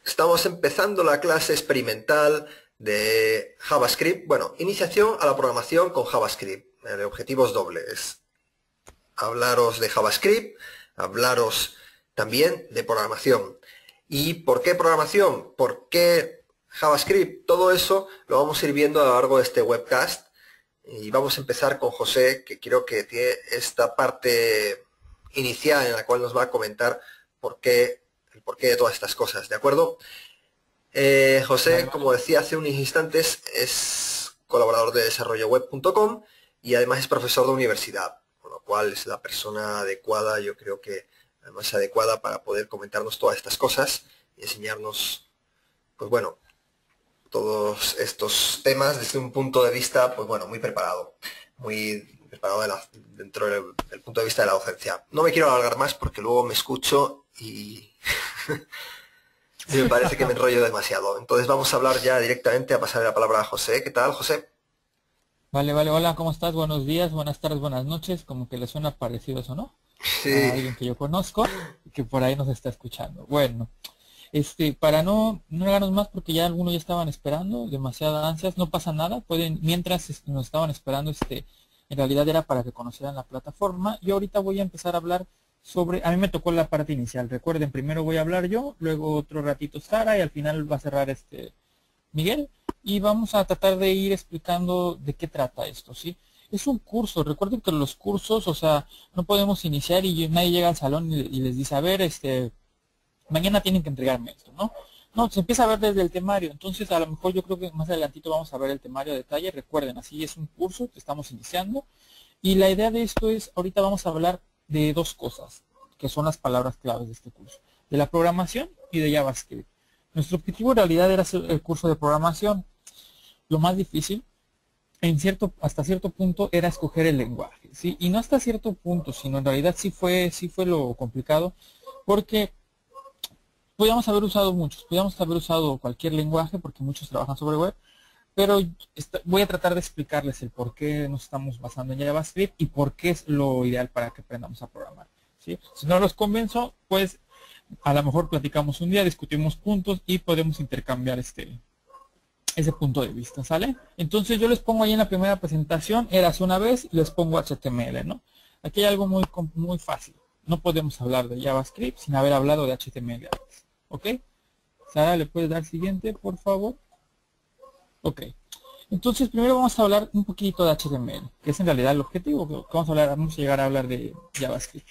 Estamos empezando la clase experimental de JavaScript. Bueno, iniciación a la programación con JavaScript. El objetivo es doble. Es hablaros de JavaScript, hablaros también de programación. ¿Y por qué programación? ¿Por qué JavaScript? Todo eso lo vamos a ir viendo a lo largo de este webcast. Y vamos a empezar con José, que creo que tiene esta parte inicial en la cual nos va a comentar el porqué de todas estas cosas, ¿de acuerdo? Vale, José, como vale. decía hace unos instantes, es colaborador de desarrolloweb.com y además es profesor de universidad, con lo cual es la persona adecuada, yo creo que la más adecuada para poder comentarnos todas estas cosas y enseñarnos, pues bueno, todos estos temas desde un punto de vista, pues bueno, muy preparado dentro del punto de vista de la docencia. No me quiero alargar más porque luego me escucho y me parece que me enrollo demasiado. Entonces vamos a hablar ya directamente, a pasar la palabra a José. ¿Qué tal, José? Vale, vale, hola, ¿cómo estás? Buenos días, buenas tardes, buenas noches, como que le suena parecido eso, ¿no? A Sí, alguien que yo conozco y que por ahí nos está escuchando. Bueno, para no alargarnos más porque ya algunos ya estaban esperando, demasiadas ansias, no pasa nada, pueden, mientras nos estaban esperando, en realidad era para que conocieran la plataforma. Yo ahorita voy a empezar a hablar sobre, a mí me tocó la parte inicial, recuerden, primero voy a hablar yo, luego otro ratito Sara y al final va a cerrar Miguel, y vamos a tratar de ir explicando de qué trata esto, ¿sí? Es un curso, recuerden que los cursos, o sea, no podemos iniciar y nadie llega al salón y les dice, a ver, mañana tienen que entregarme esto, ¿no? No, se empieza a ver desde el temario, entonces a lo mejor yo creo que más adelantito vamos a ver el temario a detalle, recuerden, así es un curso que estamos iniciando, y la idea de esto es, ahorita vamos a hablar de dos cosas, que son las palabras claves de este curso, de la programación y de JavaScript. Nuestro objetivo en realidad era hacer el curso de programación. Lo más difícil, hasta cierto punto, era escoger el lenguaje, ¿sí? Y no hasta cierto punto, sino en realidad sí fue lo complicado, porque podíamos haber usado muchos, podíamos haber usado cualquier lenguaje, porque muchos trabajan sobre web, pero voy a tratar de explicarles el por qué nos estamos basando en JavaScript y por qué es lo ideal para que aprendamos a programar, ¿sí? Si no los convenzo, pues a lo mejor platicamos un día, discutimos puntos y podemos intercambiar ese punto de vista, ¿sale? Entonces yo les pongo ahí en la primera presentación, érase una vez, y les pongo HTML, ¿no? Aquí hay algo muy fácil. No podemos hablar de JavaScript sin haber hablado de HTML antes, ¿ok? Sara, ¿le puedes dar siguiente, por favor? Ok. Entonces primero vamos a hablar un poquito de HTML, que es en realidad el objetivo, que vamos a llegar a hablar de JavaScript.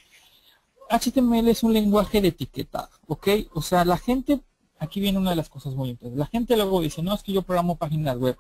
HTML es un lenguaje de etiquetado, ¿ok? O sea, la gente, aquí viene una de las cosas muy importantes. La gente luego dice, no, es que yo programo páginas web.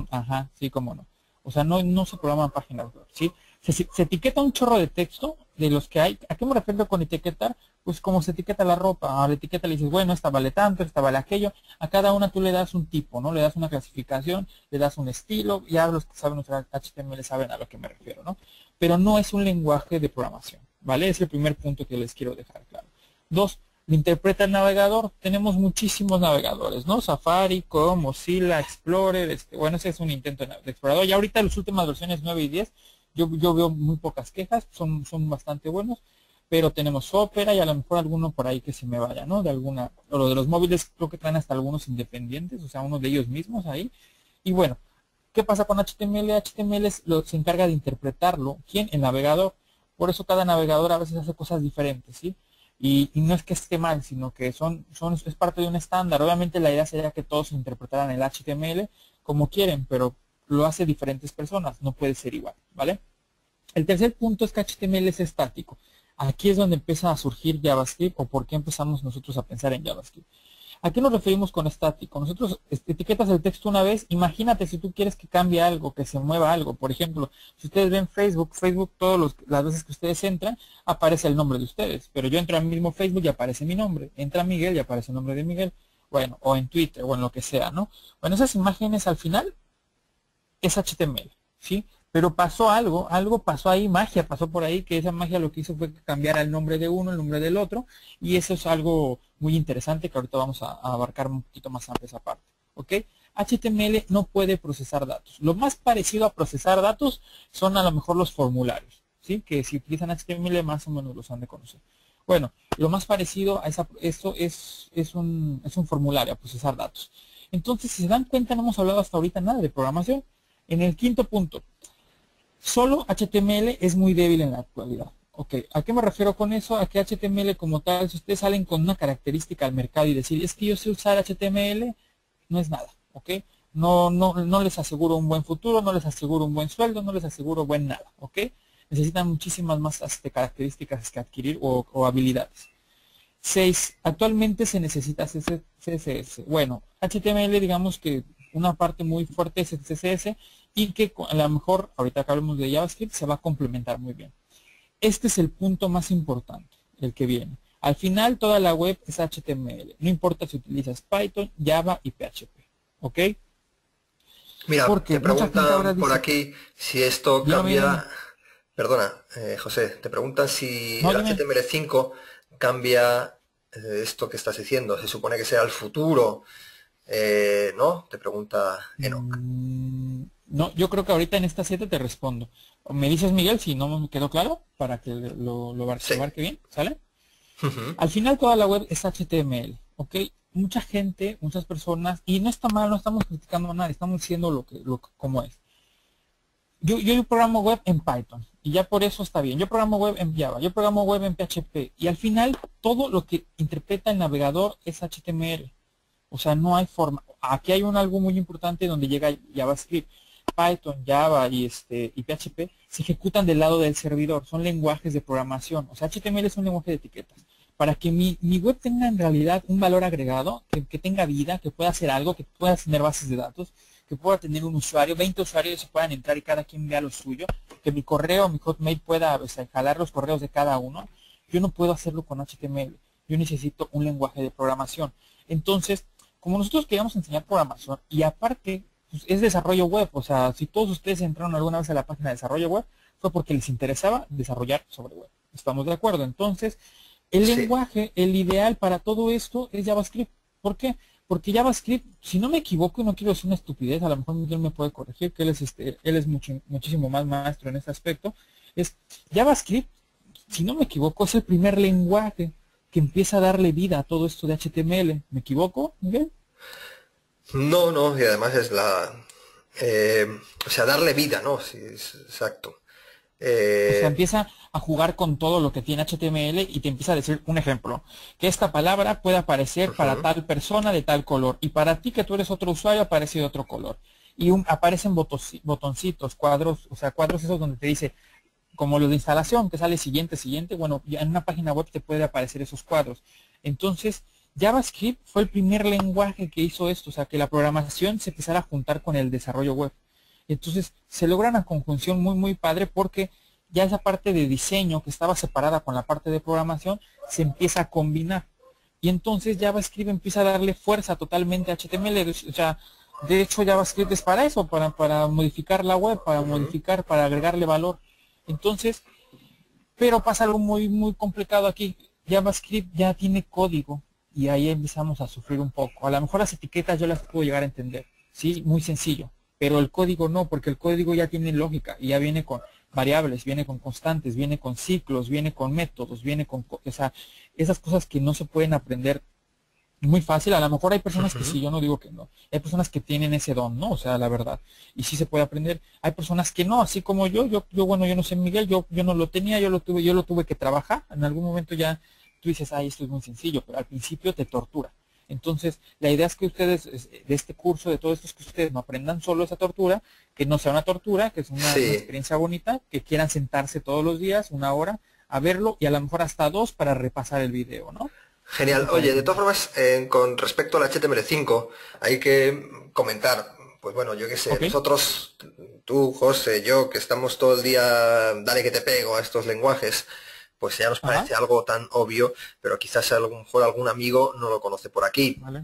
Ajá, sí, cómo no. O sea, no se programan páginas web, ¿sí? Se etiqueta un chorro de texto de los que hay. ¿A qué me refiero con etiquetar? Pues como se etiqueta la ropa. A la etiqueta le dices, bueno, esta vale tanto, esta vale aquello. A cada una tú le das un tipo, ¿no? Le das una clasificación, le das un estilo. Ya los que saben usar HTML saben a lo que me refiero, ¿no? Pero no es un lenguaje de programación, ¿vale? Es el primer punto que les quiero dejar claro. Dos, lo interpreta el navegador. Tenemos muchísimos navegadores, ¿no? Safari, Chrome, Mozilla, Explorer, bueno, ese es un intento de explorador. Y ahorita las últimas versiones 9 y 10, yo veo muy pocas quejas, son bastante buenos, pero tenemos Opera y a lo mejor alguno por ahí que se me vaya, ¿no? O lo de los móviles creo que traen hasta algunos independientes, o sea, unos de ellos mismos ahí. Y bueno, ¿qué pasa con HTML? HTML se encarga de interpretarlo. ¿Quién? El navegador. Por eso cada navegador a veces hace cosas diferentes, ¿sí? Y no es que esté mal, sino que es parte de un estándar. Obviamente la idea sería que todos interpretaran el HTML como quieren, pero lo hace diferentes personas, no puede ser igual, ¿vale? El tercer punto es que HTML es estático. Aquí es donde empieza a surgir JavaScript o por qué empezamos nosotros a pensar en JavaScript. ¿A qué nos referimos con estático? Nosotros etiquetas el texto una vez, imagínate si tú quieres que cambie algo, que se mueva algo. Por ejemplo, si ustedes ven Facebook, todas las veces que ustedes entran, aparece el nombre de ustedes. Pero yo entro al mismo Facebook y aparece mi nombre. Entra Miguel y aparece el nombre de Miguel. Bueno, o en Twitter, o en lo que sea, ¿no? Bueno, esas imágenes al final es HTML, ¿sí? Pero pasó algo pasó ahí, magia pasó por ahí, que esa magia lo que hizo fue que cambiara el nombre de uno, el nombre del otro, y eso es algo muy interesante que ahorita vamos a abarcar un poquito más amplio esa parte, ¿ok? HTML no puede procesar datos. Lo más parecido a procesar datos son a lo mejor los formularios, ¿sí? Que si utilizan HTML más o menos los han de conocer. Bueno, lo más parecido a esto es un formulario a procesar datos. Entonces, si se dan cuenta, no hemos hablado hasta ahorita nada de programación. En el quinto punto, solo HTML es muy débil en la actualidad. Ok, ¿a qué me refiero con eso? A que HTML como tal, si ustedes salen con una característica al mercado y decir, es que yo sé usar HTML, no es nada, ¿ok? No les aseguro un buen futuro, no les aseguro un buen sueldo, no les aseguro buen nada, ¿ok? Necesitan muchísimas más características que adquirir o habilidades. 6. Actualmente se necesita CSS. Bueno, HTML digamos que una parte muy fuerte es el CSS y que a lo mejor, ahorita que hablemos de JavaScript, se va a complementar muy bien. Este es el punto más importante, el que viene. Al final toda la web es HTML. No importa si utilizas Python, Java y PHP. ¿Ok? Mira, Porque te mucha gente ahora preguntan por dice, aquí si esto dime. cambia. Perdona, José, te preguntan si No, el dime. HTML5 cambia esto que estás diciendo. Se supone que será el futuro, ¿no? Te pregunta Enoch. No, yo creo que ahorita en esta 7 te respondo. Me dices, Miguel, si no me quedó claro, para que Sí. lo abarque bien, ¿sale? Ujú. Al final toda la web es HTML, ¿ok? Mucha gente, muchas personas, y no está mal, no estamos criticando a nadie, estamos diciendo como es. Yo programo web en Python, y ya por eso está bien. Yo programo web en Java, yo programo web en PHP, y al final todo lo que interpreta el navegador es HTML. O sea, no hay forma. Aquí hay algo muy importante donde llega JavaScript. Python, Java y PHP se ejecutan del lado del servidor. Son lenguajes de programación. O sea, HTML es un lenguaje de etiquetas. Para que mi web tenga en realidad un valor agregado, que tenga vida, que pueda hacer algo, que pueda tener bases de datos, que pueda tener un usuario, 20 usuarios se puedan entrar y cada quien vea lo suyo, que mi correo, mi Hotmail pueda, o sea, jalar los correos de cada uno. Yo no puedo hacerlo con HTML. Yo necesito un lenguaje de programación. Entonces, como nosotros queríamos enseñar programación y aparte pues, es desarrollo web, o sea, si todos ustedes entraron alguna vez a la página de desarrollo web, fue porque les interesaba desarrollar sobre web. ¿Estamos de acuerdo? Entonces, el Sí. lenguaje, el ideal para todo esto es JavaScript. ¿Por qué? Porque JavaScript, si no me equivoco, y no quiero decir una estupidez, a lo mejor Miguel me puede corregir, que él es muchísimo más maestro en este aspecto, es JavaScript, si no me equivoco, es el primer lenguaje que empieza a darle vida a todo esto de HTML. ¿Me equivoco, Miguel? No, no, y además es eh, o sea, darle vida, ¿no? Sí, exacto. O sea, Eh, empieza a jugar con todo lo que tiene HTML y te empieza a decir un ejemplo, que esta palabra puede aparecer para ujú. tal persona de tal color y para ti que tú eres otro usuario aparece de otro color. Y aparecen botoncitos, cuadros, o sea, cuadros esos donde te dice, como los de instalación, que sale siguiente, siguiente, bueno, ya en una página web te puede aparecer esos cuadros. Entonces, JavaScript fue el primer lenguaje que hizo esto, o sea, que la programación se empezara a juntar con el desarrollo web. Entonces, se logra una conjunción muy, muy padre porque ya esa parte de diseño que estaba separada con la parte de programación se empieza a combinar. Y entonces JavaScript empieza a darle fuerza totalmente a HTML. O sea, de hecho JavaScript es para eso, para modificar la web, para Ujú. modificar, para agregarle valor. Entonces, pero pasa algo muy, muy complicado aquí. JavaScript ya tiene código y ahí empezamos a sufrir un poco. A lo mejor las etiquetas yo las puedo llegar a entender, sí, muy sencillo, pero el código no, porque el código ya tiene lógica y ya viene con variables, viene con constantes, viene con ciclos, viene con métodos, viene con, o sea, esas cosas que no se pueden aprender muy fácil. A lo mejor hay personas que Ujú. sí, yo no digo que no. Hay personas que tienen ese don, ¿no? O sea, la verdad. Y sí se puede aprender. Hay personas que no, así como bueno, yo no sé, Miguel, yo no lo tenía, yo lo tuve que trabajar. En algún momento ya tú dices, ay, esto es muy sencillo, pero al principio te tortura. Entonces, la idea es que ustedes, de este curso, de todo esto, es que ustedes no aprendan solo esa tortura, que no sea una tortura, que es una Sí, experiencia bonita, que quieran sentarse todos los días, una hora, a verlo y a lo mejor hasta dos para repasar el video, ¿no? ¿Qué genial. te Oye, parece, de todas Miguel? formas, con respecto al HTML5, hay que comentar, pues bueno, yo qué sé, ¿Ok? nosotros, tú, José, yo, que estamos todo el día, dale que te pego a estos lenguajes, pues ya nos Ajá. parece algo tan obvio, pero quizás a lo mejor algún amigo no lo conoce por aquí. Vale.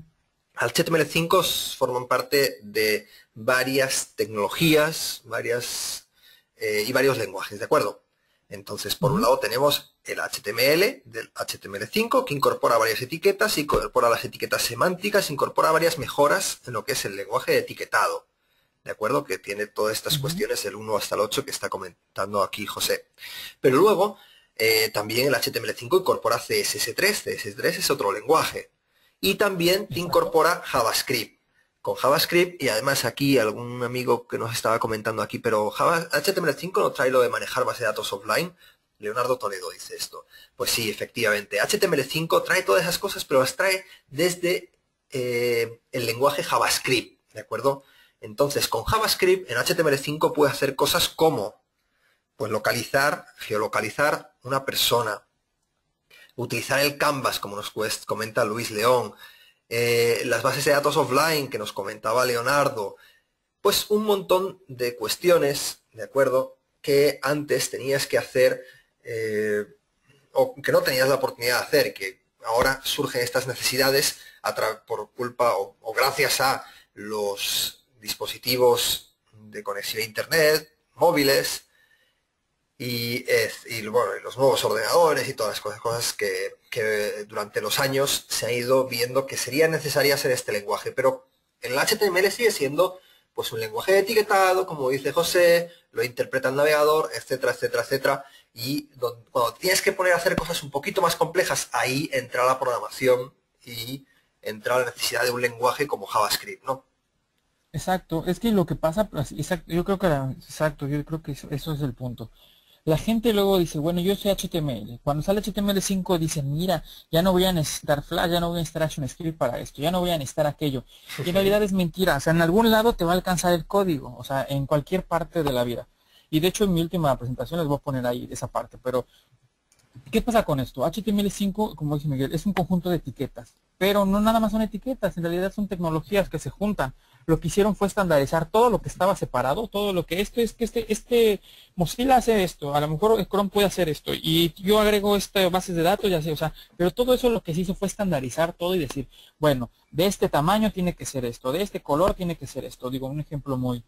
HTML5 forman parte de varias tecnologías, y varios lenguajes, ¿de acuerdo? Entonces, por un Ujú. lado tenemos el HTML del HTML5, que incorpora varias etiquetas, incorpora las etiquetas semánticas, incorpora varias mejoras en lo que es el lenguaje de etiquetado, ¿de acuerdo? Que tiene todas estas Ujú. cuestiones del 1 hasta el 8 que está comentando aquí José. Pero luego También el HTML5 incorpora CSS3. CSS3 es otro lenguaje. Y también te incorpora JavaScript. Con JavaScript, y además aquí algún amigo que nos estaba comentando aquí, pero HTML5 no trae lo de manejar base de datos offline. Leonardo Toledo dice esto. Pues sí, efectivamente. HTML5 trae todas esas cosas, pero las trae desde el lenguaje JavaScript, ¿de acuerdo? Entonces, con JavaScript en HTML5 puede hacer cosas como, pues localizar, geolocalizar una persona, utilizar el Canvas, como nos comenta Luis León, las bases de datos offline que nos comentaba Leonardo, pues un montón de cuestiones, ¿de acuerdo?, que antes tenías que hacer o que no tenías la oportunidad de hacer, que ahora surgen estas necesidades por culpa o gracias a los dispositivos de conexión a internet, móviles, y bueno, los nuevos ordenadores y todas las cosas que durante los años se ha ido viendo que sería necesario hacer este lenguaje. Pero el HTML sigue siendo pues un lenguaje etiquetado, como dice José, lo interpreta el navegador, etcétera, etcétera, etcétera. Y cuando tienes que poner a hacer cosas un poquito más complejas, ahí entra la programación y entra la necesidad de un lenguaje como JavaScript, ¿no? Exacto, es que lo que pasa, pues, exacto, yo creo que eso es el punto. La gente luego dice, bueno, yo soy HTML. Cuando sale HTML5 dicen, mira, ya no voy a necesitar Flash, ya no voy a necesitar ActionScript para esto, ya no voy a necesitar aquello. Y en realidad es mentira, o sea, en algún lado te va a alcanzar el código, o sea, en cualquier parte de la vida. Y de hecho en mi última presentación les voy a poner ahí esa parte, pero ¿qué pasa con esto? HTML5, como dice Miguel, es un conjunto de etiquetas, pero no nada más son etiquetas, en realidad son tecnologías que se juntan. Lo que hicieron fue estandarizar todo lo que estaba separado, todo lo que esto es que este Mozilla hace esto, a lo mejor Chrome puede hacer esto, y yo agrego esta bases de datos, ya sé, o sea, pero todo eso lo que se hizo fue estandarizar todo y decir, bueno, de este tamaño tiene que ser esto, de este color tiene que ser esto, digo, un ejemplo muy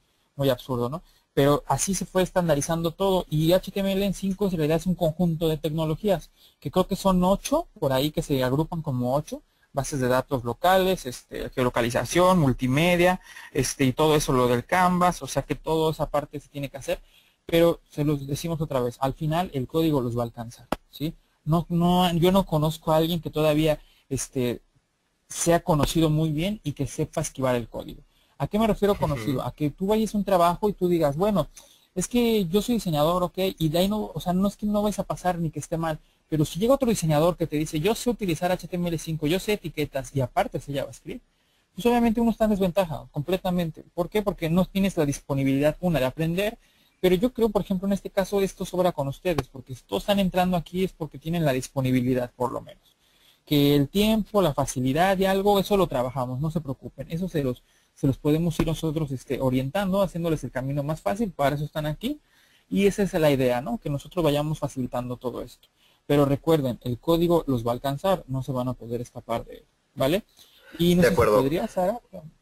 absurdo, ¿no? Pero así se fue estandarizando todo, y HTML5 en realidad es un conjunto de tecnologías, que creo que son 8, por ahí que se agrupan como 8, bases de datos locales, geolocalización, multimedia, y todo eso, lo del Canvas, o sea que toda esa parte se tiene que hacer, pero se los decimos otra vez, al final el código los va a alcanzar, ¿sí? Yo no conozco a alguien que todavía sea conocido muy bien y que sepa esquivar el código. ¿A qué me refiero conocido? A que tú vayas a un trabajo y tú digas, bueno, es que yo soy diseñador, ok, y de ahí no, o sea, no es que no vayas a pasar ni que esté mal, pero si llega otro diseñador que te dice, yo sé utilizar HTML5, yo sé etiquetas y aparte sé JavaScript, pues obviamente uno está en desventaja, completamente. ¿Por qué? Porque no tienes la disponibilidad, una, de aprender, pero yo creo, por ejemplo, en este caso esto sobra con ustedes, porque si todos están entrando aquí es porque tienen la disponibilidad, por lo menos. Que el tiempo, la facilidad y algo, eso lo trabajamos, no se preocupen, eso se los podemos ir nosotros orientando, haciéndoles el camino más fácil, para eso están aquí, y esa es la idea, ¿no? Que nosotros vayamos facilitando todo esto. Pero recuerden, el código los va a alcanzar, no se van a poder escapar de él, ¿vale? Y no De sé si acuerdo. podría, Sara.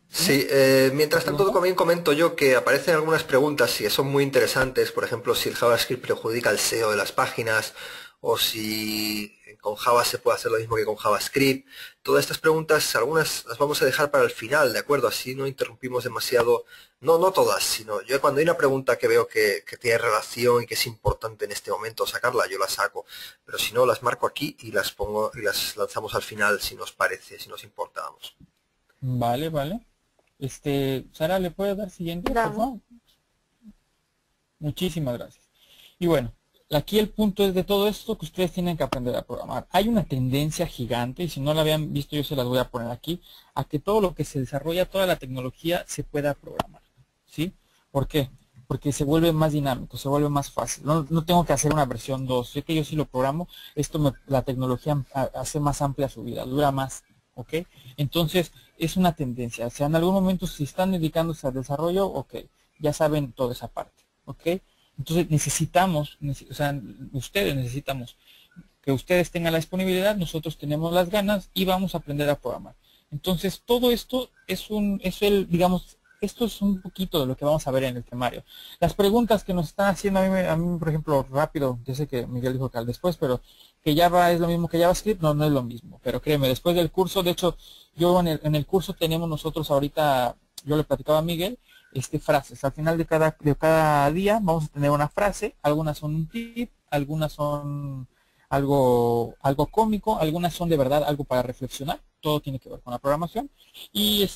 Sí, mientras tanto también comento yo que aparecen algunas preguntas que son muy interesantes, por ejemplo, si el JavaScript perjudica el SEO de las páginas o si con Java se puede hacer lo mismo que con JavaScript. Todas estas preguntas, algunas las vamos a dejar para el final, ¿de acuerdo? Así no interrumpimos demasiado, no todas, sino yo cuando hay una pregunta que veo que tiene relación y que es importante en este momento sacarla, yo la saco, pero si no las marco aquí y las pongo y las lanzamos al final si nos parece, si nos importa, vamos. Vale, vale. Sara, ¿le puede dar siguiente, por favor? Muchísimas gracias. Y bueno, aquí el punto es de todo esto que ustedes tienen que aprender a programar. Hay una tendencia gigante, y si no la habían visto yo se las voy a poner aquí, a que todo lo que se desarrolla, toda la tecnología se pueda programar, ¿sí? ¿Por qué? Porque se vuelve más dinámico, se vuelve más fácil. No tengo que hacer una versión 2. Sé que yo sí lo programo, la tecnología hace más amplia su vida, dura más, ¿ok? Entonces, es una tendencia. O sea, en algún momento si están dedicándose al desarrollo, ok, ya saben toda esa parte, ¿ok? Entonces necesitamos, o sea, ustedes necesitamos que ustedes tengan la disponibilidad, nosotros tenemos las ganas y vamos a aprender a programar. Entonces todo esto digamos, esto es un poquito de lo que vamos a ver en el temario. Las preguntas que nos están haciendo a mí por ejemplo, rápido, yo sé que Miguel dijo que al después, pero que Java es lo mismo que JavaScript, no es lo mismo. Pero créeme, después del curso, de hecho, yo en el curso tenemos nosotros ahorita, yo le platicaba a Miguel, frases. Al final de cada día vamos a tener una frase, algunas son un tip, algunas son algo cómico, algunas son de verdad algo para reflexionar, todo tiene que ver con la programación, y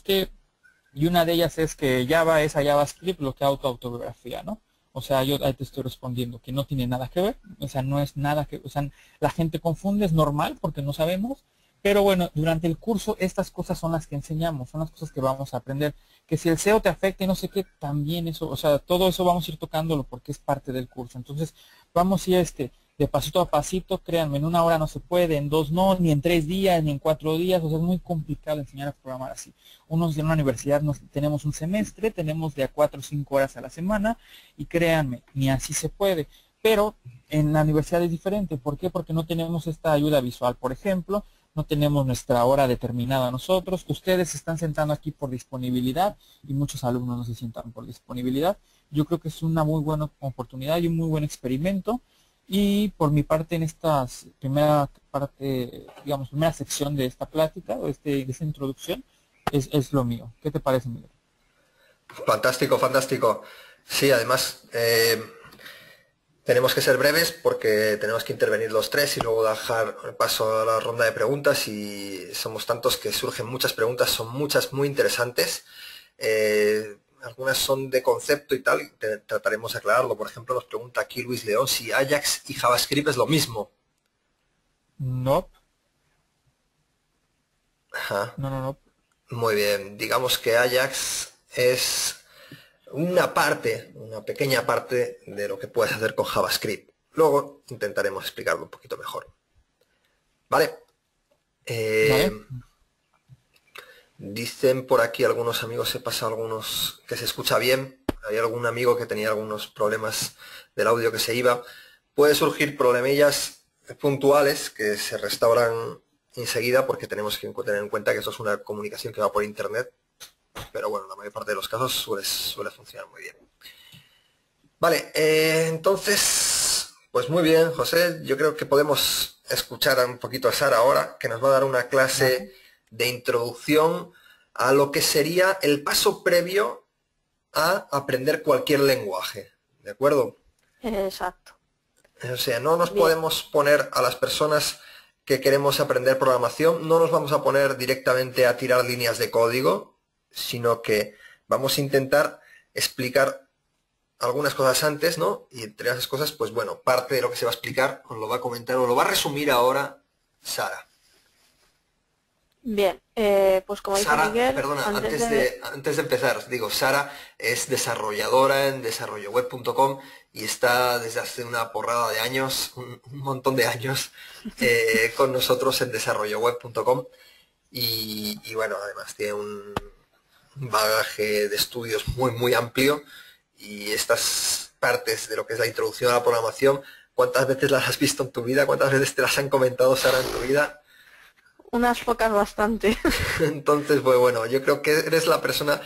y una de ellas es que Java es a JavaScript lo que autobiografía, ¿no? O sea, yo ahí te estoy respondiendo que no tiene nada que ver, o sea, no es nada que, o sea, la gente confunde, es normal porque no sabemos, pero bueno, durante el curso estas cosas son las que enseñamos, son las cosas que vamos a aprender, que si el SEO te afecta y no sé qué, también eso, o sea, todo eso vamos a ir tocándolo porque es parte del curso. Entonces, vamos a ir de pasito a pasito, créanme, en una hora no se puede, en dos no, ni en 3 días, ni en 4 días, o sea, es muy complicado enseñar a programar así. Unos en una universidad tenemos un semestre, tenemos de a 4 o 5 horas a la semana, y créanme, ni así se puede. Pero en la universidad es diferente. ¿Por qué? Porque no tenemos esta ayuda visual, por ejemplo, no tenemos nuestra hora determinada nosotros. Ustedes se están sentando aquí por disponibilidad y muchos alumnos no se sientan por disponibilidad. Yo creo que es una muy buena oportunidad y un muy buen experimento. Y por mi parte, en esta primera parte, digamos, primera sección de esta plática, o de esta introducción, es lo mío. ¿Qué te parece, Miguel? Fantástico, fantástico. Sí, además tenemos que ser breves porque tenemos que intervenir los tres y luego dejar paso a la ronda de preguntas, y somos tantos que surgen muchas preguntas, son muchas muy interesantes. Algunas son de concepto y tal, trataremos de aclararlo. Por ejemplo, nos pregunta aquí Luis León si Ajax y JavaScript es lo mismo. No. Ajá. No. Muy bien, digamos que Ajax es una pequeña parte de lo que puedes hacer con JavaScript. Luego intentaremos explicarlo un poquito mejor. ¿Vale? ¿Vale? Dicen por aquí algunos amigos, he pasado algunos que se escucha bien. Hay algún amigo que tenía algunos problemas del audio que se iba. Puede surgir problemillas puntuales que se restauran enseguida porque tenemos que tener en cuenta que esto es una comunicación que va por internet. Pero bueno, la mayor parte de los casos suele funcionar muy bien. Vale, entonces, pues muy bien, José. Yo creo que podemos escuchar un poquito a Sara ahora, que nos va a dar una clase de introducción a lo que sería el paso previo a aprender cualquier lenguaje. ¿De acuerdo? Exacto. O sea, no nos Bien. podemos poner a las personas que queremos aprender programación, no nos vamos a poner directamente a tirar líneas de código, sino que vamos a intentar explicar algunas cosas antes, ¿no? Y entre esas cosas, pues bueno, parte de lo que se va a explicar os lo va a comentar, os lo va a resumir ahora Sara. Bien, pues como dice Sara, Miguel, perdona, antes de empezar, os digo, Sara es desarrolladora en desarrolloweb.com y está desde hace una porrada de años, un montón de años, con nosotros en desarrolloweb.com, y bueno, además tiene un bagaje de estudios muy amplio, y estas partes de lo que es la introducción a la programación, ¿cuántas veces las has visto en tu vida? ¿Cuántas veces te las han comentado, Sara, en tu vida? unas pocas bastante. Entonces, pues bueno, yo creo que eres una persona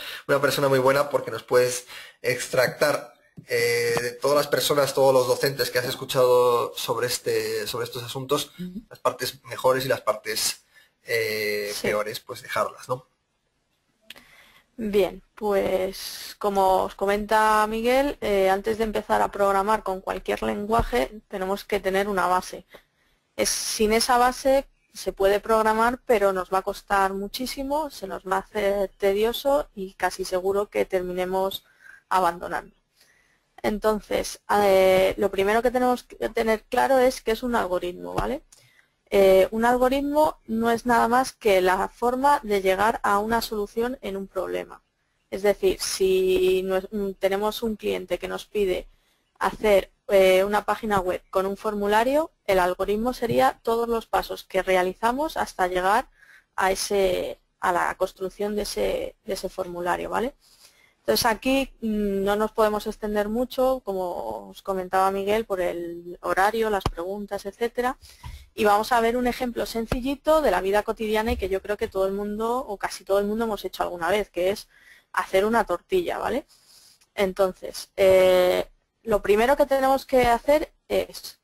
muy buena porque nos puedes extractar de todas las personas, todos los docentes que has escuchado sobre estos asuntos, las partes mejores y las partes Sí. peores, pues dejarlas, ¿no? Bien, pues como os comenta Miguel, antes de empezar a programar con cualquier lenguaje tenemos que tener una base. Sin esa base se puede programar, pero nos va a costar muchísimo, se nos va a hacer tedioso y casi seguro que terminemos abandonando. Entonces, lo primero que tenemos que tener claro es que es un algoritmo, ¿vale? Un algoritmo no es nada más que la forma de llegar a una solución en un problema. Es decir, si tenemos un cliente que nos pide hacer una página web con un formulario, el algoritmo sería todos los pasos que realizamos hasta llegar a la construcción de ese formulario, ¿vale? Entonces aquí no nos podemos extender mucho, como os comentaba Miguel, por el horario, las preguntas, etcétera. Y vamos a ver un ejemplo sencillito de la vida cotidiana y que yo creo que todo el mundo, o casi todo el mundo, hemos hecho alguna vez, que es hacer una tortilla, ¿vale? Entonces, lo primero que tenemos que hacer es,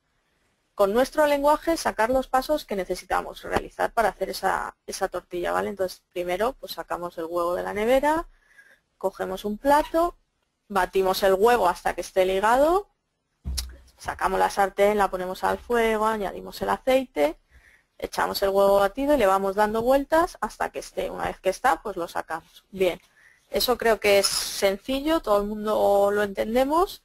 con nuestro lenguaje, sacar los pasos que necesitamos realizar para hacer esa tortilla, ¿vale? Entonces, primero, pues sacamos el huevo de la nevera, cogemos un plato, batimos el huevo hasta que esté ligado. Sacamos la sartén, la ponemos al fuego, añadimos el aceite, echamos el huevo batido y le vamos dando vueltas hasta que esté. Una vez que está, pues lo sacamos. Bien, eso creo que es sencillo, todo el mundo lo entendemos,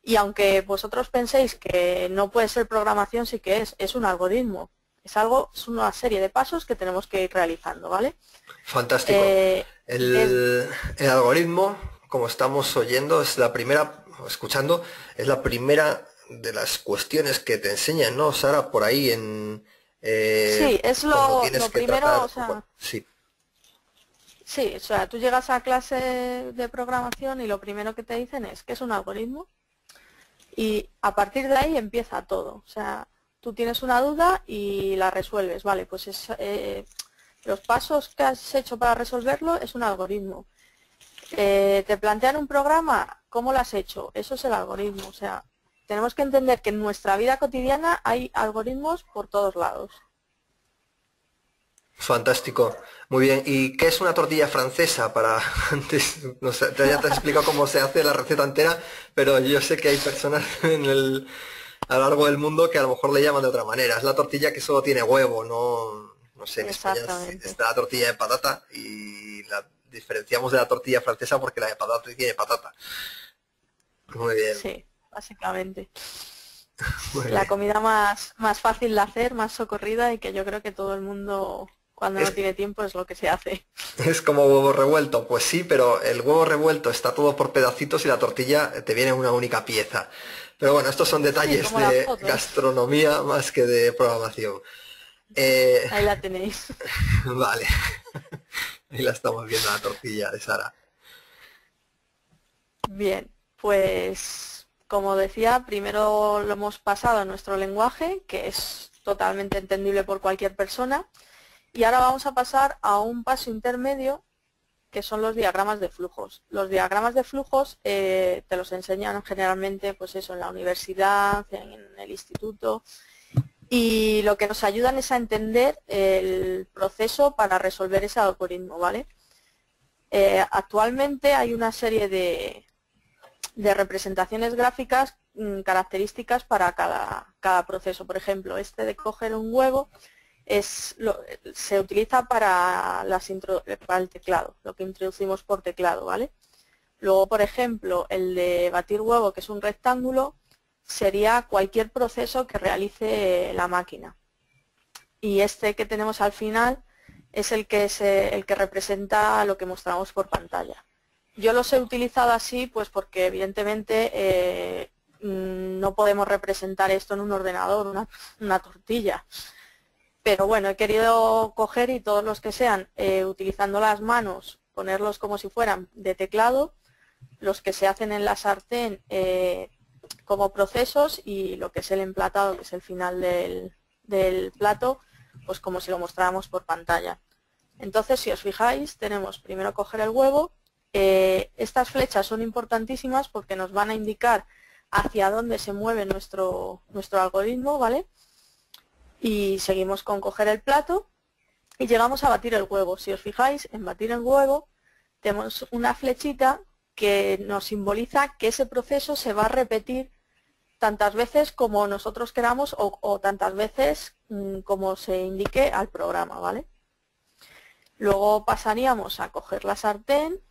y aunque vosotros penséis que no puede ser programación, sí que es un algoritmo. Es una serie de pasos que tenemos que ir realizando, ¿vale? Fantástico. El algoritmo, como estamos oyendo, es la primera de las cuestiones que te enseñan, ¿no, Sara? Por ahí en... sí, es lo primero, tratar, o sea... Sí. Sí, o sea, tú llegas a clase de programación y lo primero que te dicen es que es un algoritmo, y a partir de ahí empieza todo. O sea, tú tienes una duda y la resuelves, vale, pues los pasos que has hecho para resolverlo es un algoritmo. Te plantean un programa, ¿cómo lo has hecho? Eso es el algoritmo. O sea, tenemos que entender que en nuestra vida cotidiana hay algoritmos por todos lados. Fantástico. Muy bien. ¿Y qué es una tortilla francesa? Para antes, no sé, ya te he explicado cómo se hace la receta entera, pero yo sé que hay personas a lo largo del mundo que a lo mejor le llaman de otra manera. Es la tortilla que solo tiene huevo, no sé, en España está la tortilla de patata y la diferenciamos de la tortilla francesa porque la de patata tiene patata. Muy bien. Sí, básicamente. Muy La bien. comida más fácil de hacer, más socorrida, y que yo creo que todo el mundo, cuando no tiene tiempo, es lo que se hace. Es como huevo revuelto, pues sí, pero el huevo revuelto está todo por pedacitos y la tortilla te viene en una única pieza. Pero bueno, estos son Sí, detalles como las de fotos. gastronomía más que de programación. Ahí la tenéis. Vale, ahí la estamos viendo la tortilla de Sara. Bien, pues como decía, primero lo hemos pasado a nuestro lenguaje, que es totalmente entendible por cualquier persona, y ahora vamos a pasar a un paso intermedio, que son los diagramas de flujos. Los diagramas de flujos te los enseñan generalmente, pues eso, en la universidad, en el instituto, y lo que nos ayudan es a entender el proceso para resolver ese algoritmo, ¿vale? Actualmente hay una serie de representaciones gráficas características para cada proceso. Por ejemplo, este de coger un huevo se utiliza para el teclado, lo que introducimos por teclado, ¿vale? Luego, por ejemplo, el de batir huevo, que es un rectángulo, sería cualquier proceso que realice la máquina. Y este que tenemos al final es el que representa lo que mostramos por pantalla. Yo los he utilizado así pues porque evidentemente no podemos representar esto en un ordenador, una tortilla. Pero bueno, he querido coger y todos los que sean utilizando las manos, ponerlos como si fueran de teclado, los que se hacen en la sartén como procesos, y lo que es el emplatado, que es el final del plato, pues como si lo mostráramos por pantalla. Entonces, si os fijáis, tenemos primero coger el huevo. Estas flechas son importantísimas porque nos van a indicar hacia dónde se mueve nuestro algoritmo, ¿vale? Y seguimos con coger el plato y llegamos a batir el huevo. Si os fijáis, en batir el huevo tenemos una flechita que nos simboliza que ese proceso se va a repetir tantas veces como nosotros queramos o tantas veces como se indique al programa, ¿vale? Luego pasaríamos a coger la sartén,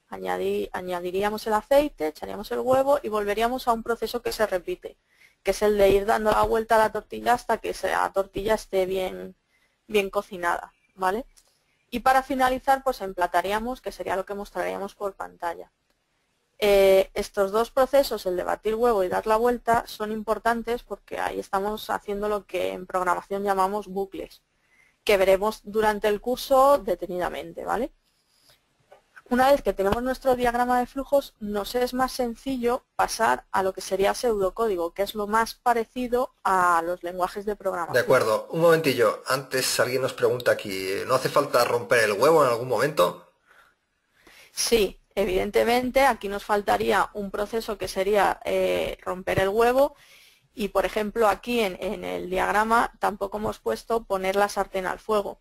añadiríamos el aceite, echaríamos el huevo y volveríamos a un proceso que se repite, que es el de ir dando la vuelta a la tortilla hasta que la tortilla esté bien cocinada, ¿vale? Y para finalizar, pues emplataríamos, que sería lo que mostraríamos por pantalla. Estos dos procesos, el de batir huevo y dar la vuelta, son importantes porque ahí estamos haciendo lo que en programación llamamos bucles, que veremos durante el curso detenidamente, ¿vale? Una vez que tenemos nuestro diagrama de flujos, nos es más sencillo pasar a lo que sería pseudocódigo, que es lo más parecido a los lenguajes de programación. De acuerdo, un momentillo. Antes alguien nos pregunta aquí, ¿no hace falta romper el huevo en algún momento? Sí, evidentemente aquí nos faltaría un proceso que sería romper el huevo, y por ejemplo aquí en el diagrama tampoco hemos puesto poner la sartén al fuego.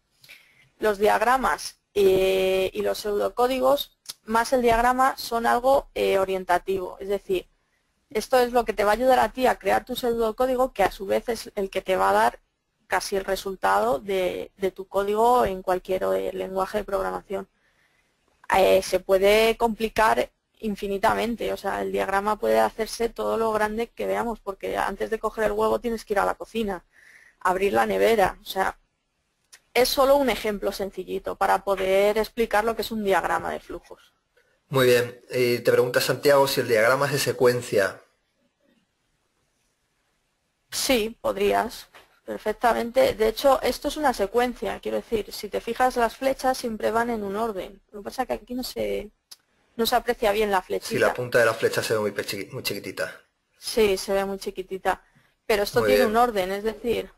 Los diagramas y los pseudocódigos, más el diagrama, son algo orientativo, es decir, Esto es lo que te va a ayudar a ti a crear tu pseudocódigo, que a su vez es el que te va a dar casi el resultado de tu código en cualquier lenguaje de programación. Se puede complicar infinitamente, o sea, el diagrama puede hacerse todo lo grande que veamos, porque antes de coger el huevo tienes que ir a la cocina, abrir la nevera, o sea, es solo un ejemplo sencillito para poder explicar lo que es un diagrama de flujos. Muy bien. Y te pregunta Santiago si el diagrama es de secuencia. Sí, podrías, perfectamente. De hecho, esto es una secuencia, quiero decir, si te fijas las flechas siempre van en un orden. Lo que pasa es que aquí no se aprecia bien la flechita. Sí, la punta de la flecha se ve muy chiquitita. Sí, se ve muy chiquitita. Pero esto Muy tiene bien. un orden, es decir,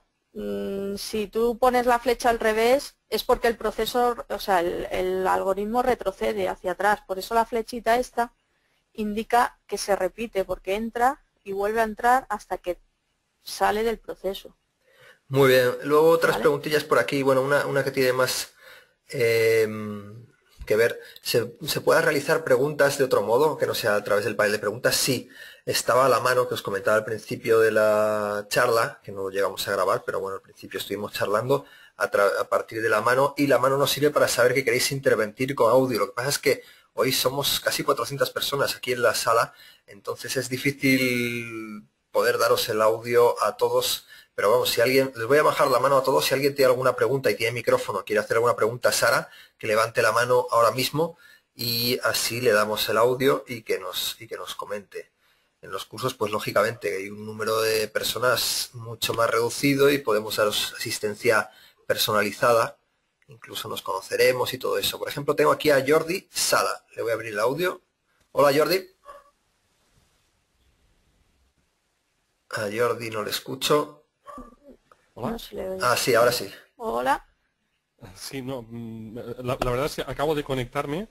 si tú pones la flecha al revés es porque el proceso, o sea, el algoritmo retrocede hacia atrás. Por eso la flechita esta indica que se repite, porque entra y vuelve a entrar hasta que sale del proceso. Muy bien. Luego otras ¿Vale? preguntillas por aquí. Bueno, una que tiene más que ver. ¿Se puede realizar preguntas de otro modo, que no sea a través del panel de preguntas? Sí. Estaba a la mano, que os comentaba al principio de la charla, que no lo llegamos a grabar, pero bueno, al principio estuvimos charlando a partir de la mano, y la mano nos sirve para saber que queréis intervenir con audio. Lo que pasa es que hoy somos casi 400 personas aquí en la sala, entonces es difícil poder daros el audio a todos, pero vamos, si alguien, les voy a bajar la mano a todos, si alguien tiene alguna pregunta y tiene micrófono, quiere hacer alguna pregunta a Sara, que levante la mano ahora mismo y así le damos el audio y que nos comente. En los cursos, pues lógicamente hay un número de personas mucho más reducido y podemos daros asistencia personalizada, incluso nos conoceremos y todo eso. Por ejemplo, tengo aquí a Jordi Sala, le voy a abrir el audio. Hola Jordi. A Jordi no le escucho. Hola. No se le oye. Ah, sí, ahora sí. Hola. Sí, no, la verdad es que acabo de conectarme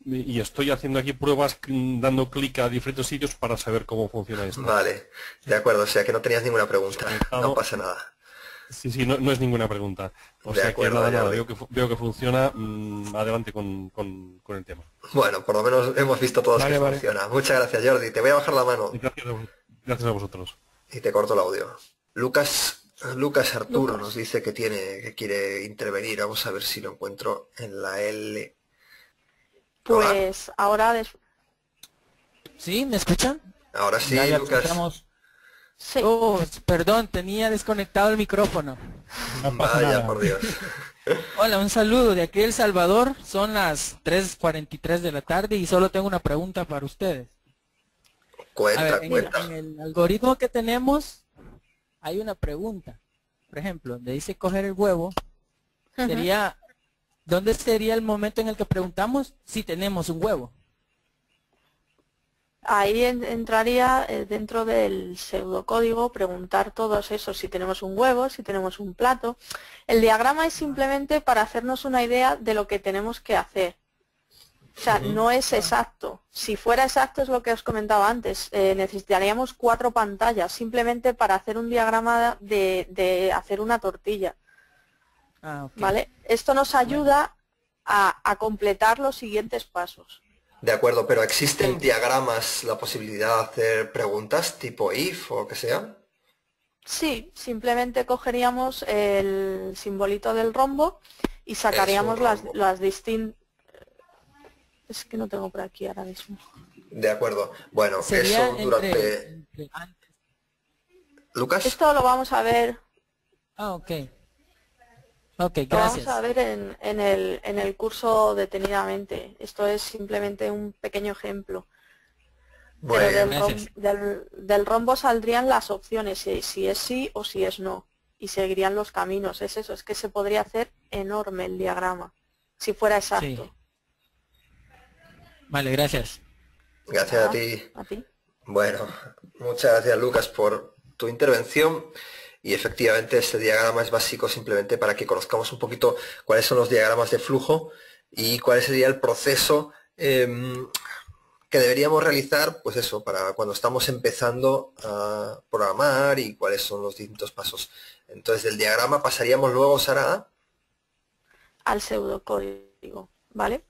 y estoy haciendo aquí pruebas dando clic a diferentes sitios para saber cómo funciona esto. Vale, de acuerdo, o sea que no tenías ninguna pregunta, Conectado. no pasa nada. Sí, no es ninguna pregunta. O De sea acuerdo, que nada, Jordi. veo que funciona. Adelante con el tema. Bueno, por lo menos hemos visto todos Vale, que vale. funciona. Muchas gracias, Jordi. Te voy a bajar la mano Gracias a vosotros. y te corto el audio. Lucas Arturo Lucas. nos dice que quiere intervenir. Vamos a ver si lo encuentro en la L. Hola. Pues ahora ¿Sí? ¿Me escuchan? Ahora sí, Ya Lucas. escuchamos. sí. Oh, perdón, tenía desconectado el micrófono. No pasa Vaya, nada. por Dios. Hola, un saludo de aquí El Salvador. Son las 3:43 de la tarde y solo tengo una pregunta para ustedes. A Cuenta, ver, cuenta. en el algoritmo que tenemos hay una pregunta. Por ejemplo, donde dice coger el huevo, sería, ¿dónde sería el momento en el que preguntamos si tenemos un huevo? Ahí entraría dentro del pseudocódigo preguntar todos esos, si tenemos un huevo, si tenemos un plato. El diagrama es simplemente para hacernos una idea de lo que tenemos que hacer. O sea, no es exacto. Si fuera exacto es lo que os comentaba antes. Necesitaríamos 4 pantallas simplemente para hacer un diagrama de hacer una tortilla. Ah, ok. ¿Vale? Esto nos ayuda a completar los siguientes pasos. De acuerdo, pero ¿existen diagramas la posibilidad de hacer preguntas tipo if o lo que sea? Sí, simplemente cogeríamos el simbolito del rombo y sacaríamos Es un rombo. las distintas... Es que no tengo por aquí ahora mismo. De acuerro. Bueno, Sería eso durante... entre antes. ¿Lucas? Esto lo vamos a ver, Ah, ok. Ok, lo vamos gracias. a ver en el curso detenidamente. Esto es simplemente un pequeño ejemplo. Bueno, Pero Gracias. del rombo saldrían las opciones, si es sí o si es no. Y seguirían los caminos. Es eso, es que se podría hacer enorme el diagrama, si fuera exacto. Sí. Vale, gracias. gracias Nada, a ti. A ti. Bueno, muchas gracias Lucas por tu intervención. Y efectivamente este diagrama es básico simplemente para que conozcamos un poquito cuáles son los diagramas de flujo y cuál sería el proceso que deberíamos realizar, pues eso, para cuando estamos empezando a programar y cuáles son los distintos pasos. Entonces del diagrama pasaríamos luego, Sara, Al pseudocódigo, ¿vale?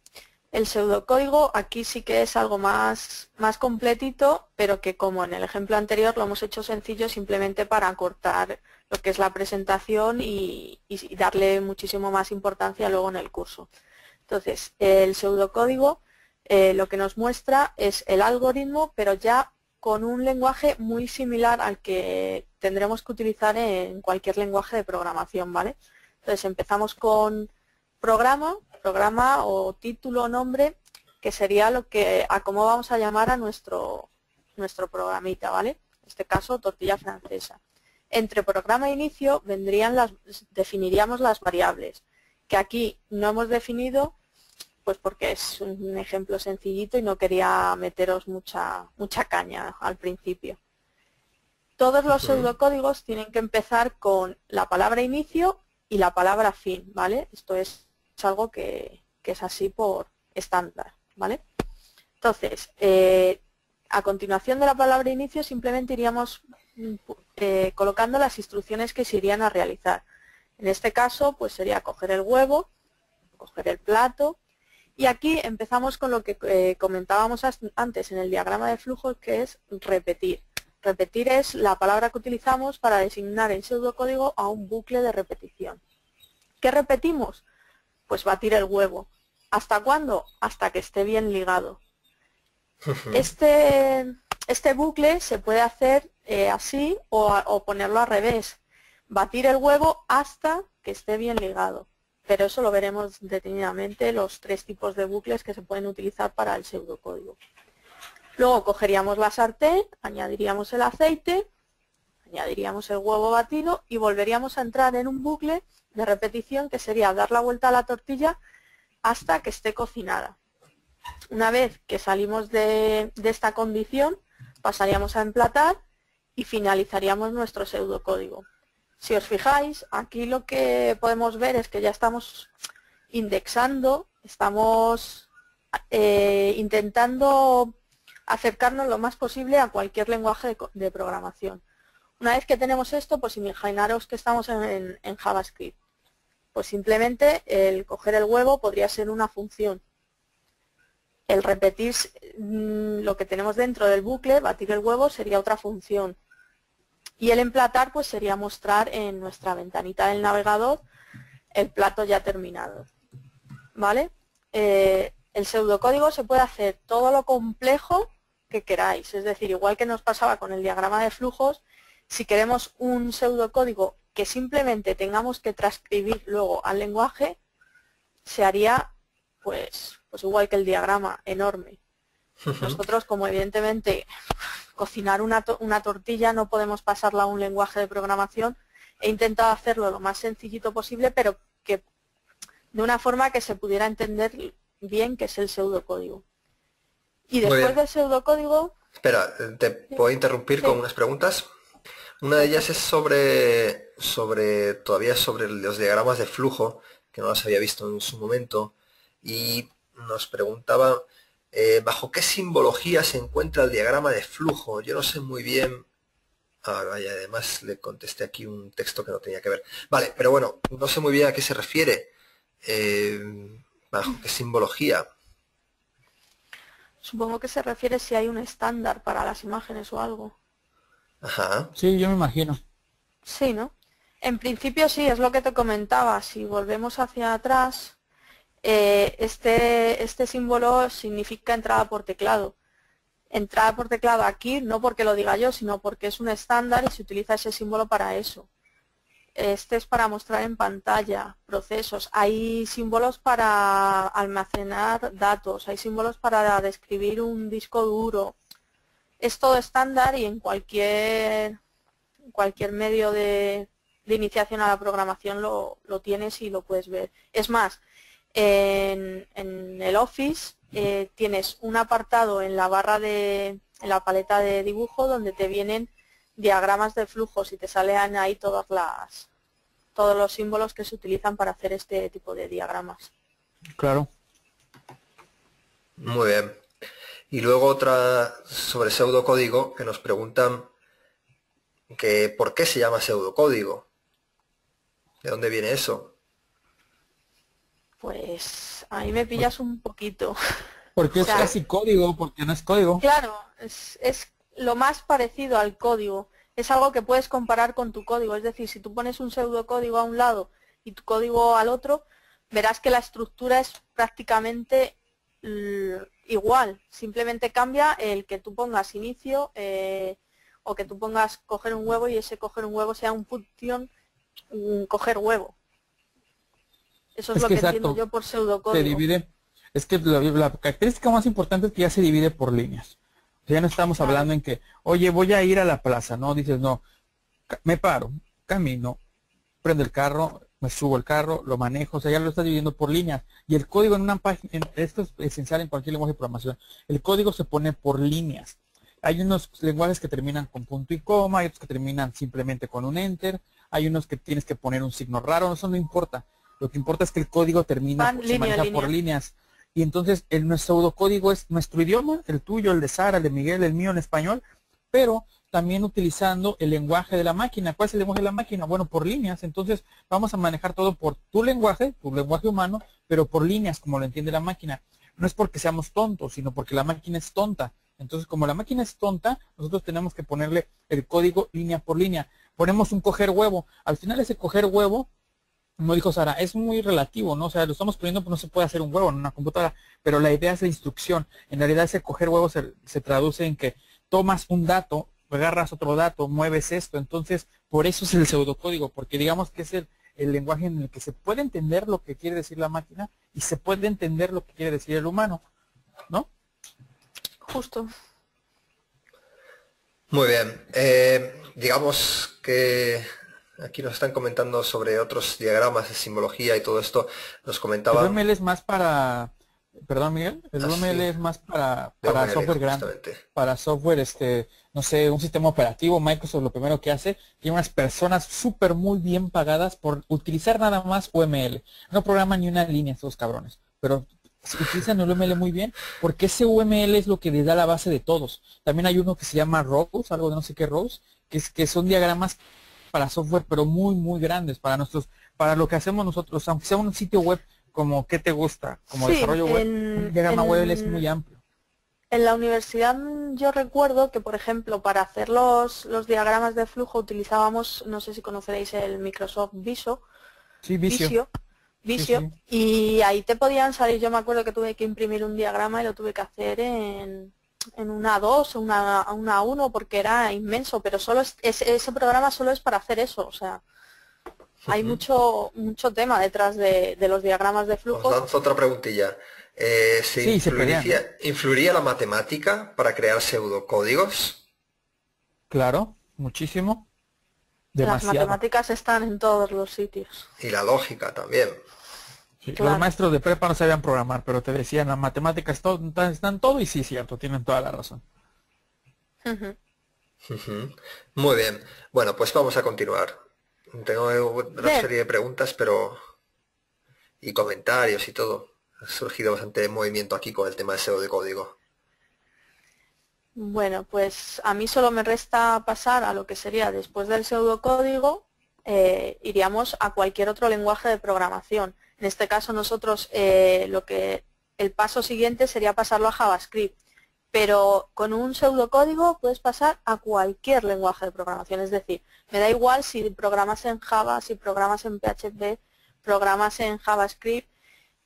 El pseudocódigo aquí sí que es algo más completito, pero que como en el ejemplo anterior lo hemos hecho sencillo simplemente para acortar lo que es la presentación y darle muchísimo más importancia luego en el curso. Entonces, el pseudocódigo lo que nos muestra es el algoritmo, pero ya con un lenguaje muy similar al que tendremos que utilizar en cualquier lenguaje de programación, ¿vale? Entonces empezamos con programa o título o nombre, que sería a cómo vamos a llamar a nuestro programita, ¿vale? En este caso, tortilla francesa. Entre programa e inicio definiríamos las variables, que aquí no hemos definido, pues porque es un ejemplo sencillito y no quería meteros mucha caña al principio. Todos los pseudocódigos tienen que empezar con la palabra inicio y la palabra fin, ¿vale? Esto es algo que es así por estándar, ¿vale? Entonces, a continuación de la palabra inicio simplemente iríamos colocando las instrucciones que se irían a realizar. En este caso, pues sería coger el huevo, coger el plato, y aquí empezamos con lo que comentábamos antes en el diagrama de flujo, que es repetir. Repetir es la palabra que utilizamos para designar en pseudocódigo a un bucle de repetición. ¿Qué repetimos? Pues batir el huevo. ¿Hasta cuándo? Hasta que esté bien ligado. Este bucle se puede hacer así o ponerlo al revés. Batir el huevo hasta que esté bien ligado. Pero eso lo veremos detenidamente, los 3 tipos de bucles que se pueden utilizar para el pseudocódigo. Luego cogeríamos la sartén, añadiríamos el aceite, añadiríamos el huevo batido y volveríamos a entrar en un bucle de repetición que sería dar la vuelta a la tortilla hasta que esté cocinada. Una vez que salimos de esta condición, pasaríamos a emplatar y finalizaríamos nuestro pseudocódigo. Si os fijáis, aquí lo que podemos ver es que ya estamos indexando, estamos intentando acercarnos lo más posible a cualquier lenguaje de programación. Una vez que tenemos esto, pues imaginaros que estamos en JavaScript. Pues simplemente el coger el huevo podría ser una función. El repetir lo que tenemos dentro del bucle, batir el huevo, sería otra función. Y el emplatar pues sería mostrar en nuestra ventanita del navegador el plato ya terminado. ¿Vale? El pseudocódigo se puede hacer todo lo complejo que queráis. Es decir, igual que nos pasaba con el diagrama de flujos, si queremos un pseudocódigo que simplemente tengamos que transcribir luego al lenguaje, se haría pues igual que el diagrama, enorme. Nosotros, como evidentemente cocinar una tortilla no podemos pasarla a un lenguaje de programación, he intentado hacerlo lo más sencillito posible, pero que de una forma que se pudiera entender bien que es el pseudocódigo. Y después del pseudocódigo... Espera, ¿te puedo interrumpir con unas preguntas? Una de ellas es sobre los diagramas de flujo, que no las había visto en su momento, y nos preguntaba bajo qué simbología se encuentra el diagrama de flujo. Yo no sé muy bien. Vaya, además le contesté aquí un texto que no tenía que ver. Vale, pero bueno, no sé muy bien a qué se refiere. ¿Bajo qué simbología? Supongo que se refiere si hay un estándar para las imágenes o algo. Ajá. Sí, yo me imagino. Sí, ¿no? En principio sí, es lo que te comentaba. Si volvemos hacia atrás, este símbolo significa entrada por teclado. Entrada por teclado aquí, no porque lo diga yo, sino porque es un estándar y se utiliza ese símbolo para eso. Este es para mostrar en pantalla procesos. Hay símbolos para almacenar datos, hay símbolos para describir un disco duro. Es todo estándar y en cualquier medio de iniciación a la programación lo tienes y lo puedes ver. Es más, en el Office tienes un apartado en la en la paleta de dibujo donde te vienen diagramas de flujos y te salen ahí todos los símbolos que se utilizan para hacer este tipo de diagramas. Claro. Muy bien. Y luego otra sobre pseudocódigo que nos preguntan que ¿por qué se llama pseudocódigo? ¿De dónde viene eso? Pues ahí me pillas un poquito. Porque O es sea, casi código, porque no es código. claro, es lo más parecido al código. Es algo que puedes comparar con tu código. Es decir, si tú pones un pseudocódigo a un lado y tu código al otro, verás que la estructura es prácticamente igual. Simplemente cambia el que tú pongas inicio o que tú pongas coger un huevo y ese coger un huevo sea un función coger huevo. Eso es Es lo que que entiendo exacto, yo por se pseudocódigo. divide. Es que la característica más importante es que ya se divide por líneas. O sea, ya no estamos Claro. hablando en que, oye, voy a ir a la plaza, ¿no? Dices, no, me paro, camino, prendo el carro, me subo el carro, lo manejo, o sea, ya lo estás dividiendo por líneas. Y el código en una página, esto es esencial en cualquier lenguaje de programación, el código se pone por líneas. Hay unos lenguajes que terminan con punto y coma, hay otros que terminan simplemente con un enter, hay unos que tienes que poner un signo raro, eso no importa. Lo que importa es que el código termina, Van se línea a maneja por línea. líneas. Y entonces nuestro pseudocódigo es nuestro idioma, el tuyo, el de Sara, el de Miguel, el mío en español, pero también utilizando el lenguaje de la máquina. ¿Cuál es el lenguaje de la máquina? Bueno, por líneas. Entonces vamos a manejar todo por tu lenguaje humano, pero por líneas, como lo entiende la máquina. No es porque seamos tontos, sino porque la máquina es tonta. Entonces, como la máquina es tonta, nosotros tenemos que ponerle el código línea por línea. Ponemos un coger huevo. Al final ese coger huevo, como dijo Sara, es muy relativo, ¿no? O sea, lo estamos poniendo, pues no se puede hacer un huevo en una computadora, pero la idea es la instrucción. En realidad ese coger huevo se traduce en que tomas un dato, agarras otro dato, mueves esto. Entonces, por eso es el pseudocódigo, porque digamos que es el lenguaje en el que se puede entender lo que quiere decir la máquina y se puede entender lo que quiere decir el humano, ¿no? Justo. Muy bien. Digamos que aquí nos están comentando sobre otros diagramas de simbología y todo esto. Nos El comentaban UML es más para, perdón Miguel, el UML es más de para OML, software grande, justamente. para software, no sé, un sistema operativo. Microsoft lo primero que hace, tiene unas personas súper muy bien pagadas por utilizar nada más UML. No programan ni una línea estos cabrones, pero utilizan el UML muy bien porque ese UML es lo que les da la base de todos. También hay uno que se llama Rows, algo de no sé qué Rows, que son diagramas para software, pero muy, muy grandes, para lo que hacemos nosotros, aunque sea un sitio web como ¿qué te gusta? Como Sí, desarrollo web, un diagrama web es muy amplio. en la universidad yo recuerdo que, por ejemplo, para hacer los diagramas de flujo utilizábamos, no sé si conoceréis el Microsoft Visio, Sí, vicio. Visio, Sí. y ahí te podían salir, yo me acuerdo que tuve que imprimir un diagrama y lo tuve que hacer en una A2 o una A1 porque era inmenso, pero solo ese programa solo es para hacer eso, o sea, hay mucho tema detrás de los diagramas de Os flujos. lanzo otra preguntilla. Sí, se pelean. ¿Influiría la matemática para crear pseudocódigos? Claro, muchísimo. Las Demasiado. matemáticas están en todos los sitios. Y la lógica también. Sí, Claro. Los maestros de prepa no sabían programar, pero te decían, las matemáticas están todo, y sí, cierto, tienen toda la razón. Ujú. Ujú. Muy bien. Bueno, pues vamos a continuar. Tengo una Bien. serie de preguntas, y comentarios y todo. Ha surgido bastante movimiento aquí con el tema de pseudocódigo. Bueno, pues a mí solo me resta pasar a lo que sería después del pseudocódigo, iríamos a cualquier otro lenguaje de programación. En este caso nosotros el paso siguiente sería pasarlo a JavaScript, pero con un pseudocódigo puedes pasar a cualquier lenguaje de programación. Es decir, me da igual si programas en Java, si programas en PHP, programas en JavaScript,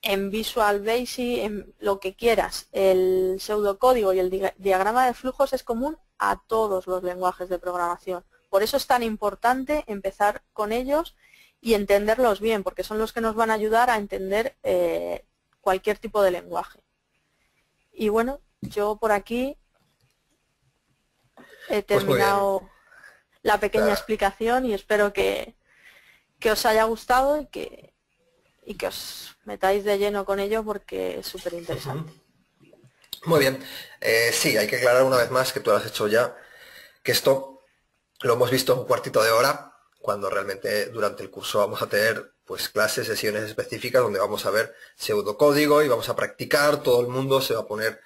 en Visual Basic, en lo que quieras. El pseudocódigo y el diagrama de flujos es común a todos los lenguajes de programación. Por eso es tan importante empezar con ellos y entenderlos bien, porque son los que nos van a ayudar a entender cualquier tipo de lenguaje. Y bueno, yo por aquí he Pues muy bien. terminado la pequeña explicación y espero que os haya gustado y que os metáis de lleno con ello porque es súper interesante. Muy bien. Sí, hay que aclarar una vez más que tú lo has hecho ya, que esto lo hemos visto en un cuartito de hora, cuando realmente durante el curso vamos a tener pues clases, sesiones específicas donde vamos a ver pseudocódigo y vamos a practicar. Todo el mundo se va a poner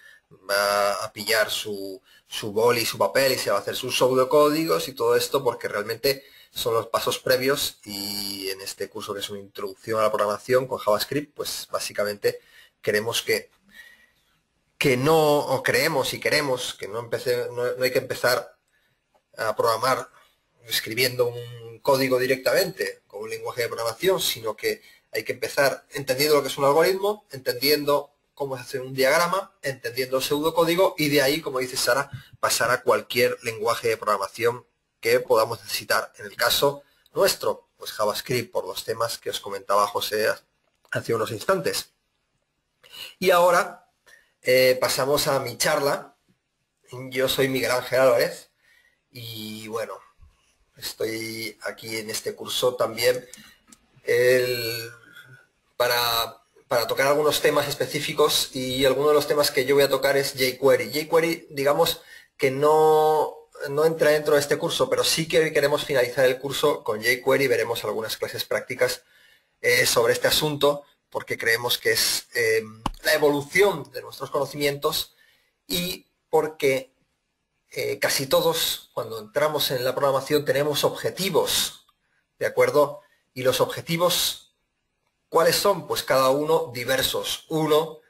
a pillar su boli, su papel y se va a hacer sus pseudocódigos y todo esto porque realmente son los pasos previos, y en este curso, que es una introducción a la programación con JavaScript, pues básicamente queremos que no, o creemos y queremos que no hay que empezar a programar escribiendo un código directamente con un lenguaje de programación, sino que hay que empezar entendiendo lo que es un algoritmo, entendiendo cómo se hace un diagrama, entendiendo el pseudocódigo, y de ahí, como dice Sara, pasar a cualquier lenguaje de programación que podamos necesitar. En el caso nuestro, pues JavaScript, por los temas que os comentaba José hace unos instantes. Y ahora pasamos a mi charla. Yo soy Miguel Ángel Álvarez y bueno, estoy aquí en este curso también para tocar algunos temas específicos, y alguno de los temas que yo voy a tocar es jQuery. jQuery, digamos que no entra dentro de este curso, pero sí que queremos finalizar el curso con jQuery. Veremos algunas clases prácticas sobre este asunto, porque creemos que es la evolución de nuestros conocimientos, y porque casi todos, cuando entramos en la programación, tenemos objetivos, ¿de acuerdo? Y los objetivos, ¿cuáles son? Pues cada uno diversos. Uno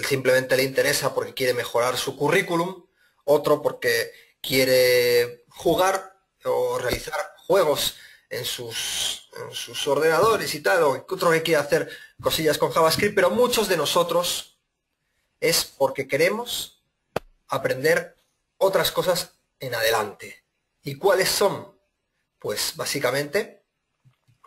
simplemente le interesa porque quiere mejorar su currículum, otro porque quiere jugar o realizar juegos en sus ordenadores y tal, o otro que quiere hacer cosillas con JavaScript, pero muchos de nosotros es porque queremos aprender otras cosas en adelante. ¿Y cuáles son? Pues básicamente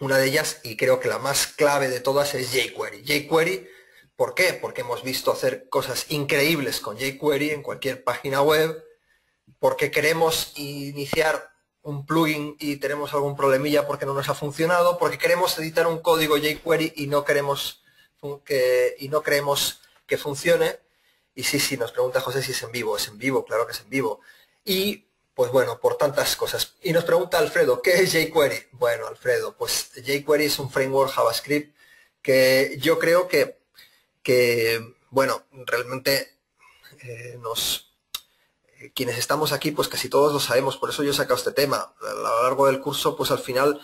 una de ellas, y creo que la más clave de todas, es jQuery. jQuery, ¿por qué? Porque hemos visto hacer cosas increíbles con jQuery en cualquier página web, porque queremos iniciar un plugin y tenemos algún problemilla porque no nos ha funcionado, porque queremos editar un código jQuery y no creemos que funcione. Y sí, nos pregunta José si es en vivo. Es en vivo, claro que es en vivo. Y pues bueno, por tantas cosas. Y nos pregunta Alfredo, ¿qué es jQuery? Bueno, Alfredo, pues jQuery es un framework JavaScript que yo creo que bueno, realmente quienes estamos aquí, pues casi todos lo sabemos. Por eso yo he sacado este tema. A lo largo del curso, pues al final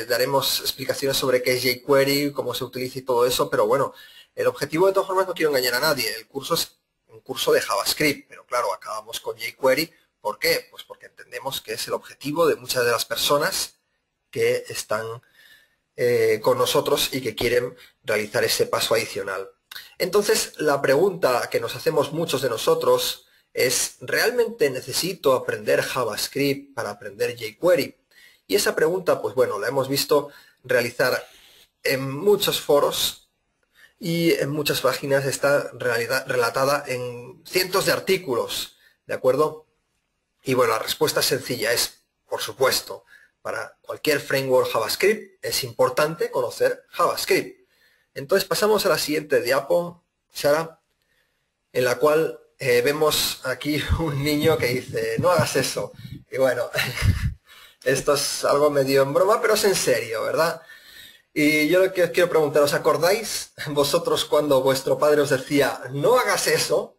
daremos explicaciones sobre qué es jQuery, cómo se utiliza y todo eso, pero bueno, el objetivo, de todas formas, no quiero engañar a nadie. El curso es un curso de JavaScript, pero claro, acabamos con jQuery. ¿Por qué? Pues porque entendemos que es el objetivo de muchas de las personas que están con nosotros y que quieren realizar ese paso adicional. Entonces, la pregunta que nos hacemos muchos de nosotros es, ¿realmente necesito aprender JavaScript para aprender jQuery? Y esa pregunta, pues bueno, la hemos visto realizar en muchos foros y en muchas páginas. Está relatada en cientos de artículos, ¿de acuerdo? Y bueno, la respuesta es sencilla, es, por supuesto, para cualquier framework JavaScript es importante conocer JavaScript. Entonces pasamos a la siguiente diapo, Sara, en la cual vemos aquí un niño que dice, no hagas eso. Y bueno, esto es algo medio en broma, pero es en serio, ¿verdad? Y yo lo que os quiero preguntar, ¿os acordáis vosotros cuando vuestro padre os decía, no hagas eso?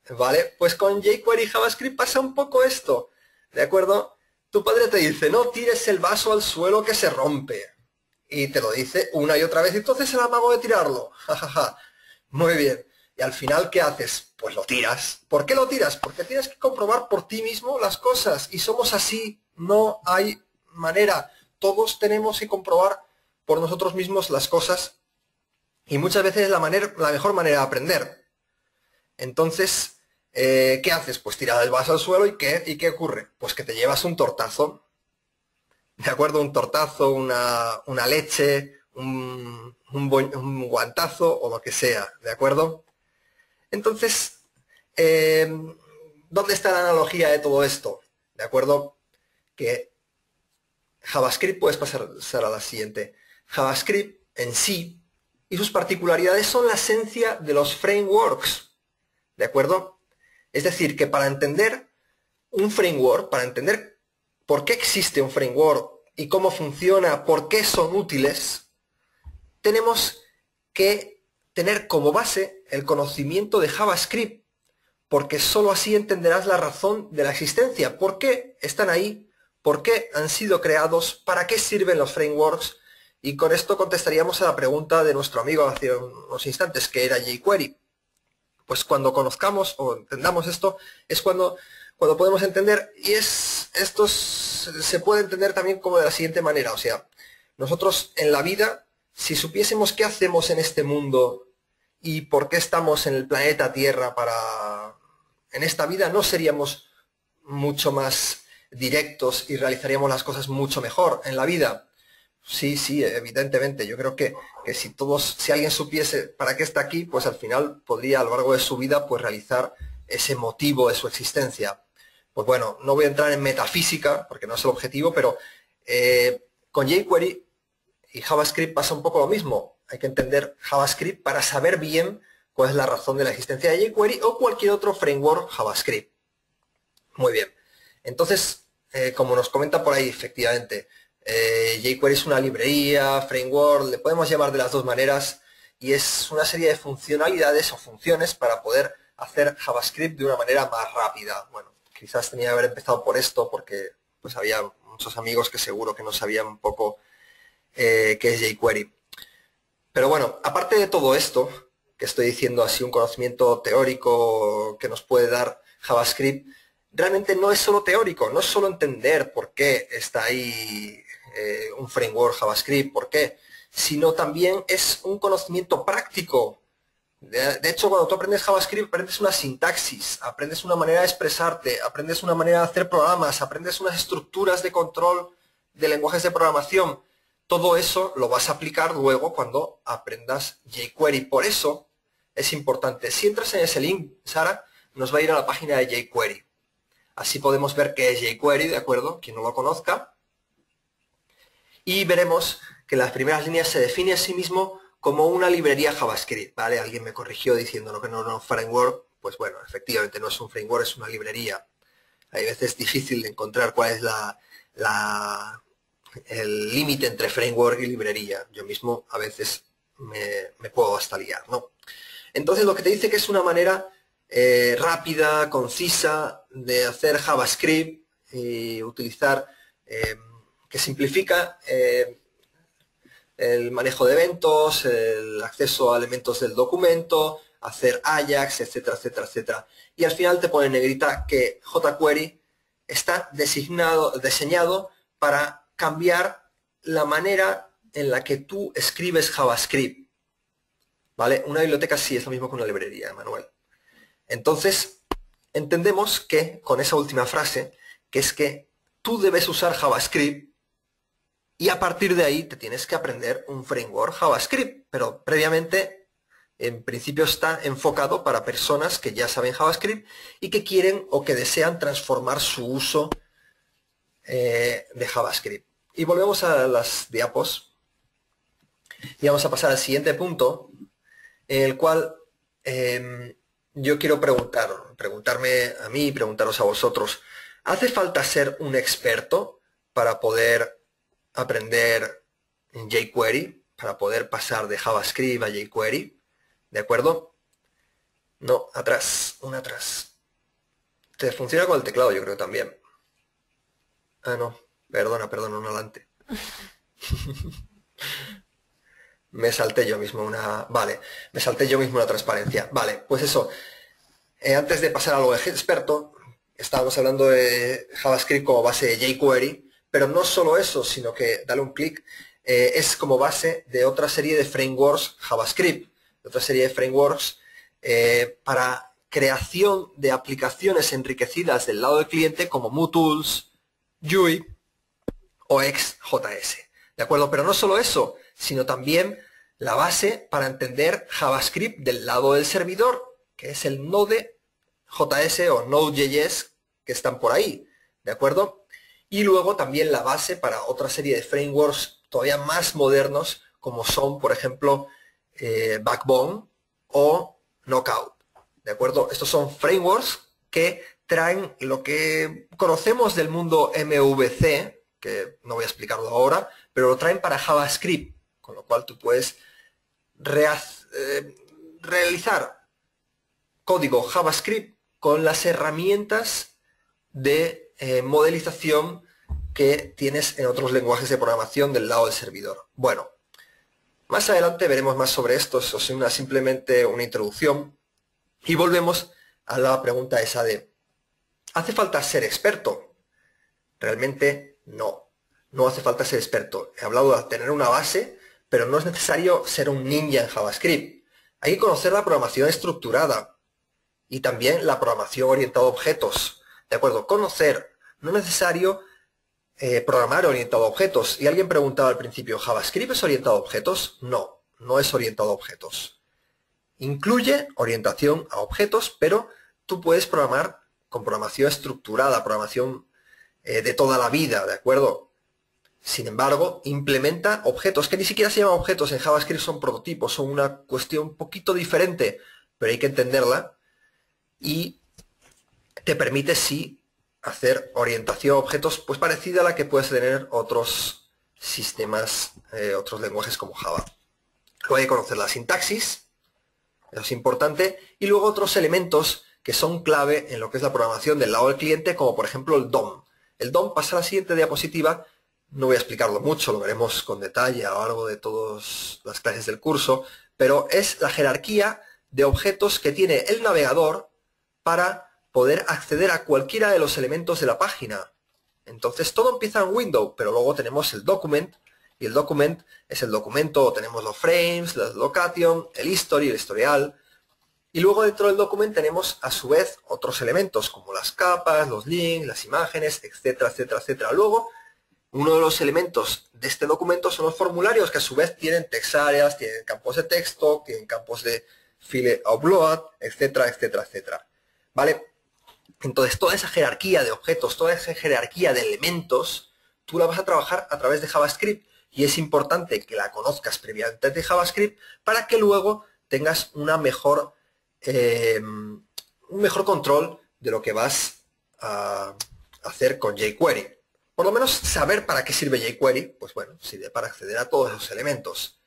¿Vale? Pues con jQuery y JavaScript pasa un poco esto, ¿de acuerdo? Tu padre te dice, no tires el vaso al suelo que se rompe. Y te lo dice una y otra vez, y entonces el amago de tirarlo. Jajaja. Muy bien. Y al final, ¿qué haces? Pues lo tiras. ¿Por qué lo tiras? Porque tienes que comprobar por ti mismo las cosas. Y somos así. No hay manera. Todos tenemos que comprobar por nosotros mismos las cosas. Y muchas veces es la mejor manera de aprender. Entonces, ¿qué haces? Pues tirar el vaso al suelo, ¿y qué ocurre? Pues que te llevas un tortazo. ¿De acuerdo? Un tortazo, una leche, un guantazo o lo que sea. ¿De acuerdo? Entonces, ¿dónde está la analogía de todo esto? ¿De acuerdo? Que JavaScript, puedes pasar a la siguiente. JavaScript en sí y sus particularidades son la esencia de los frameworks. ¿De acuerdo? Es decir, que para entender un framework, para entender por qué existe un framework y cómo funciona, por qué son útiles, tenemos que tener como base el conocimiento de JavaScript, porque sólo así entenderás la razón de la existencia, por qué están ahí, por qué han sido creados, para qué sirven los frameworks Y con esto contestaríamos a la pregunta de nuestro amigo hace unos instantes, que era jQuery. Pues cuando conozcamos o entendamos esto, es cuando podemos entender, y esto se puede entender también como de la siguiente manera. O sea, nosotros en la vida, si supiésemos qué hacemos en este mundo y por qué estamos en el planeta Tierra en esta vida, no seríamos mucho más directos y realizaríamos las cosas mucho mejor en la vida. Sí, evidentemente. Yo creo que si alguien supiese para qué está aquí, pues al final podría a lo largo de su vida pues realizar ese motivo de su existencia. Pues bueno, no voy a entrar en metafísica porque no es el objetivo, pero con jQuery y JavaScript pasa un poco lo mismo. Hay que entender JavaScript para saber bien cuál es la razón de la existencia de jQuery o cualquier otro framework JavaScript. Muy bien. Entonces, como nos comenta por ahí, efectivamente, jQuery es una librería, framework, le podemos llamar de las dos maneras, y es una serie de funcionalidades o funciones para poder hacer JavaScript de una manera más rápida. Bueno, quizás tenía que haber empezado por esto porque pues había muchos amigos que seguro que no sabían un poco qué es jQuery. Pero bueno, aparte de todo esto, que estoy diciendo así un conocimiento teórico que nos puede dar JavaScript, realmente no es solo teórico, no es solo entender por qué está ahí un framework JavaScript, por qué, sino también es un conocimiento práctico. De hecho, cuando tú aprendes JavaScript, aprendes una sintaxis, aprendes una manera de expresarte, aprendes una manera de hacer programas, aprendes unas estructuras de control de lenguajes de programación. Todo eso lo vas a aplicar luego cuando aprendas jQuery. Por eso es importante. Si entras en ese link, Sara, nos va a ir a la página de jQuery. Así podemos ver qué es jQuery, ¿de acuerdo? Quien no lo conozca. Y veremos que en las primeras líneas se define a sí mismo como una librería JavaScript, ¿vale? Alguien me corrigió diciendo que no era un framework. Pues bueno, efectivamente no es un framework, es una librería. Hay veces difícil de encontrar cuál es el límite entre framework y librería. Yo mismo a veces me puedo hasta liar, ¿no? Entonces lo que te dice que es una manera rápida, concisa de hacer JavaScript y utilizar, que simplifica el manejo de eventos, el acceso a elementos del documento, hacer Ajax, etcétera, etcétera, etcétera. Y al final te pone en negrita que jQuery está diseñado para cambiar la manera en la que tú escribes JavaScript. ¿Vale? Una biblioteca sí es lo mismo que una librería, Manuel. Entonces, entendemos que con esa última frase, que es que tú debes usar JavaScript y a partir de ahí te tienes que aprender un framework JavaScript, pero previamente, en principio está enfocado para personas que ya saben JavaScript y que quieren o que desean transformar su uso de JavaScript. Y volvemos a las diapos y vamos a pasar al siguiente punto, en el cual yo quiero preguntarme a mí, preguntaros a vosotros, ¿hace falta ser un experto para poder aprender jQuery, para poder pasar de JavaScript a jQuery? ¿De acuerdo? No, atrás, una atrás. Te funciona con el teclado, yo creo también. Ah, no, perdona, un adelante. Me salté yo mismo una... Vale, me salté yo mismo una transparencia. Vale, pues eso. Antes de pasar a lo de experto, estábamos hablando de JavaScript como base de jQuery, pero no solo eso, sino que, dale un clic, es como base de otra serie de frameworks JavaScript, de otra serie de frameworks para creación de aplicaciones enriquecidas del lado del cliente como MooTools, UI o XJS. ¿De acuerdo? Pero no solo eso, sino también la base para entender JavaScript del lado del servidor, que es el Node.js o Node.js que están por ahí, ¿de acuerdo? Y luego también la base para otra serie de frameworks todavía más modernos, como son, por ejemplo, Backbone o Knockout, ¿de acuerdo? Estos son frameworks que traen lo que conocemos del mundo MVC, que no voy a explicarlo ahora, pero lo traen para JavaScript, con lo cual tú puedes realizar código JavaScript con las herramientas de modelización que tienes en otros lenguajes de programación del lado del servidor. Bueno, Más adelante veremos más sobre esto, eso es simplemente una introducción. Y volvemos a la pregunta esa de, ¿hace falta ser experto? Realmente no, no hace falta ser experto. He hablado de tener una base, pero no es necesario ser un ninja en JavaScript. Hay que conocer la programación estructurada y también la programación orientada a objetos. ¿De acuerdo? Conocer, no es necesario programar orientado a objetos. Y alguien preguntaba al principio, ¿JavaScript es orientado a objetos? No, no es orientado a objetos. Incluye orientación a objetos, pero tú puedes programar con programación estructurada, programación de toda la vida, ¿de acuerdo? Sin embargo, implementa objetos, que ni siquiera se llaman objetos en JavaScript, son prototipos, son una cuestión un poquito diferente, pero hay que entenderla, y te permite, sí, hacer orientación a objetos, pues parecida a la que puedes tener otros sistemas, otros lenguajes como Java. Luego hay que conocer la sintaxis, eso es importante, y luego otros elementos que son clave en lo que es la programación del lado del cliente, como por ejemplo el DOM. El DOM pasa a la siguiente diapositiva, no voy a explicarlo mucho, lo veremos con detalle a lo largo de todas las clases del curso, pero es la jerarquía de objetos que tiene el navegador para poder acceder a cualquiera de los elementos de la página. Entonces todo empieza en Windows, pero luego tenemos el document, y el document es el documento, tenemos los frames, la location, el history, el historial, y luego dentro del document tenemos a su vez otros elementos como las capas, los links, las imágenes, etcétera, etcétera, etcétera. Luego, uno de los elementos de este documento son los formularios, que a su vez tienen text areas, tienen campos de texto, tienen campos de file upload, etcétera, etcétera, etcétera. ¿Vale? Entonces, toda esa jerarquía de objetos, toda esa jerarquía de elementos, tú la vas a trabajar a través de JavaScript, y es importante que la conozcas previamente de JavaScript para que luego tengas un mejor control de lo que vas a hacer con jQuery. Por lo menos saber para qué sirve jQuery, pues bueno, sirve para acceder a todos esos elementos.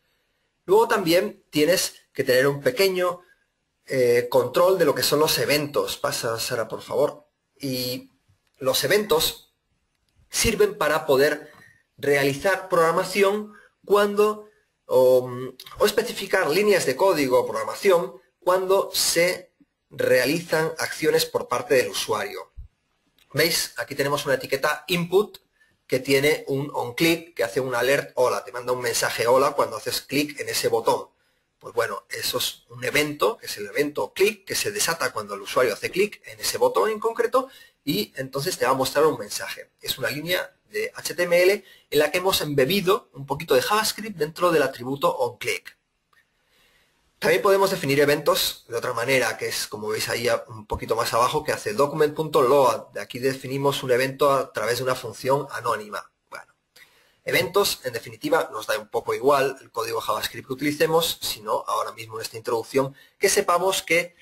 Luego también tienes que tener un pequeño control de lo que son los eventos. Pasa, Sara, por favor. Y los eventos sirven para poder realizar programación cuando, o especificar líneas de código o programación cuando se realizan acciones por parte del usuario. ¿Veis? Aquí tenemos una etiqueta input que tiene un onClick que hace un alert hola, te manda un mensaje hola cuando haces clic en ese botón. Pues bueno, eso es un evento, que es el evento click, que se desata cuando el usuario hace clic en ese botón en concreto y entonces te va a mostrar un mensaje. Es una línea de HTML en la que hemos embebido un poquito de JavaScript dentro del atributo onClick. También podemos definir eventos de otra manera, que es como veis ahí un poquito más abajo, que hace document.load. De aquí definimos un evento a través de una función anónima. Bueno, eventos, en definitiva, nos da un poco igual el código JavaScript que utilicemos, sino ahora mismo en esta introducción, que sepamos que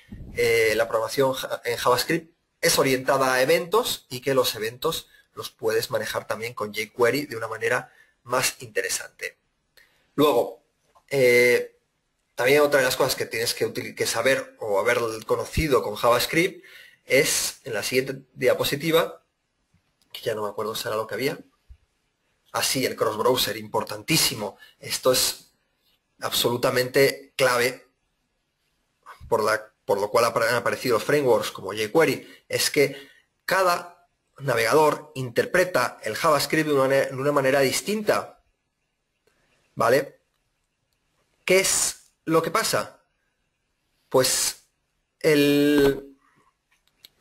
la programación en JavaScript es orientada a eventos y que los eventos los puedes manejar también con jQuery de una manera más interesante. Luego, también otra de las cosas que tienes que saber o haber conocido con JavaScript es, en la siguiente diapositiva, que ya no me acuerdo si era lo que había. Así, el cross-browser, importantísimo. Esto es absolutamente clave, por lo cual han aparecido frameworks como jQuery, es que cada navegador interpreta el JavaScript de una manera distinta. ¿Vale? ¿Qué es lo que pasa? Pues el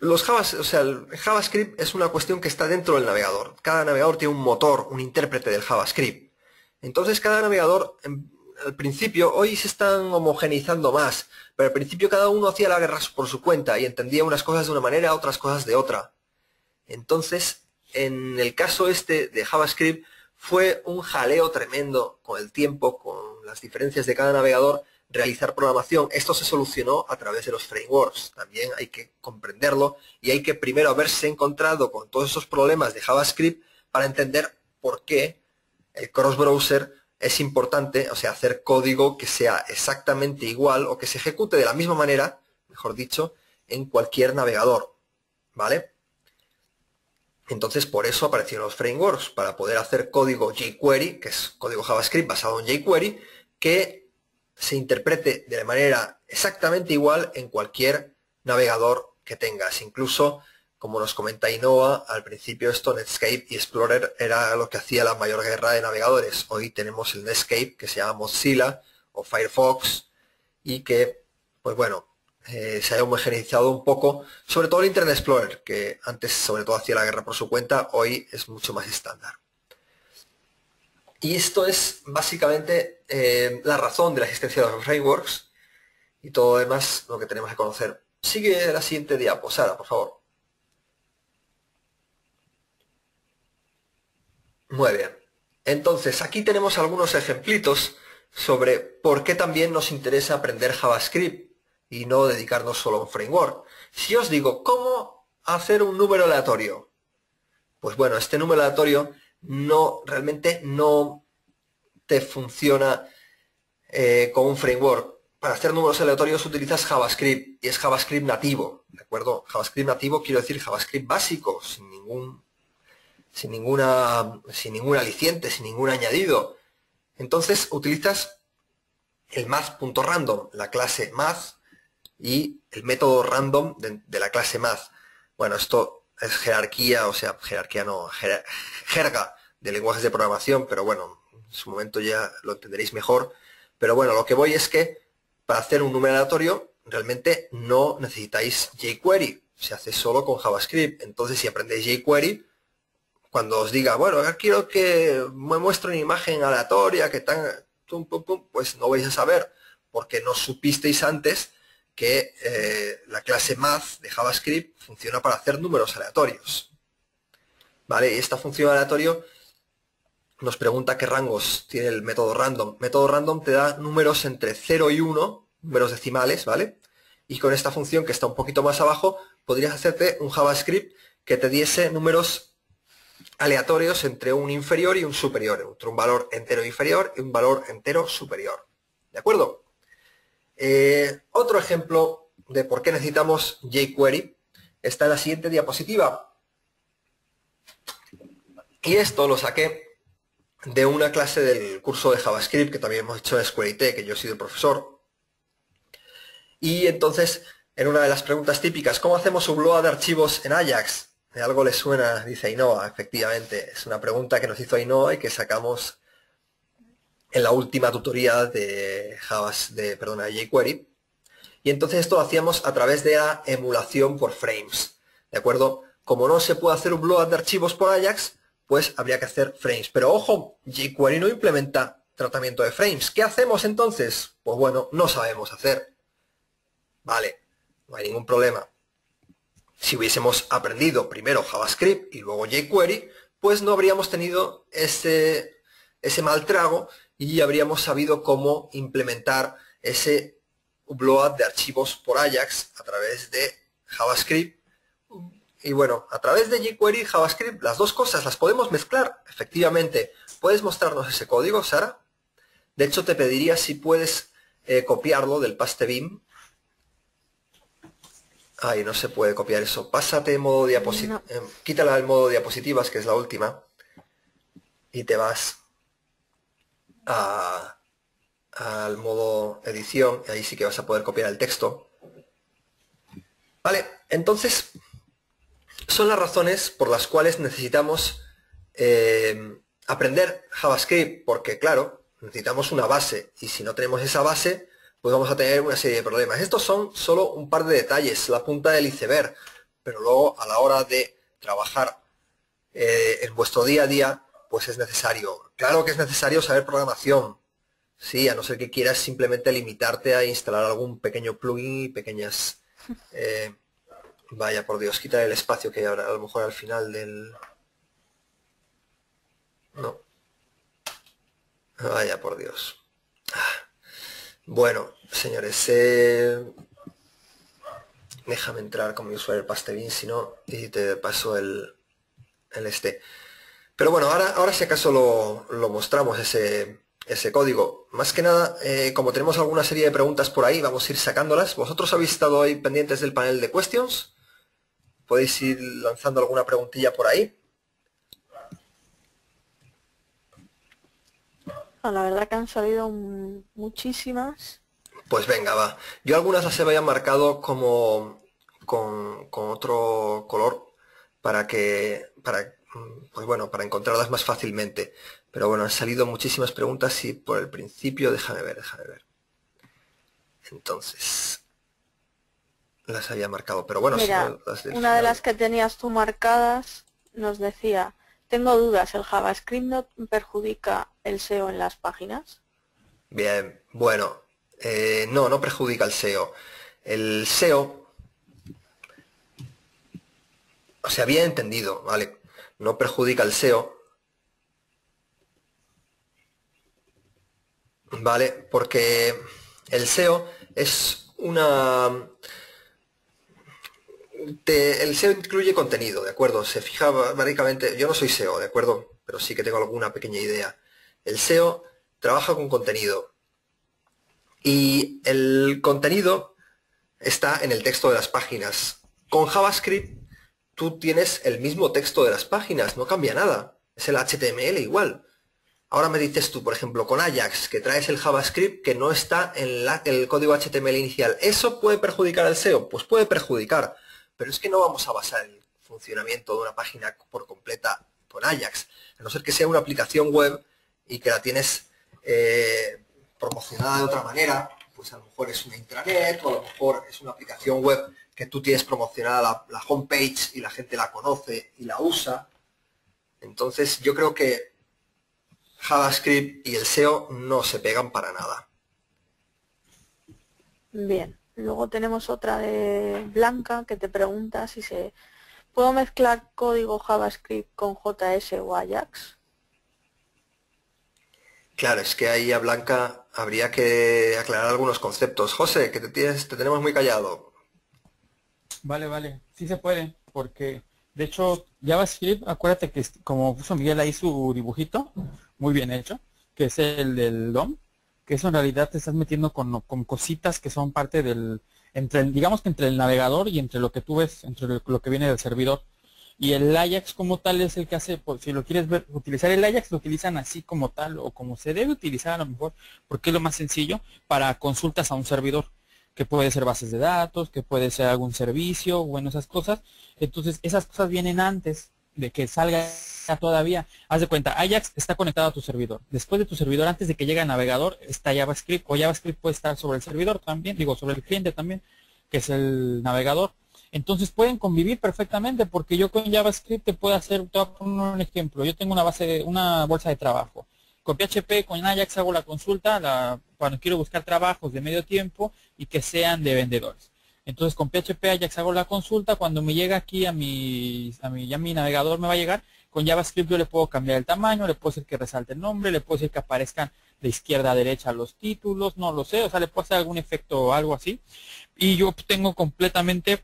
JavaScript es una cuestión que está dentro del navegador. Cada navegador tiene un motor, un intérprete del JavaScript. Entonces cada navegador, al principio, hoy se están homogeneizando más, pero al principio cada uno hacía la guerra por su cuenta y entendía unas cosas de una manera, otras cosas de otra. Entonces, en el caso este de JavaScript, fue un jaleo tremendo con el tiempo, con las diferencias de cada navegador, realizar programación. Esto se solucionó a través de los frameworks. También hay que comprenderlo y hay que primero haberse encontrado con todos esos problemas de JavaScript para entender por qué el cross-browser es importante, o sea, hacer código que sea exactamente igual o que se ejecute de la misma manera, mejor dicho, en cualquier navegador. ¿Vale? Entonces, por eso aparecieron los frameworks, para poder hacer código jQuery, que es código JavaScript basado en jQuery, que se interprete de manera exactamente igual en cualquier navegador que tengas. Incluso, como nos comenta Ainhoa, al principio esto Netscape y Explorer era lo que hacía la mayor guerra de navegadores. Hoy tenemos el Netscape, que se llama Mozilla o Firefox, y que, pues bueno, se ha homogeneizado un poco, sobre todo el Internet Explorer, que antes sobre todo hacía la guerra por su cuenta, hoy es mucho más estándar. Y esto es básicamente la razón de la existencia de los frameworks y todo lo demás lo que tenemos que conocer. Sigue la siguiente diapo, Sara, por favor. Muy bien. Entonces, aquí tenemos algunos ejemplitos sobre por qué también nos interesa aprender JavaScript y no dedicarnos solo a un framework. Si os digo, ¿cómo hacer un número aleatorio? Pues bueno, este número aleatorio realmente no te funciona con un framework. Para hacer números aleatorios utilizas JavaScript y es JavaScript nativo, ¿de acuerdo? JavaScript nativo quiero decir JavaScript básico, sin ningún aliciente, sin ningún añadido. Entonces utilizas el math.random, la clase math, y el método random de la clase math. Bueno, esto es jerarquía, o sea, jerarquía no, jerga de lenguajes de programación, pero bueno, en su momento ya lo entenderéis mejor. Pero bueno, lo que voy es que para hacer un número aleatorio realmente no necesitáis jQuery, se hace solo con JavaScript. Entonces si aprendéis jQuery, cuando os diga, bueno, quiero que me muestre una imagen aleatoria, que tan, pues no vais a saber, porque no supisteis antes que la clase math de JavaScript funciona para hacer números aleatorios. ¿Vale? Y esta función aleatorio nos pregunta qué rangos tiene el método random. Método random te da números entre 0 y 1, números decimales, ¿vale? Y con esta función, que está un poquito más abajo, podrías hacerte un JavaScript que te diese números aleatorios entre un inferior y un superior, entre un valor entero inferior y un valor entero superior. ¿De acuerdo? Otro ejemplo de por qué necesitamos jQuery está en la siguiente diapositiva. Y esto lo saqué de una clase del curso de JavaScript que también hemos hecho en SquareIT, que yo he sido el profesor. Y entonces, en una de las preguntas típicas, ¿cómo hacemos upload de archivos en Ajax? ¿De algo le suena? Dice Ainhoa. Efectivamente, es una pregunta que nos hizo Ainhoa y que sacamos en la última tutoría de jQuery. Y entonces esto lo hacíamos a través de la emulación por frames. ¿De acuerdo? Como no se puede hacer upload de archivos por Ajax, pues habría que hacer frames. Pero ojo, jQuery no implementa tratamiento de frames. ¿Qué hacemos entonces? Pues bueno, no sabemos hacer. Vale, no hay ningún problema. Si hubiésemos aprendido primero JavaScript y luego jQuery, pues no habríamos tenido ese mal trago y habríamos sabido cómo implementar ese upload de archivos por Ajax a través de JavaScript. Y bueno, a través de jQuery y JavaScript, las dos cosas las podemos mezclar. Efectivamente, ¿puedes mostrarnos ese código, Sara? De hecho, te pediría si puedes copiarlo del pastebin. Ay, no se puede copiar eso. Pásate en modo diapositivas. No. Quítala el modo diapositivas, que es la última. Y te vas al modo edición. Ahí sí que vas a poder copiar el texto. Vale, entonces son las razones por las cuales necesitamos aprender JavaScript. Porque claro, necesitamos una base. Y si no tenemos esa base, pues vamos a tener una serie de problemas. Estos son solo un par de detalles, la punta del iceberg, pero luego a la hora de trabajar en vuestro día a día, pues es necesario. Claro que es necesario saber programación, sí, a no ser que quieras simplemente limitarte a instalar algún pequeño plugin y pequeñas... vaya, por Dios, quita el espacio que hay ahora, a lo mejor al final del... No. Vaya, por Dios. Bueno, señores, déjame entrar con mi usuario pastebin, si no, y te paso el este. Pero bueno, ahora si acaso lo mostramos ese código. Más que nada, como tenemos alguna serie de preguntas por ahí, vamos a ir sacándolas. ¿Vosotros habéis estado ahí pendientes del panel de questions? ¿Podéis ir lanzando alguna preguntilla por ahí? La verdad que han salido muchísimas. Pues venga, va. Yo algunas las había marcado como con otro color pues bueno, para encontrarlas más fácilmente. Pero bueno, han salido muchísimas preguntas y por el principio, déjame ver. Entonces, las había marcado, pero bueno, Mira, si no, las del una de final. las que tenías tú marcadas nos decía, tengo dudas, ¿el JavaScript no perjudica el SEO en las páginas? Bien, bueno, no perjudica el SEO. El SEO, o sea, bien entendido, ¿vale? No perjudica el SEO, ¿vale? Porque el SEO es el SEO incluye contenido, ¿de acuerdo? Se fija básicamente, yo no soy SEO, ¿de acuerdo? Pero sí que tengo alguna pequeña idea. El SEO trabaja con contenido y el contenido está en el texto de las páginas. Con JavaScript tú tienes el mismo texto de las páginas, no cambia nada. Es el HTML igual. Ahora me dices tú, por ejemplo, con Ajax, que traes el JavaScript que no está en el código HTML inicial. ¿Eso puede perjudicar al SEO? Pues puede perjudicar, pero es que no vamos a basar el funcionamiento de una página por completa por Ajax, a no ser que sea una aplicación web y que la tienes promocionada de otra manera, pues a lo mejor es una intranet o a lo mejor es una aplicación web que tú tienes promocionada la homepage y la gente la conoce y la usa. Entonces yo creo que JavaScript y el SEO no se pegan para nada. Bien, luego tenemos otra de Blanca que te pregunta si ¿puedo mezclar código JavaScript con JS o Ajax? Claro, es que ahí a Blanca habría que aclarar algunos conceptos. José, que te tenemos muy callado. Vale, sí se puede, porque de hecho JavaScript, acuérdate que como puso Miguel ahí su dibujito, muy bien hecho, que es el del DOM, que eso en realidad te estás metiendo con cositas que son parte digamos que entre el navegador y entre lo que tú ves, entre lo que viene del servidor. Y el Ajax como tal es el que hace, pues, si lo quieres ver, utilizar el Ajax lo utilizan así como tal o como se debe utilizar a lo mejor, porque es lo más sencillo para consultas a un servidor, que puede ser bases de datos, que puede ser algún servicio, bueno, esas cosas. Entonces, esas cosas vienen antes de que salga todavía. Haz de cuenta, Ajax está conectado a tu servidor. Después de tu servidor, antes de que llegue al navegador, está JavaScript, o JavaScript puede estar sobre el servidor también, digo, sobre el cliente también, que es el navegador. Entonces pueden convivir perfectamente, porque yo con JavaScript te voy a poner un ejemplo. Yo tengo una bolsa de trabajo. Con PHP, con Ajax hago la consulta cuando quiero buscar trabajos de medio tiempo y que sean de vendedores. Entonces con PHP Ajax hago la consulta, cuando me llega aquí ya mi navegador me va a llegar, con JavaScript yo le puedo cambiar el tamaño, le puedo decir que resalte el nombre, le puedo decir que aparezcan de izquierda a derecha los títulos, no lo sé, o sea, le puedo hacer algún efecto o algo así. Y yo tengo completamente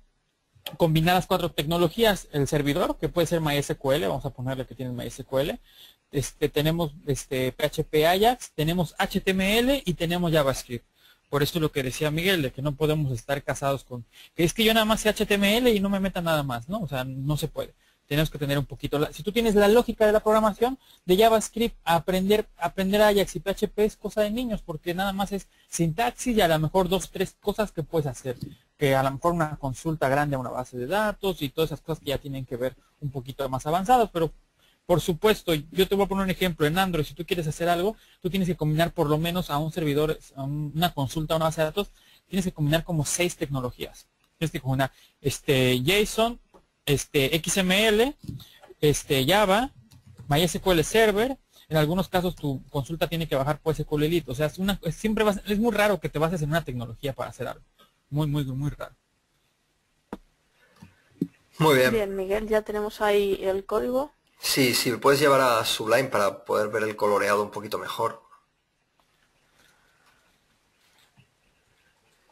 combinadas 4 tecnologías: el servidor, que puede ser MySQL, vamos a ponerle que tiene MySQL, tenemos PHP Ajax, tenemos HTML y tenemos JavaScript. Por eso lo que decía Miguel, de que no podemos estar casados con, que es que yo nada más sé HTML y no me meta nada más, ¿no? O sea, no se puede. Tenemos que tener un poquito, si tú tienes la lógica de la programación de JavaScript, aprender Ajax y PHP es cosa de niños, porque nada más es sintaxis y a lo mejor 2, 3 cosas que puedes hacer, que a lo mejor una consulta grande a una base de datos y todas esas cosas que ya tienen que ver un poquito más avanzadas, pero por supuesto, yo te voy a poner un ejemplo. En Android, si tú quieres hacer algo, tú tienes que combinar por lo menos a un servidor, una consulta, a una base de datos, tienes que combinar como 6 tecnologías. Tienes que combinar JSON, XML, Java, MySQL Server. En algunos casos tu consulta tiene que bajar por SQLite. O sea, es muy raro que te bases en una tecnología para hacer algo. Muy raro. Muy bien. Bien, Miguel, ya tenemos ahí el código. Sí, me puedes llevar a Sublime para poder ver el coloreado un poquito mejor.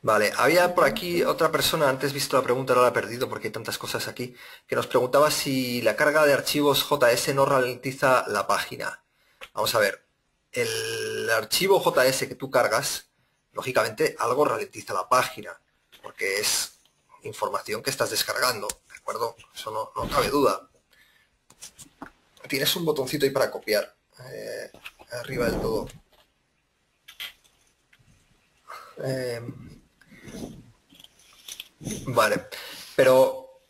Vale, había por aquí otra persona, antes visto la pregunta, ahora la he perdido porque hay tantas cosas aquí, que nos preguntaba si la carga de archivos JS no ralentiza la página. Vamos a ver, el archivo JS que tú cargas, lógicamente algo ralentiza la página, porque es información que estás descargando, ¿de acuerdo? Eso no cabe duda. Tienes un botoncito ahí para copiar, arriba del todo. Eh, vale, pero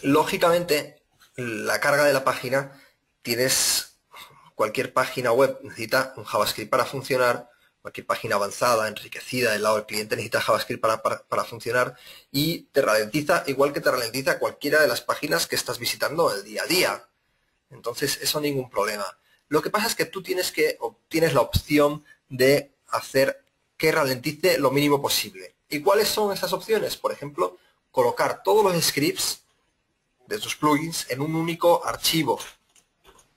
lógicamente la carga de la página, tienes cualquier página web necesita un JavaScript para funcionar, cualquier página avanzada, enriquecida del lado del cliente necesita JavaScript para funcionar, y te ralentiza igual que te ralentiza cualquiera de las páginas que estás visitando el día a día. Entonces eso ningún problema. Lo que pasa es que tú tienes la opción de hacer que ralentice lo mínimo posible. ¿Y cuáles son esas opciones? Por ejemplo, colocar todos los scripts de tus plugins en un único archivo.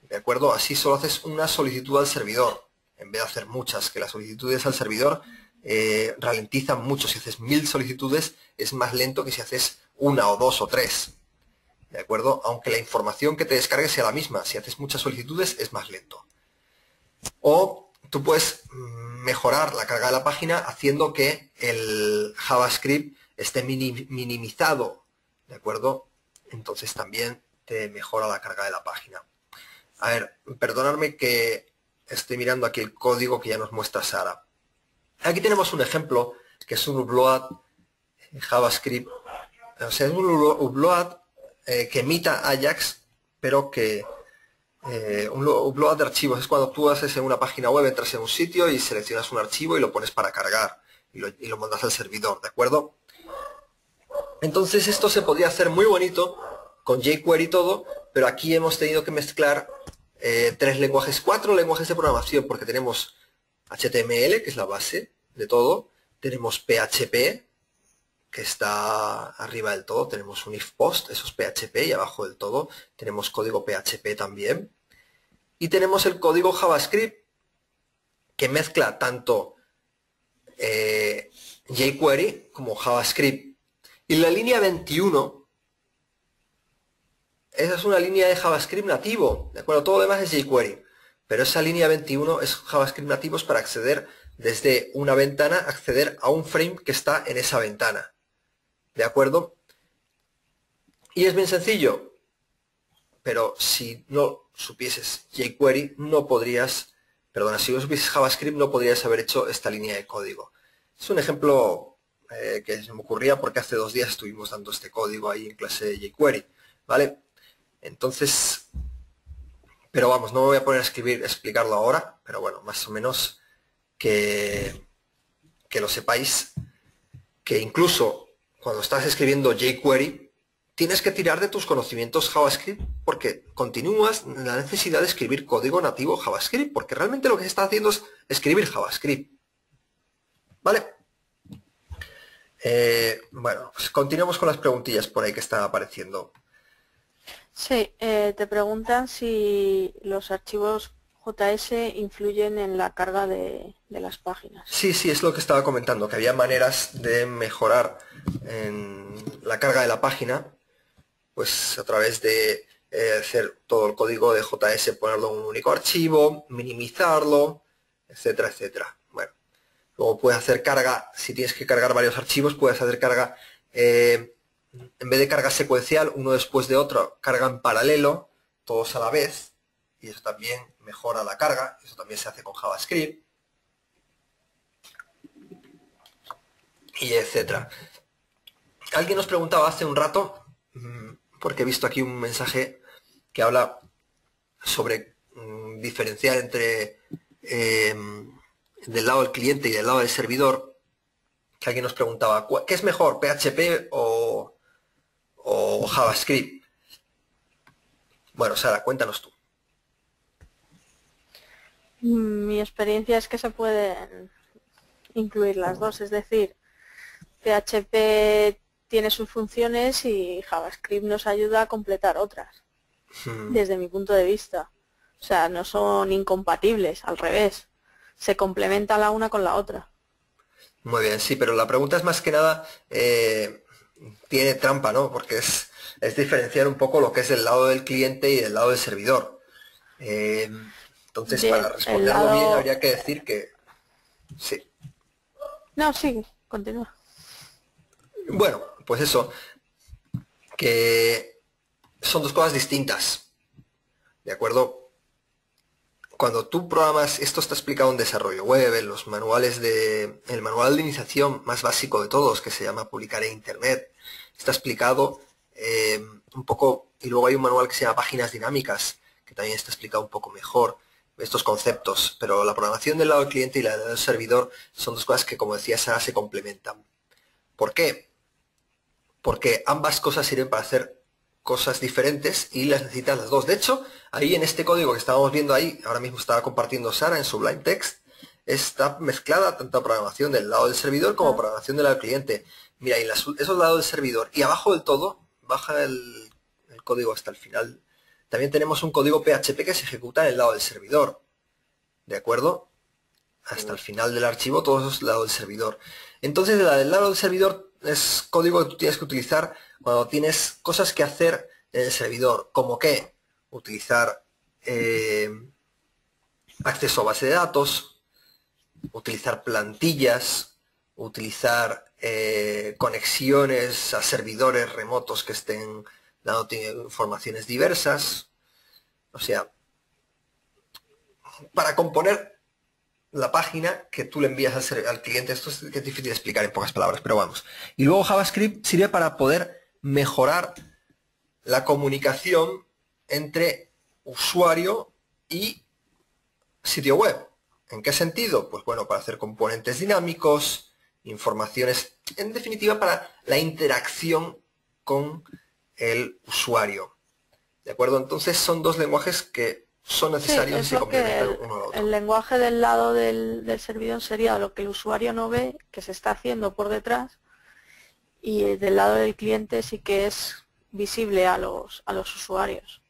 ¿De acuerdo? Así solo haces una solicitud al servidor, en vez de hacer muchas, que las solicitudes al servidor ralentizan mucho. Si haces 1000 solicitudes es más lento que si haces una o dos o tres. ¿De acuerdo? Aunque la información que te descargue sea la misma, si haces muchas solicitudes es más lento. O tú puedes mejorar la carga de la página haciendo que el JavaScript esté minimizado. ¿De acuerdo? Entonces también te mejora la carga de la página. A ver, perdonadme que estoy mirando aquí el código que ya nos muestra Sara. Aquí tenemos un ejemplo que es un upload JavaScript. O sea, es un upload que imita Ajax, pero que un upload de archivos es cuando tú haces en una página web, entras en un sitio y seleccionas un archivo y lo pones para cargar y lo mandas al servidor, ¿de acuerdo? Entonces esto se podría hacer muy bonito con jQuery y todo, pero aquí hemos tenido que mezclar cuatro lenguajes de programación, porque tenemos HTML, que es la base de todo, tenemos PHP, que está arriba del todo, tenemos un if post, eso es PHP, y abajo del todo tenemos código PHP también, y tenemos el código JavaScript, que mezcla tanto jQuery como JavaScript. Y la línea 21, esa es una línea de JavaScript nativo, ¿de acuerdo? Todo lo demás es jQuery, pero esa línea 21 es JavaScript nativo, es para acceder desde una ventana, acceder a un frame que está en esa ventana. ¿De acuerdo? Y es bien sencillo, pero si no supieses jQuery no podrías, perdona, si no supieses JavaScript no podrías haber hecho esta línea de código. Es un ejemplo que se me ocurría porque hace 2 días estuvimos dando este código ahí en clase de jQuery, ¿vale? Entonces, pero vamos, no me voy a poner a explicarlo ahora, pero bueno, más o menos que lo sepáis, que incluso cuando estás escribiendo jQuery, tienes que tirar de tus conocimientos JavaScript porque continúas en la necesidad de escribir código nativo JavaScript, porque realmente lo que se está haciendo es escribir JavaScript. ¿Vale? Bueno, pues continuamos con las preguntillas por ahí que están apareciendo. Sí, te preguntan si los archivos JS influyen en la carga de las páginas. Sí, sí, es lo que estaba comentando, que había maneras de mejorar en la carga de la página, pues a través de hacer todo el código de JS, ponerlo en un único archivo, minimizarlo, etcétera, etcétera. Bueno, luego puedes hacer carga, si tienes que cargar varios archivos, puedes hacer carga, en vez de carga secuencial, uno después de otro, carga en paralelo, todos a la vez, y eso también mejora la carga, eso también se hace con JavaScript, y etcétera. Alguien nos preguntaba hace un rato, porque he visto aquí un mensaje que habla sobre diferenciar entre del lado del cliente y del lado del servidor, que alguien nos preguntaba, ¿qué es mejor, PHP o JavaScript? Bueno, Sara, cuéntanos tú. Mi experiencia es que se pueden incluir las dos, es decir, PHP tiene sus funciones y JavaScript nos ayuda a completar otras, desde mi punto de vista. O sea, no son incompatibles, al revés, se complementa la una con la otra. Muy bien, sí, pero la pregunta es más que nada, tiene trampa, ¿no? Porque es diferenciar un poco lo que es el lado del cliente y el lado del servidor. Entonces, Bien, para responderlo bien, habría que decir que sí. No, sí, continúa. Bueno, pues eso, que son dos cosas distintas, ¿de acuerdo? cuando tú programas, esto está explicado en desarrollo web, en los manuales el manual de iniciación más básico de todos, que se llama Publicar en Internet, está explicado un poco, y luego hay un manual que se llama Páginas Dinámicas, que también está explicado un poco mejor estos conceptos, pero la programación del lado del cliente y la del servidor son dos cosas que, como decía Sara, se complementan. ¿Por qué? Porque ambas cosas sirven para hacer cosas diferentes y las necesitas las dos. De hecho, ahí en este código que estábamos viendo ahí, ahora mismo estaba compartiendo Sara en Sublime Text, está mezclada tanto programación del lado del servidor como programación del lado del cliente. Mira, y esos lados del servidor y abajo del todo, baja el código hasta el final. También tenemos un código PHP que se ejecuta en el lado del servidor. ¿De acuerdo? Hasta el final del archivo, todo eso es el lado del servidor. Entonces, del lado del servidor es código que tú tienes que utilizar cuando tienes cosas que hacer en el servidor. ¿Como qué? Utilizar acceso a base de datos, utilizar plantillas, utilizar conexiones a servidores remotos que estén dando informaciones diversas. O sea, para componer la página que tú le envías al cliente. Esto es difícil de explicar en pocas palabras, pero vamos. Y luego JavaScript sirve para poder mejorar la comunicación entre usuario y sitio web. ¿En qué sentido? Pues bueno, para hacer componentes dinámicos, informaciones, en definitiva para la interacción con el usuario. ¿De acuerdo? Entonces son dos lenguajes que son necesarios y se complementan uno al otro. El lenguaje del lado del servidor sería lo que el usuario no ve, que se está haciendo por detrás, y del lado del cliente sí que es visible a los usuarios.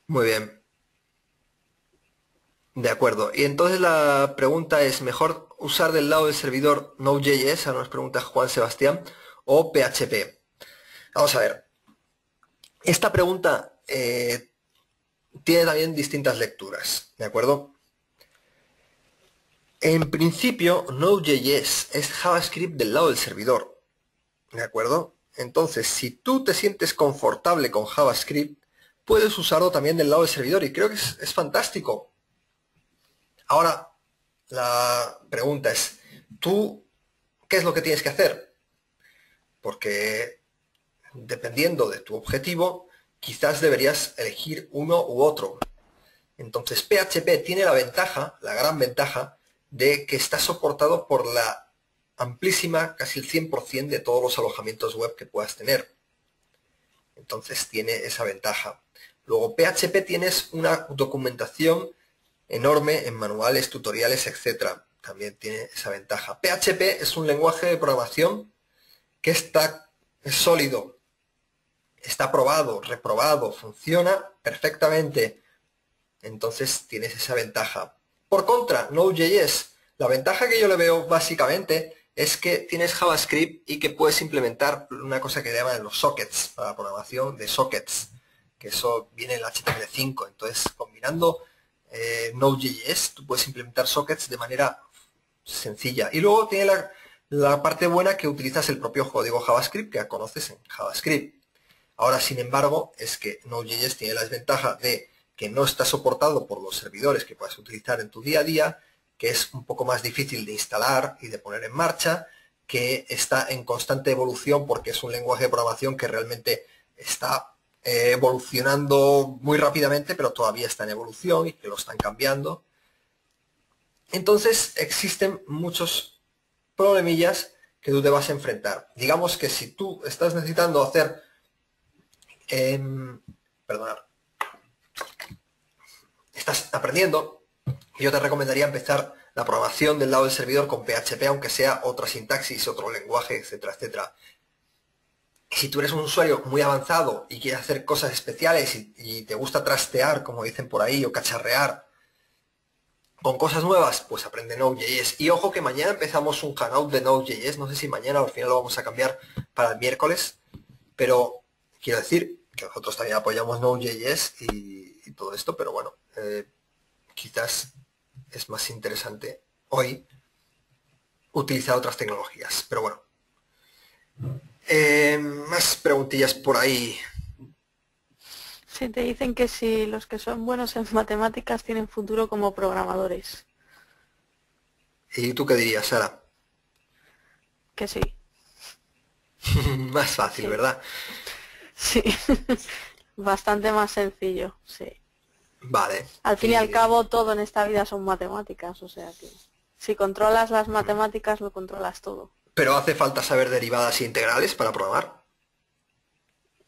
Muy bien. De acuerdo. Y entonces la pregunta es, ¿mejor usar del lado del servidor Node.js? Ahora nos pregunta Juan Sebastián, o PHP. Vamos a ver. Esta pregunta tiene también distintas lecturas, ¿de acuerdo? En principio, Node.js es JavaScript del lado del servidor, ¿de acuerdo? Entonces, si tú te sientes confortable con JavaScript, puedes usarlo también del lado del servidor y creo que es fantástico. Ahora, la pregunta es, ¿tú qué es lo que tienes que hacer? Porque dependiendo de tu objetivo, quizás deberías elegir uno u otro. Entonces PHP tiene la ventaja, la gran ventaja, de que está soportado por la amplísima, casi el 100% de todos los alojamientos web que puedas tener. Entonces tiene esa ventaja. Luego PHP tienes una documentación enorme en manuales, tutoriales, etc. También tiene esa ventaja. PHP es un lenguaje de programación que es sólido. Está probado, reprobado, funciona perfectamente. Entonces tienes esa ventaja. Por contra, Node.js, la ventaja que yo le veo básicamente es que tienes JavaScript y que puedes implementar una cosa que llaman los sockets, para la programación de sockets, que eso viene en el HTML5. Entonces, combinando Node.js, tú puedes implementar sockets de manera sencilla. Y luego tiene la parte buena que utilizas el propio código JavaScript que ya conoces en JavaScript. Ahora, sin embargo, es que Node.js tiene la desventaja de que no está soportado por los servidores que puedes utilizar en tu día a día, que es un poco más difícil de instalar y de poner en marcha, que está en constante evolución porque es un lenguaje de programación que realmente está evolucionando muy rápidamente, pero todavía está en evolución y que lo están cambiando. Entonces existen muchos problemillas que tú te vas a enfrentar. Digamos que si tú estás necesitando hacer perdonad, estás aprendiendo, yo te recomendaría empezar la programación del lado del servidor con PHP, aunque sea otra sintaxis, otro lenguaje, etcétera, etcétera. Si tú eres un usuario muy avanzado y quieres hacer cosas especiales y te gusta trastear, como dicen por ahí, o cacharrear con cosas nuevas, pues aprende Node.js. Y ojo que mañana empezamos un Hangout de Node.js, no sé si mañana o al final lo vamos a cambiar para el miércoles, pero quiero decir que nosotros también apoyamos Node.js y todo esto, pero bueno, quizás es más interesante hoy utilizar otras tecnologías, pero bueno. Más preguntillas por ahí. Sí, te dicen que si los que son buenos en matemáticas tienen futuro como programadores. ¿Y tú qué dirías, Sara? Que sí. Más fácil, Sí. ¿verdad? Sí. Bastante más sencillo, sí. Vale. Al fin y al cabo todo en esta vida son matemáticas, o sea que si controlas las matemáticas lo controlas todo. ¿Pero hace falta saber derivadas e integrales para programar?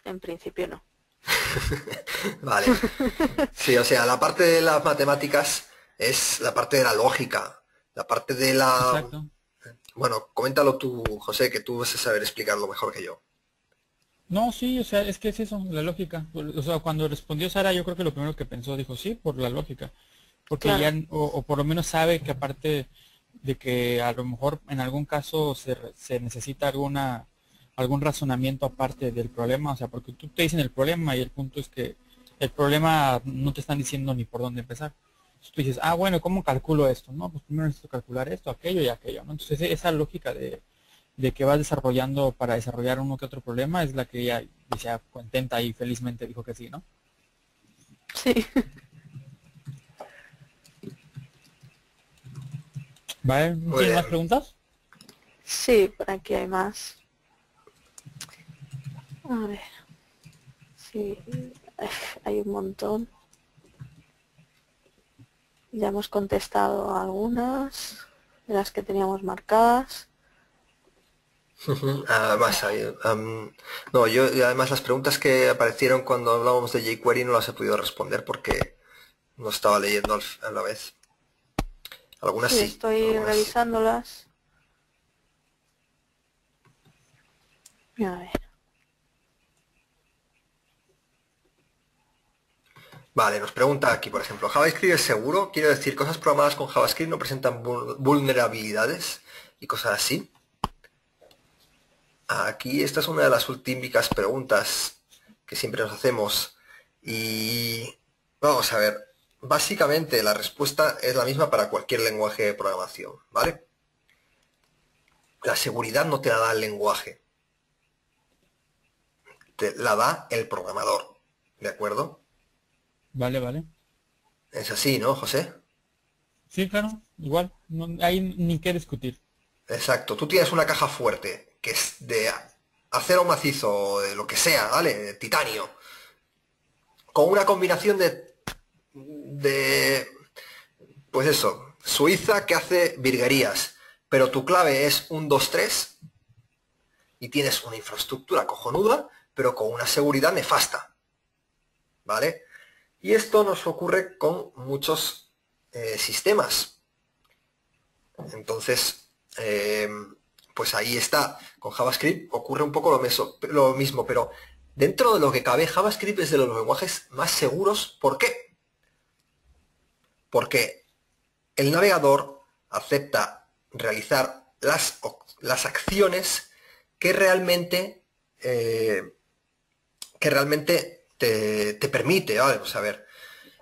En principio no. Vale. Sí, o sea, la parte de las matemáticas es la parte de la lógica, la parte de la... Exacto. Bueno, coméntalo tú, José, que tú vas a saber explicarlo mejor que yo. No, sí, o sea, es que es eso, la lógica. O sea, cuando respondió Sara, yo creo que lo primero que pensó, dijo, sí, por la lógica. Porque Claro. ya, o por lo menos sabe que aparte de que a lo mejor en algún caso se necesita algún razonamiento aparte del problema, o sea, porque tú te dicen el problema y el punto es que el problema no te están diciendo ni por dónde empezar. Entonces tú dices, ah, bueno, ¿cómo calculo esto? No, pues primero necesito calcular esto, aquello y aquello, ¿no? Entonces esa lógica de que vas desarrollando para desarrollar uno que otro problema es la que ella decía contenta y felizmente dijo que sí, ¿no? Sí. ¿Vale? Muy ¿Tienes bien. más preguntas? Sí, por aquí hay más. A ver. Sí, hay un montón. Ya hemos contestado algunas de las que teníamos marcadas. Además, no, yo y además las preguntas que aparecieron cuando hablábamos de jQuery no las he podido responder porque no estaba leyendo a la vez. Algunas Sí, sí. estoy algunas sí. revisándolas. A ver. Vale, nos pregunta aquí, por ejemplo, ¿JavaScript es seguro? Quiero decir, cosas programadas con JavaScript no presentan vulnerabilidades y cosas así. Aquí esta es una de las típicas preguntas que siempre nos hacemos y vamos a ver, básicamente la respuesta es la misma para cualquier lenguaje de programación, ¿vale? La seguridad no te la da el lenguaje, te la da el programador, ¿de acuerdo? Vale, vale. Es así, ¿no, José? Sí, claro, igual, no hay ni qué discutir. Exacto, tú tienes una caja fuerte, que es de acero macizo, o de lo que sea, ¿vale? De titanio, con una combinación de, pues eso, Suiza que hace virguerías, pero tu clave es 1, 2, 3 y tienes una infraestructura cojonuda, pero con una seguridad nefasta, ¿vale? Y esto nos ocurre con muchos sistemas. Entonces, pues ahí está. Con JavaScript ocurre un poco lo mismo, pero dentro de lo que cabe, JavaScript es de los lenguajes más seguros. ¿Por qué? Porque el navegador acepta realizar las acciones que realmente te permite, ¿vale? Vamos a ver.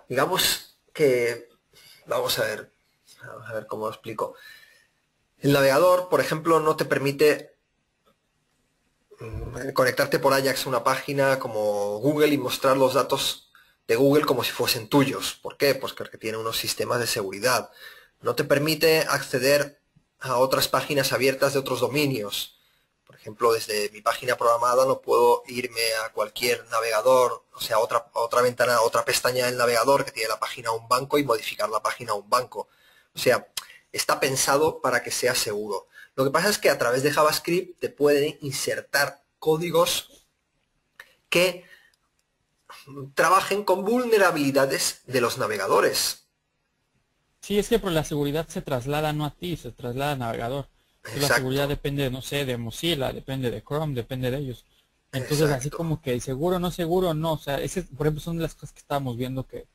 Digamos que, vamos a ver cómo lo explico. El navegador, por ejemplo, no te permite conectarte por Ajax a una página como Google y mostrar los datos de Google como si fuesen tuyos. ¿Por qué? Pues porque tiene unos sistemas de seguridad. No te permite acceder a otras páginas abiertas de otros dominios. Por ejemplo, desde mi página programada no puedo irme a cualquier navegador, o sea, otra ventana, otra pestaña del navegador que tiene la página a un banco y modificar la página a un banco. O sea, está pensado para que sea seguro. Lo que pasa es que a través de JavaScript te pueden insertar códigos que trabajen con vulnerabilidades de los navegadores. Sí, es que por la seguridad se traslada no a ti, se traslada al navegador. Entonces, la seguridad Exacto, depende, no sé, de Mozilla, depende de Chrome, depende de ellos. Entonces, así exacto. como que seguro, no, o sea, ese, por ejemplo, son de las cosas que estábamos viendo que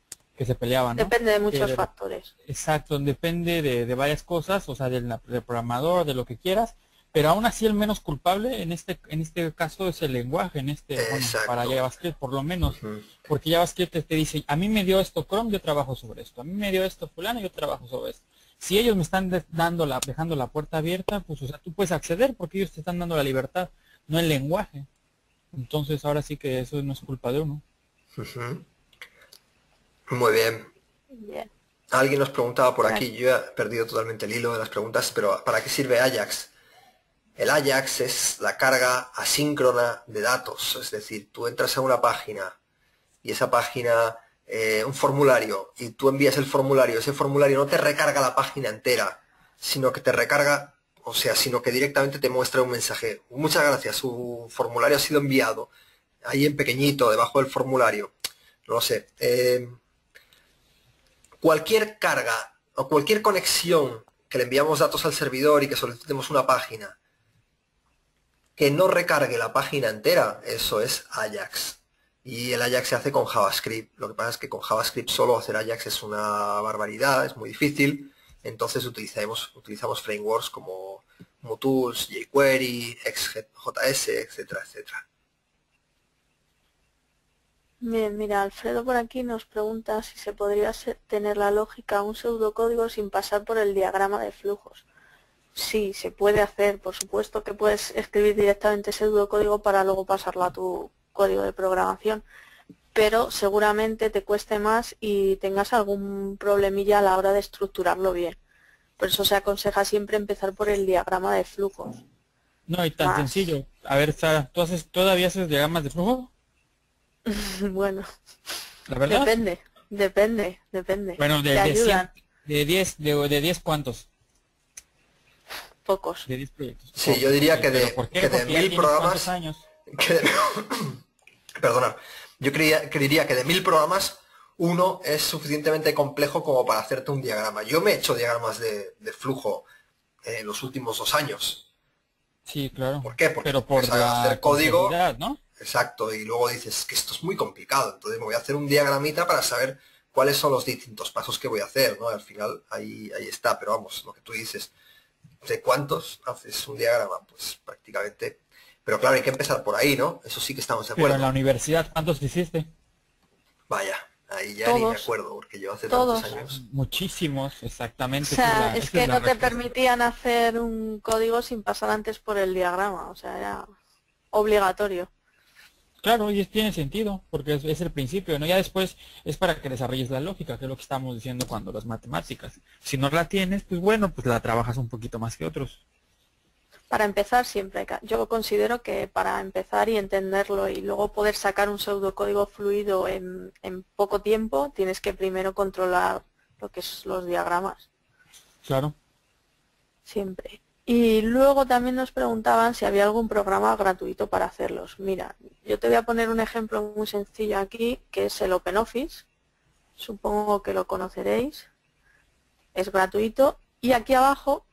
se peleaban, ¿no? Depende de muchos Que factores. exacto, depende de varias cosas, o sea, del programador, de lo que quieras, pero aún así el menos culpable en este caso es el lenguaje, bueno, para Exacto. JavaScript por lo menos, Ujú. porque JavaScript te dice, a mí me dio esto Chrome, yo trabajo sobre esto, a mí me dio esto fulano, yo trabajo sobre esto. Si ellos me están dejando la puerta abierta, pues, o sea, tú puedes acceder porque ellos te están dando la libertad, no el lenguaje. Entonces, ahora sí que eso no es culpa de uno. Ujú. Muy bien. Bien. Alguien nos preguntaba por Claro. aquí, yo he perdido totalmente el hilo de las preguntas, pero ¿para qué sirve Ajax? El Ajax es la carga asíncrona de datos, es decir, tú entras a una página y esa página, un formulario, y tú envías el formulario, ese formulario no te recarga la página entera, sino que te recarga, o sea, sino que directamente te muestra un mensaje. Muchas gracias, su formulario ha sido enviado. Ahí en pequeñito, debajo del formulario. No lo sé. Cualquier carga o cualquier conexión que le enviamos datos al servidor y que solicitemos una página que no recargue la página entera, eso es Ajax. Y el Ajax se hace con JavaScript. Lo que pasa es que con JavaScript solo hacer Ajax es una barbaridad, es muy difícil. Entonces utilizamos frameworks como MooTools, jQuery, XJS, etcétera, etcétera. Bien, mira, Alfredo por aquí nos pregunta si se podría tener la lógica un pseudocódigo sin pasar por el diagrama de flujos. Sí, se puede hacer, por supuesto que puedes escribir directamente pseudocódigo para luego pasarlo a tu código de programación, pero seguramente te cueste más y tengas algún problemilla a la hora de estructurarlo bien. Por eso se aconseja siempre empezar por el diagrama de flujos. No, y tan Más, sencillo. A ver, Sara, ¿todavía haces diagramas de flujo? bueno, ¿La verdad? depende. Bueno, Te ayudan, de 10, de 10 ¿cuántos? pocos. De 10 proyectos. Sí, yo diría que ¿Pero de, por qué? que de Porque ya 1000 tienes cuántos programas, años. que de- perdona, yo diría que de 1000 programas, uno es suficientemente complejo como para hacerte un diagrama. Yo me he hecho diagramas de flujo en los últimos 2 años. Sí, claro. ¿Por qué? Porque Pero por empiezas a hacer la código, complejidad, ¿no? exacto, y luego dices que esto es muy complicado, entonces me voy a hacer un diagramita para saber cuáles son los distintos pasos que voy a hacer, ¿no? Al final ahí está, pero vamos, lo que tú dices, ¿de cuántos haces un diagrama? Pues prácticamente. Pero claro, hay que empezar por ahí, ¿no? Eso sí que estamos de Pero en acuerdo. la universidad, ¿cuántos hiciste? Vaya, ahí ya ni me Todos, acuerdo, porque yo hace todos. tantos años. Muchísimos, O exactamente. sea, es esa que es la no te respuesta. permitían hacer un código sin pasar antes por el diagrama, o sea, era obligatorio. Claro, y tiene sentido, porque es el principio, ¿no? Ya después es para que desarrolles la lógica, que es lo que estamos diciendo cuando las matemáticas. Si no la tienes, pues bueno, pues la trabajas un poquito más que otros. Para empezar siempre, yo considero que para empezar y entenderlo y luego poder sacar un pseudocódigo fluido en poco tiempo, tienes que primero controlar lo que es los diagramas, Claro. siempre. Y luego también nos preguntaban si había algún programa gratuito para hacerlos. Mira, yo te voy a poner un ejemplo muy sencillo aquí, que es el OpenOffice. Supongo que lo conoceréis. Es gratuito. Y aquí abajo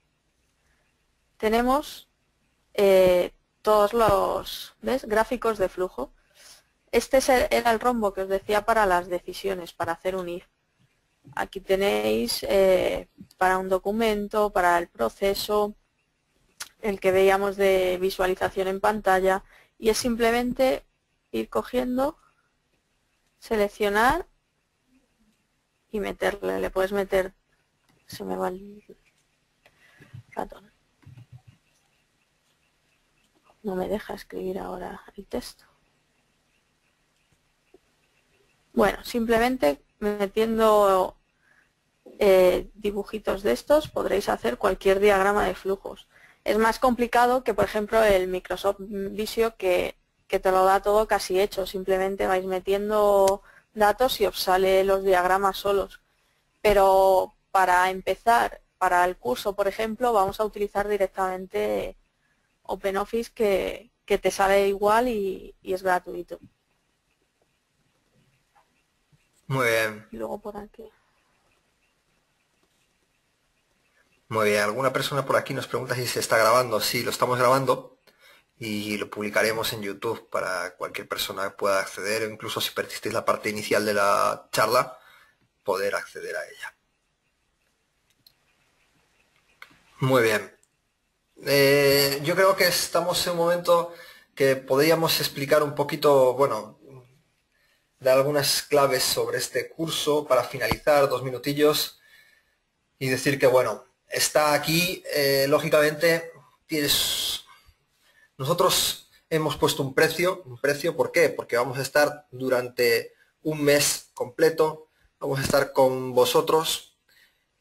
tenemos todos los, ¿ves?, gráficos de flujo. Este era el rombo que os decía para las decisiones, para hacer un if. Aquí tenéis para un documento, para el proceso, el que veíamos de visualización en pantalla, y es simplemente ir cogiendo, seleccionar y meterle. Le puedes meter, se me va el ratón. No me deja escribir ahora el texto. Bueno, simplemente metiendo dibujitos de estos podréis hacer cualquier diagrama de flujos. Es más complicado que, por ejemplo, el Microsoft Visio que te lo da todo casi hecho. Simplemente vais metiendo datos y os sale los diagramas solos. Pero para empezar, para el curso, por ejemplo, vamos a utilizar directamente OpenOffice que te sale igual y es gratuito. Muy bien, Y luego por aquí. muy bien. Alguna persona por aquí nos pregunta si se está grabando. Sí, lo estamos grabando y lo publicaremos en YouTube para cualquier persona que pueda acceder, o incluso si perdisteis la parte inicial de la charla, poder acceder a ella. Muy bien. Yo creo que estamos en un momento que podríamos explicar un poquito, bueno, dar algunas claves sobre este curso para finalizar, 2 minutillos, y decir que, bueno, está aquí, lógicamente, nosotros hemos puesto un precio, ¿por qué? Porque vamos a estar durante un mes completo. Vamos a estar con vosotros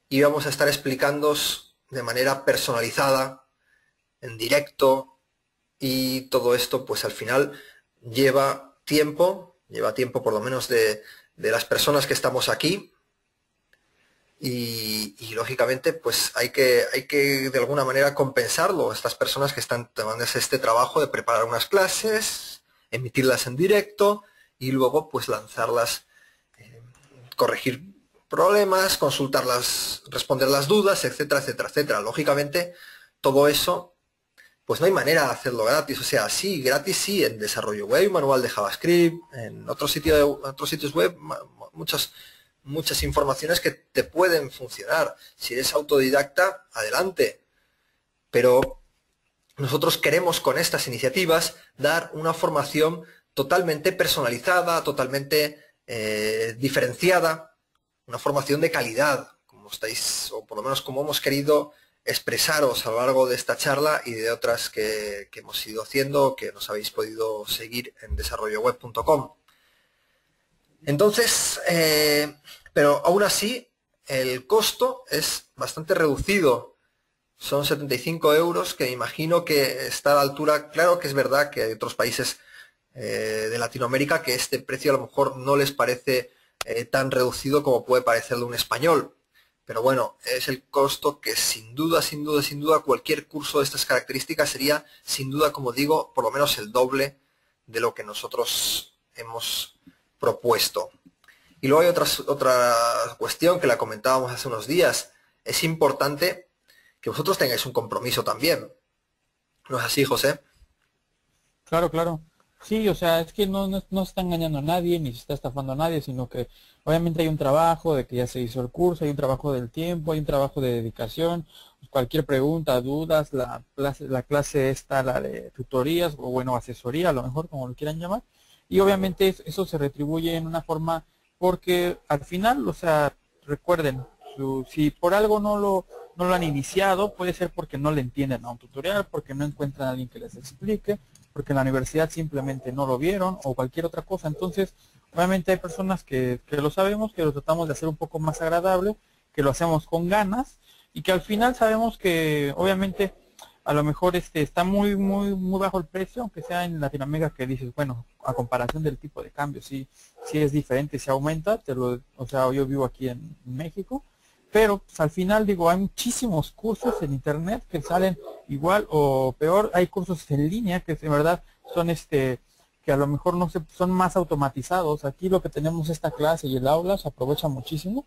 y vamos a estar explicándoos de manera personalizada, en directo, y todo esto pues al final lleva tiempo por lo menos de las personas que estamos aquí, y lógicamente pues hay que de alguna manera compensarlo, estas personas que están tomando este trabajo de preparar unas clases, emitirlas en directo y luego pues lanzarlas, corregir problemas, consultarlas, responder las dudas, etcétera, etcétera, etcétera. Lógicamente todo eso pues no hay manera de hacerlo gratis. O sea, sí, gratis sí, en desarrollo web, manual de JavaScript, en otros sitios web, muchas informaciones que te pueden funcionar. Si eres autodidacta, adelante. Pero nosotros queremos con estas iniciativas dar una formación totalmente personalizada, totalmente diferenciada, una formación de calidad, como estáis, o por lo menos como hemos querido expresaros a lo largo de esta charla y de otras que hemos ido haciendo, que nos habéis podido seguir en desarrolloweb.com. Entonces, pero aún así, el costo es bastante reducido. Son 75 euros, que me imagino que está a la altura. Claro que es verdad que hay otros países de Latinoamérica que este precio a lo mejor no les parece tan reducido como puede parecerle un español. Pero bueno, es el costo que sin duda, cualquier curso de estas características sería, sin duda, como digo, por lo menos el doble de lo que nosotros hemos propuesto. Y luego hay otra cuestión que la comentábamos hace unos días. Es importante que vosotros tengáis un compromiso también. ¿No es así, José? Claro, claro. Sí, o sea, es que no está engañando a nadie, ni se está estafando a nadie, sino que obviamente hay un trabajo de que ya se hizo el curso, hay un trabajo del tiempo, hay un trabajo de dedicación, cualquier pregunta, dudas, la clase está, la de tutorías, o bueno, asesoría, a lo mejor, como lo quieran llamar, y obviamente eso se retribuye en una forma, porque al final, o sea, recuerden, si por algo no lo han iniciado, puede ser porque no le entienden a un tutorial, porque no encuentran a alguien que les explique, porque en la universidad simplemente no lo vieron o cualquier otra cosa. Entonces, obviamente hay personas que lo sabemos, que lo tratamos de hacer un poco más agradable, que lo hacemos con ganas y que al final sabemos que obviamente a lo mejor está muy bajo el precio, aunque sea en Latinoamérica, que dices, bueno, a comparación del tipo de cambio, sí es diferente, se aumenta, o sea, yo vivo aquí en México, pero pues, al final digo, hay muchísimos cursos en internet que salen igual o peor. Hay cursos en línea que de verdad son que a lo mejor son más automatizados. Aquí lo que tenemos esta clase y el aula se aprovecha muchísimo,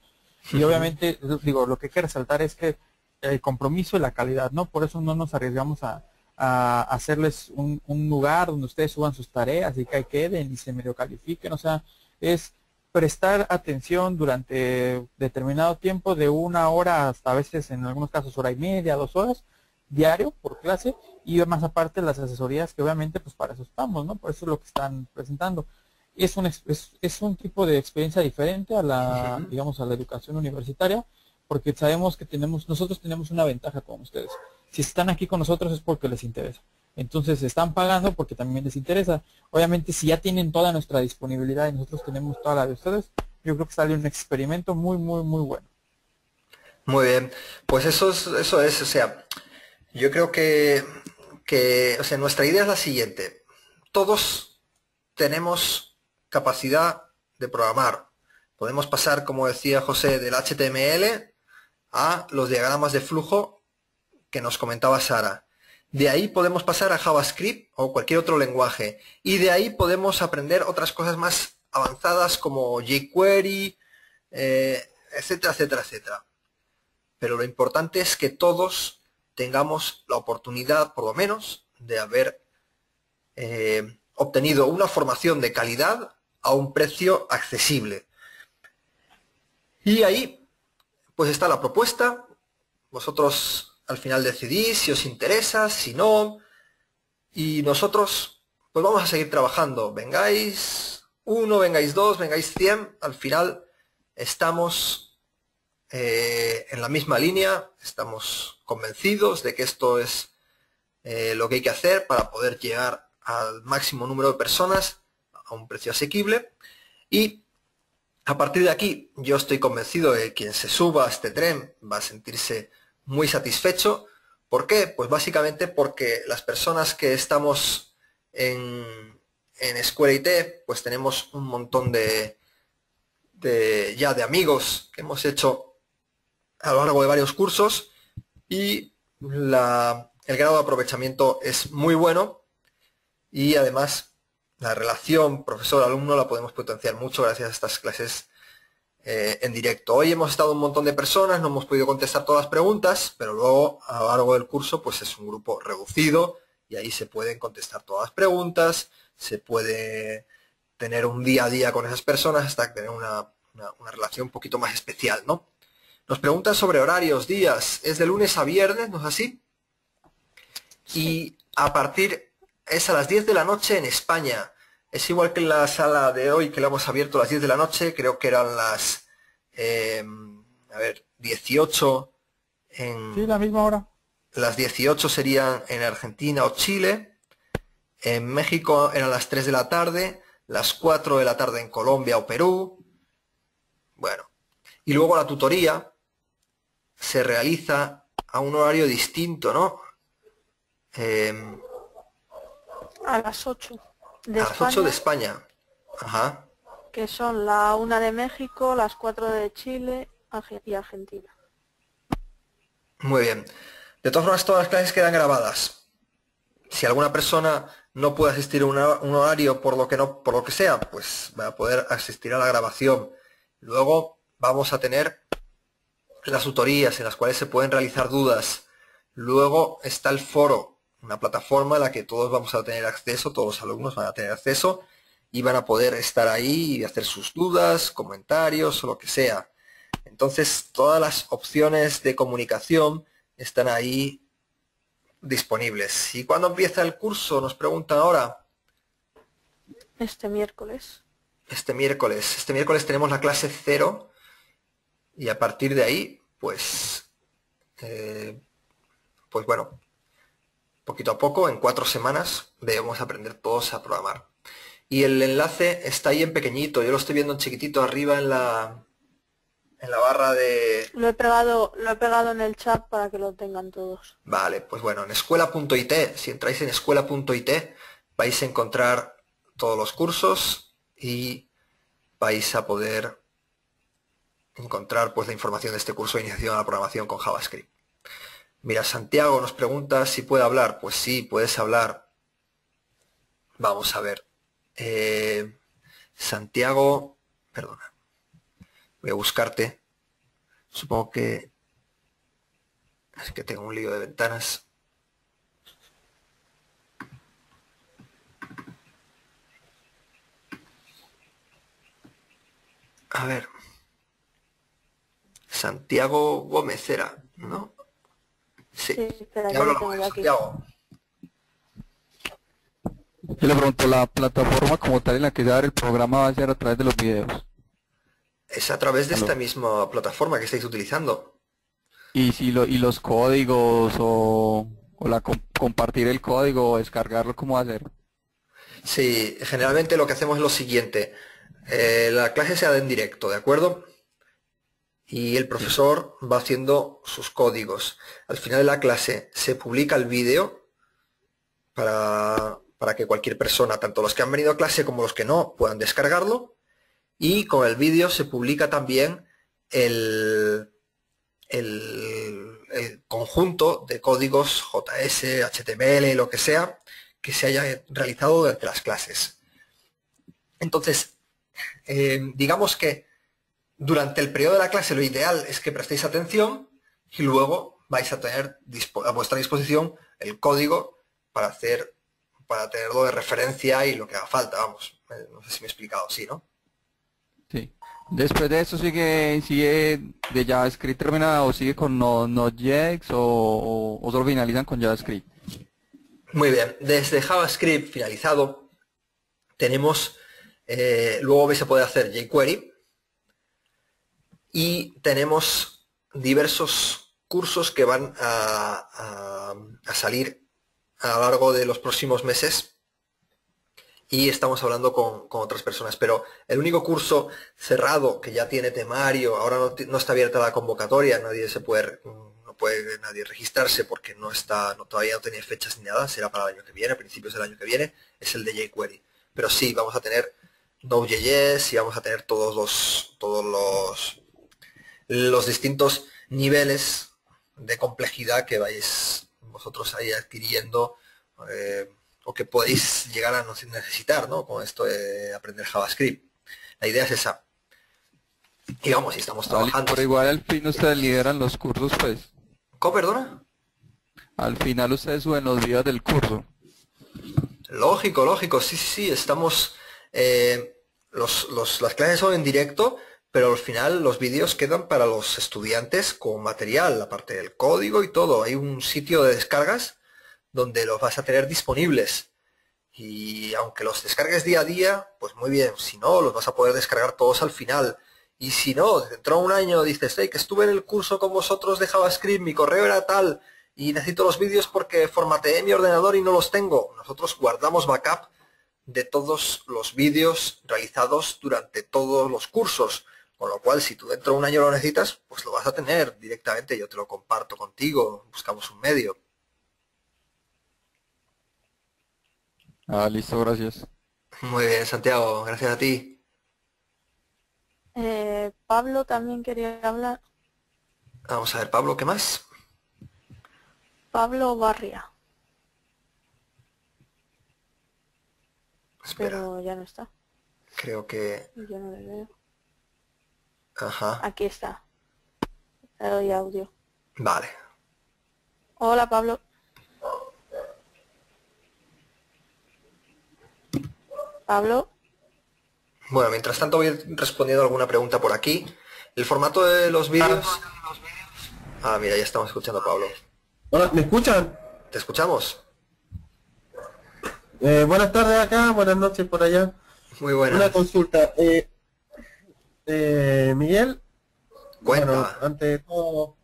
y obviamente digo, lo que hay que resaltar es que el compromiso y la calidad, ¿no? Por eso no nos arriesgamos a hacerles un lugar donde ustedes suban sus tareas y que ahí queden y se medio califiquen. O sea, es prestar atención durante determinado tiempo, de 1 hora hasta a veces en algunos casos 1h30, 2 horas diario por clase, y más aparte las asesorías, que obviamente pues para eso estamos, ¿no? Por eso es lo que están presentando. Es un tipo de experiencia diferente a la, digamos, a la educación universitaria, porque sabemos que nosotros tenemos una ventaja con ustedes. Si están aquí con nosotros es porque les interesa. Entonces están pagando porque también les interesa. Obviamente si ya tienen toda nuestra disponibilidad y nosotros tenemos toda la de ustedes, yo creo que sale un experimento muy bueno. Muy bien, pues eso es, o sea, yo creo que, o sea, nuestra idea es la siguiente. Todos tenemos capacidad de programar. Podemos pasar, como decía José, del HTML a los diagramas de flujo que nos comentaba Sara. De ahí podemos pasar a JavaScript o cualquier otro lenguaje. Y de ahí podemos aprender otras cosas más avanzadas como jQuery, etcétera, etcétera, etcétera. Pero lo importante es que todos tengamos la oportunidad, por lo menos, de haber obtenido una formación de calidad a un precio accesible. Y ahí, pues está la propuesta. Vosotros al final decidís si os interesa, si no. Y nosotros, pues vamos a seguir trabajando. Vengáis 1, vengáis 2, vengáis 100. Al final estamos en la misma línea. Estamos convencidos de que esto es lo que hay que hacer para poder llegar al máximo número de personas a un precio asequible. Y A partir de aquí, yo estoy convencido de que quien se suba a este tren va a sentirse muy satisfecho. ¿Por qué? Pues básicamente porque las personas que estamos en Escuela IT, pues tenemos un montón ya de amigos que hemos hecho a lo largo de varios cursos y el grado de aprovechamiento es muy bueno y además la relación profesor-alumno la podemos potenciar mucho gracias a estas clases en directo. Hoy hemos estado un montón de personas, no hemos podido contestar todas las preguntas, pero luego a lo largo del curso pues es un grupo reducido y ahí se pueden contestar todas las preguntas, se puede tener un día a día con esas personas hasta tener una relación un poquito más especial, ¿no? Nos preguntan sobre horarios, días, es de lunes a viernes, ¿no es así? Y es a las 10 de la noche en España. Es igual que en la sala de hoy que la hemos abierto a las 10 de la noche, creo que eran las 18 en... Sí, la misma hora. Las 18 serían en Argentina o Chile. En México eran las 3 de la tarde, las 4 de la tarde en Colombia o Perú. Bueno, y luego la tutoría se realiza a un horario distinto, ¿no? A las 8 de A las 8 España, de España. Ajá. que son la 1 de México, las 4 de Chile y Argentina. Muy bien. De todas formas, todas las clases quedan grabadas. Si alguna persona no puede asistir a un horario por lo que sea, pues va a poder asistir a la grabación. Luego vamos a tener las tutorías en las cuales se pueden realizar dudas. Luego está el foro, una plataforma a la que todos vamos a tener acceso, todos los alumnos van a tener acceso y van a poder estar ahí y hacer sus dudas, comentarios o lo que sea. Entonces todas las opciones de comunicación están ahí disponibles. ¿Y cuándo empieza el curso? Nos preguntan ahora. Este miércoles. Este miércoles tenemos la clase 0 y a partir de ahí, pues bueno, poquito a poco, en 4 semanas, debemos aprender todos a programar. Y el enlace está ahí en pequeñito, yo lo estoy viendo en chiquitito arriba en la barra de... Lo he pegado en el chat para que lo tengan todos. Vale, pues bueno, en escuela.it, si entráis en escuela.it, vais a encontrar todos los cursos y vais a poder encontrar pues la información de este curso de iniciación a la programación con JavaScript. Mira, Santiago nos pregunta si puede hablar. Pues sí, puedes hablar. Vamos a ver. Santiago, perdona. Voy a buscarte. Supongo que... Es que tengo un lío de ventanas. A ver. Santiago Gómez era, ¿no? Sí. Espera, Te ya hablo lo tengo ahora, yo aquí. Santiago. Yo le pregunto, ¿la plataforma como tal en la que se va a dar el programa va a ser a través de los videos? Es a través de Aló. esta misma plataforma que estáis utilizando. Y si y los códigos o compartir el código o descargarlo, ¿cómo va a ser? Sí, generalmente lo que hacemos es lo siguiente. La clase se da en directo, ¿de acuerdo? Y el profesor va haciendo sus códigos. Al final de la clase se publica el vídeo para que cualquier persona, tanto los que han venido a clase como los que no, puedan descargarlo. Y con el vídeo se publica también el conjunto de códigos JS, HTML, lo que sea, que se haya realizado durante las clases. Entonces, digamos que durante el periodo de la clase lo ideal es que prestéis atención y luego vais a tener a vuestra disposición el código para tenerlo de referencia y lo que haga falta, vamos. No sé si me he explicado, sí, ¿no? Sí. Después de eso sigue de JavaScript terminado o sigue con Node.js o solo finalizan con JavaScript. Muy bien, desde JavaScript finalizado tenemos, luego vais a poder hacer jQuery y tenemos diversos cursos que van a salir a lo largo de los próximos meses y estamos hablando con otras personas, pero el único curso cerrado que ya tiene temario, ahora no está abierta la convocatoria, no puede nadie registrarse porque todavía no tiene fechas ni nada, será para el año que viene, a principios del año que viene, es el de jQuery. Pero sí, vamos a tener Node.js y vamos a tener todos los distintos niveles de complejidad que vais vosotros ahí adquiriendo, o que podéis llegar a necesitar, ¿no? Con esto de aprender JavaScript. La idea es esa. Y vamos, y estamos trabajando. Pero igual al fin ustedes lideran los cursos, pues. ¿Cómo, perdona? Al final ustedes suben los videos del curso. Lógico, sí, estamos... las clases son en directo, pero al final los vídeos quedan para los estudiantes con material, aparte del código y todo. Hay un sitio de descargas donde los vas a tener disponibles. Y aunque los descargues día a día, pues muy bien. Si no, los vas a poder descargar todos al final. Y si no, dentro de un año dices, hey, que estuve en el curso con vosotros de JavaScript, mi correo era tal, y necesito los vídeos porque formateé mi ordenador y no los tengo. Nosotros guardamos backup de todos los vídeos realizados durante todos los cursos. Con lo cual, si tú dentro de un año lo necesitas, pues lo vas a tener directamente. Yo te lo comparto contigo, buscamos un medio. Listo, gracias. Muy bien, Santiago, gracias a ti. Pablo también quería hablar. Vamos a ver, Pablo, ¿qué más? Pablo Barria, Espera, pero ya no está. creo que... Yo no le veo. Ajá, Aquí está. Le doy audio. vale. Hola, Pablo. Pablo. Bueno, mientras tanto voy respondiendo alguna pregunta por aquí. El formato de los vídeos... Ah, mira, ya estamos escuchando a Pablo. Hola, ¿me escuchan? ¿Te escuchamos? Buenas tardes acá, buenas noches por allá. Muy buena. Una consulta. Miguel, Cuenta. bueno, ante de todo,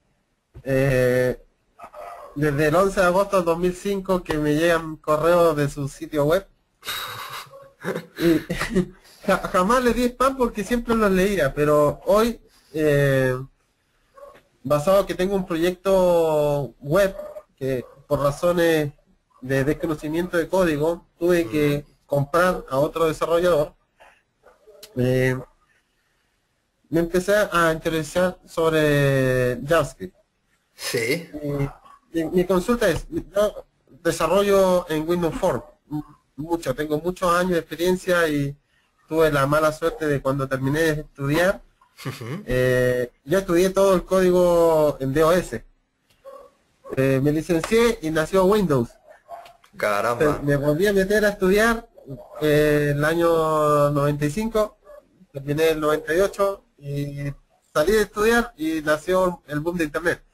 desde el 11 de agosto del 2005 que me llegan correos de su sitio web. Y jamás le di spam porque siempre los leía, pero hoy, basado que tengo un proyecto web que por razones de desconocimiento de código tuve que comprar a otro desarrollador, me empecé a interesar sobre JavaScript. Sí. Mi consulta es, yo desarrollo en Windows Form, tengo muchos años de experiencia y tuve la mala suerte de cuando terminé de estudiar, yo estudié todo el código en DOS. Me licencié y nació Windows. Caramba. Me volví a meter a estudiar el año 95, terminé el 98 y salí de estudiar y nació el boom de internet.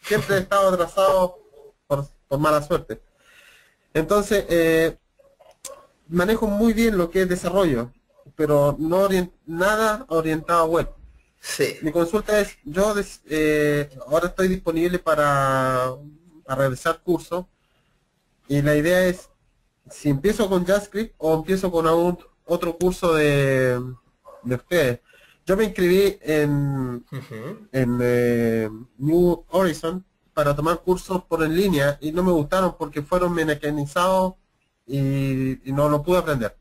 Siempre he estado atrasado por mala suerte. Entonces, manejo muy bien lo que es desarrollo, pero no nada orientado a web. Sí. Mi consulta es, yo ahora estoy disponible para realizar cursos y la idea es si empiezo con JavaScript o empiezo con otro curso de ustedes. Yo me inscribí en New Horizon para tomar cursos por en línea y no me gustaron porque fueron mecanizados y no lo pude aprender.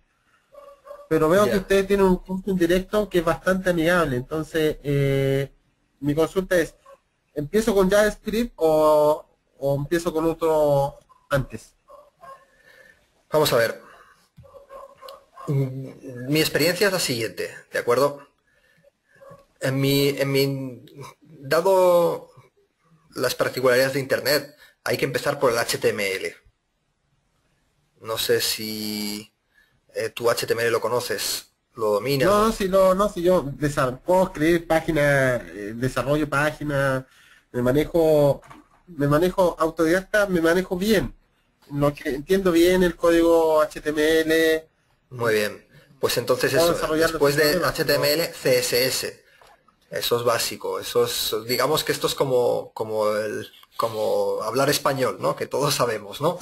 Pero veo que ustedes tienen un curso en directo que es bastante amigable. Entonces, mi consulta es, ¿empiezo con JavaScript o empiezo con otro antes? Vamos a ver. Mi experiencia es la siguiente, ¿de acuerdo? Dado las particularidades de Internet, hay que empezar por el HTML. No sé si tu HTML lo conoces, lo dominas. Si yo puedo escribir página, desarrollo página, me manejo autodidacta, me manejo bien. Lo que entiendo bien el código HTML. Muy bien. Pues entonces eso, después de HTML, CSS. Eso es básico. Eso es, digamos que esto es como hablar español, ¿no? Que todos sabemos, ¿no?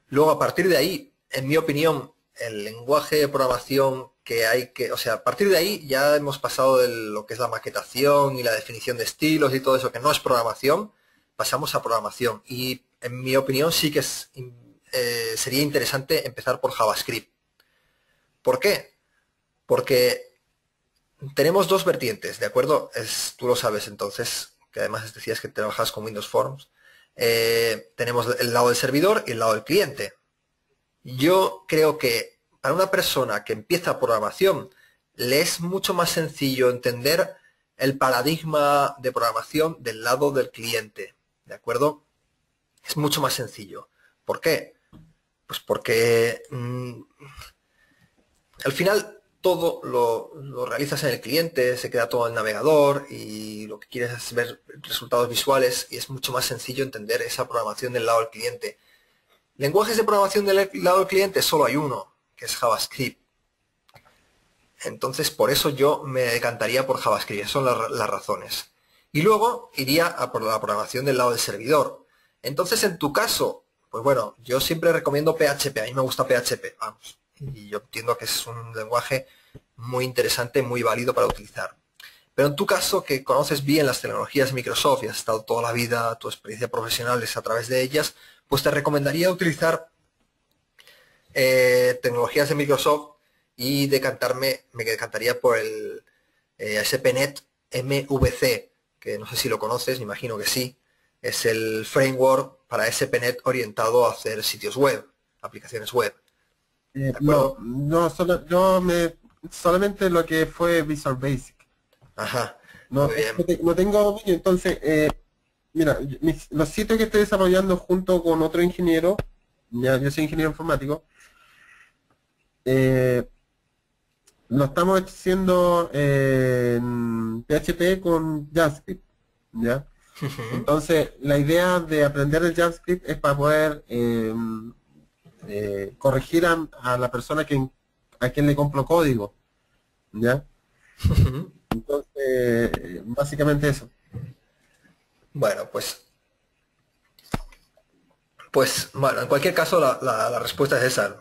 Luego, a partir de ahí, en mi opinión, el lenguaje de programación que hay que, o sea, a partir de ahí ya hemos pasado de lo que es la maquetación y la definición de estilos y todo eso que no es programación, pasamos a programación. Y en mi opinión sí que sería interesante empezar por JavaScript. ¿Por qué? Porque tenemos dos vertientes, ¿de acuerdo? Tú lo sabes entonces, que además decías que trabajas con Windows Forms. Tenemos el lado del servidor y el lado del cliente. Yo creo que para una persona que empieza programación le es mucho más sencillo entender el paradigma de programación del lado del cliente, ¿de acuerdo? Es mucho más sencillo. ¿Por qué? Pues porque al final todo lo realizas en el cliente, se queda todo en el navegador y lo que quieres es ver resultados visuales y es mucho más sencillo entender esa programación del lado del cliente. Lenguajes de programación del lado del cliente solo hay uno, que es JavaScript. Entonces por eso yo me decantaría por JavaScript, esas son las razones. Y luego iría a por la programación del lado del servidor. Entonces en tu caso, pues bueno, yo siempre recomiendo PHP, a mí me gusta PHP, vamos. Y yo entiendo que es un lenguaje muy interesante, muy válido para utilizar. Pero en tu caso, que conoces bien las tecnologías de Microsoft y has estado toda la vida, tu experiencia profesional es a través de ellas, pues te recomendaría utilizar tecnologías de Microsoft y me decantaría por el ASP.NET MVC, que no sé si lo conoces, me imagino que sí. Es el framework para ASP.NET orientado a hacer sitios web, aplicaciones web. Solamente lo que fue Visual Basic. Ajá. No, Muy bien. no tengo dominio, entonces, mira, los sitios que estoy desarrollando junto con otro ingeniero, ya, yo soy ingeniero informático, lo estamos haciendo en PHP con JavaScript, ¿ya? Entonces, la idea de aprender el JavaScript es para poder corregir a la persona a quien le compro código, ¿ya? Entonces, básicamente eso. Bueno, pues bueno, en cualquier caso la respuesta es esa.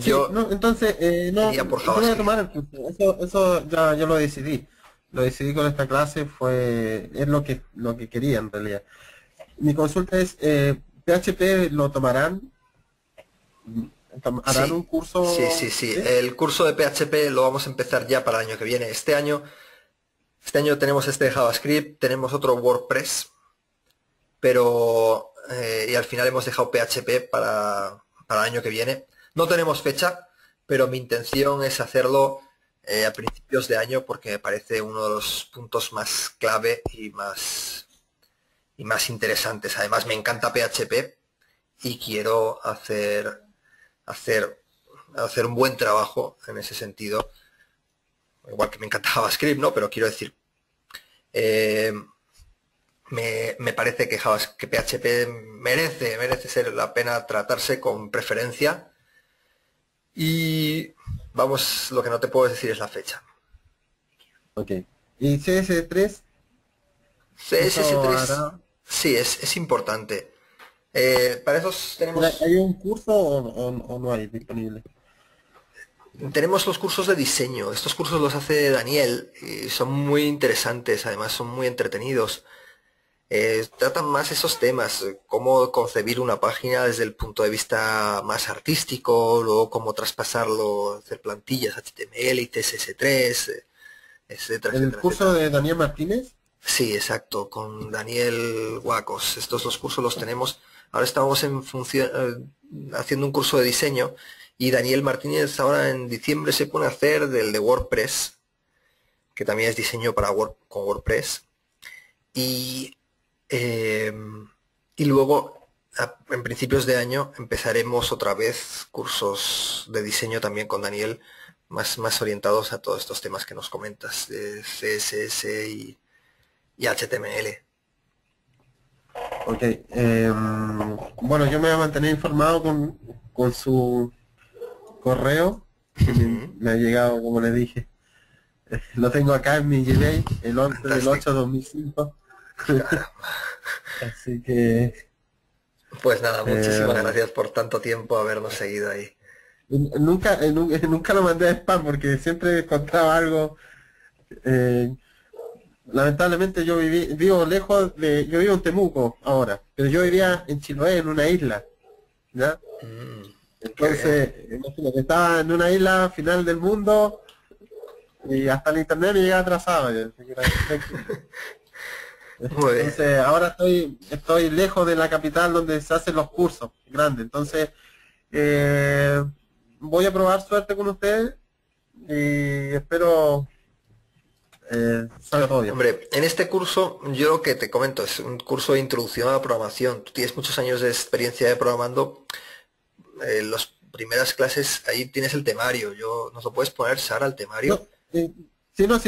Sí, no, entonces, no, iría por yo voy a JavaScript. tomar el curso. Eso ya yo lo decidí. Lo decidí con esta clase, es lo que quería en realidad. Mi consulta es, ¿PHP lo tomarán? ¿Harán Sí, un curso? sí. El curso de PHP lo vamos a empezar ya para el año que viene. Este año tenemos este JavaScript, tenemos otro WordPress, pero y al final hemos dejado PHP para el año que viene. No tenemos fecha, pero mi intención es hacerlo a principios de año porque me parece uno de los puntos más clave y más interesantes. Además me encanta PHP y quiero hacer un buen trabajo en ese sentido. Igual que me encanta JavaScript, ¿no? Pero quiero decir, me parece que PHP merece ser la pena tratarse con preferencia. Y vamos, lo que no te puedo decir es la fecha. Ok. ¿Y CS3? CSS3, sí, es importante. Para esos tenemos... ¿Hay un curso o no hay disponible? Tenemos los cursos de diseño. Estos cursos los hace Daniel y son muy interesantes, además son muy entretenidos. Tratan más esos temas, cómo concebir una página desde el punto de vista más artístico, luego cómo traspasarlo, hacer plantillas HTML y CSS3, etcétera. ¿El curso de Daniel Martínez? Sí, exacto, con Daniel Huacos. Estos dos cursos los tenemos. Ahora estamos haciendo un curso de diseño y Daniel Martínez ahora en diciembre se pone a hacer del de WordPress, que también es diseño con WordPress. Y luego, en principios de año, empezaremos otra vez cursos de diseño también con Daniel, más orientados a todos estos temas que nos comentas, de CSS y HTML. Ok. Bueno, yo me voy a mantener informado con su correo, que me ha llegado, como le dije. Lo tengo acá en mi Gmail, el 11 del 8 de 2005. Así que... Pues nada, muchísimas gracias por tanto tiempo habernos seguido ahí. nunca lo mandé a spam porque siempre encontraba algo. Lamentablemente vivo lejos yo vivo en Temuco ahora, pero yo vivía en Chiloé, en una isla, ¿ya? Entonces, imagínate, estaba en una isla final del mundo y hasta el internet me llegaba atrasado. Muy bien. Entonces, ahora estoy lejos de la capital donde se hacen los cursos grandes. Entonces, voy a probar suerte con ustedes y espero salga todo bien. Hombre, en este curso, yo lo que te comento es un curso de introducción a la programación. Tú tienes muchos años de experiencia de programando. Las primeras clases, ahí tienes el temario. ¿Nos lo puedes poner, Sara, el temario? Sí, lo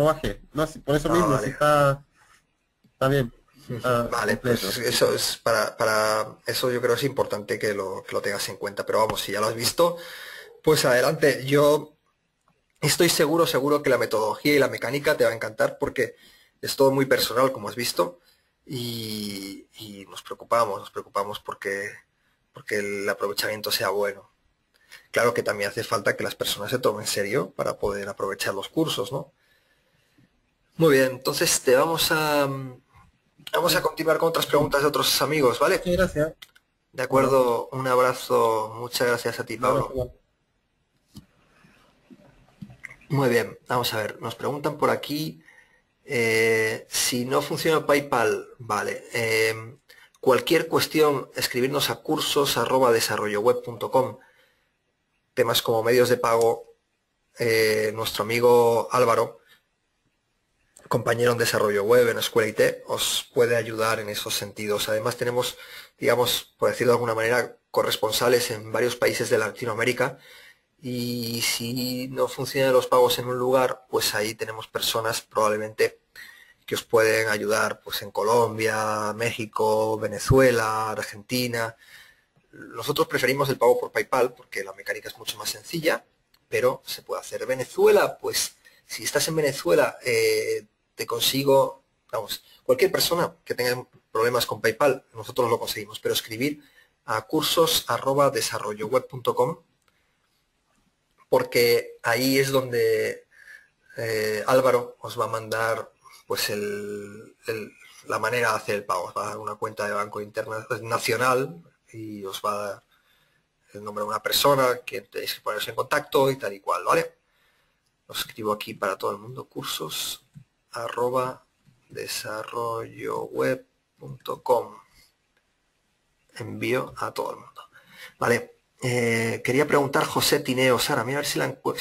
bajé. No, sí, por eso mismo, vale. sí está bien. Vale, completo. pues eso es para eso yo creo es importante que lo tengas en cuenta. Pero vamos, si ya lo has visto, pues adelante. Yo estoy seguro que la metodología y la mecánica te va a encantar porque es todo muy personal, como has visto, y nos preocupamos porque el aprovechamiento sea bueno. Claro que también hace falta que las personas se tomen en serio para poder aprovechar los cursos, ¿no? Muy bien, entonces vamos a continuar con otras preguntas de otros amigos, ¿vale? Sí, gracias. De acuerdo, un abrazo, muchas gracias a ti, Pablo. Muy bien, vamos a ver, nos preguntan por aquí si no funciona PayPal, vale. Cualquier cuestión, escribirnos a cursos@desarrolloweb.com. Temas como medios de pago, nuestro amigo Álvaro, compañero en desarrollo web en Escuela IT, os puede ayudar en esos sentidos. Además tenemos, digamos, por decirlo de alguna manera, corresponsales en varios países de Latinoamérica. Y si no funcionan los pagos en un lugar, pues ahí tenemos personas probablemente que os pueden ayudar pues en Colombia, México, Venezuela, Argentina. Nosotros preferimos el pago por PayPal porque la mecánica es mucho más sencilla, pero se puede hacer. Venezuela, pues si estás en Venezuela, te consigo, vamos, cualquier persona que tenga problemas con PayPal, nosotros lo conseguimos, pero escribir a cursos@desarrolloweb.com porque ahí es donde Álvaro os va a mandar pues la manera de hacer el pago. Os va a dar una cuenta de banco nacional y os va a dar el nombre de una persona que tenéis que ponerse en contacto y tal y cual, ¿vale? Lo escribo aquí para todo el mundo, cursos@desarrolloweb.com. Envío a todo el mundo. Vale. Quería preguntar José Tineo, Sara, mira a ver si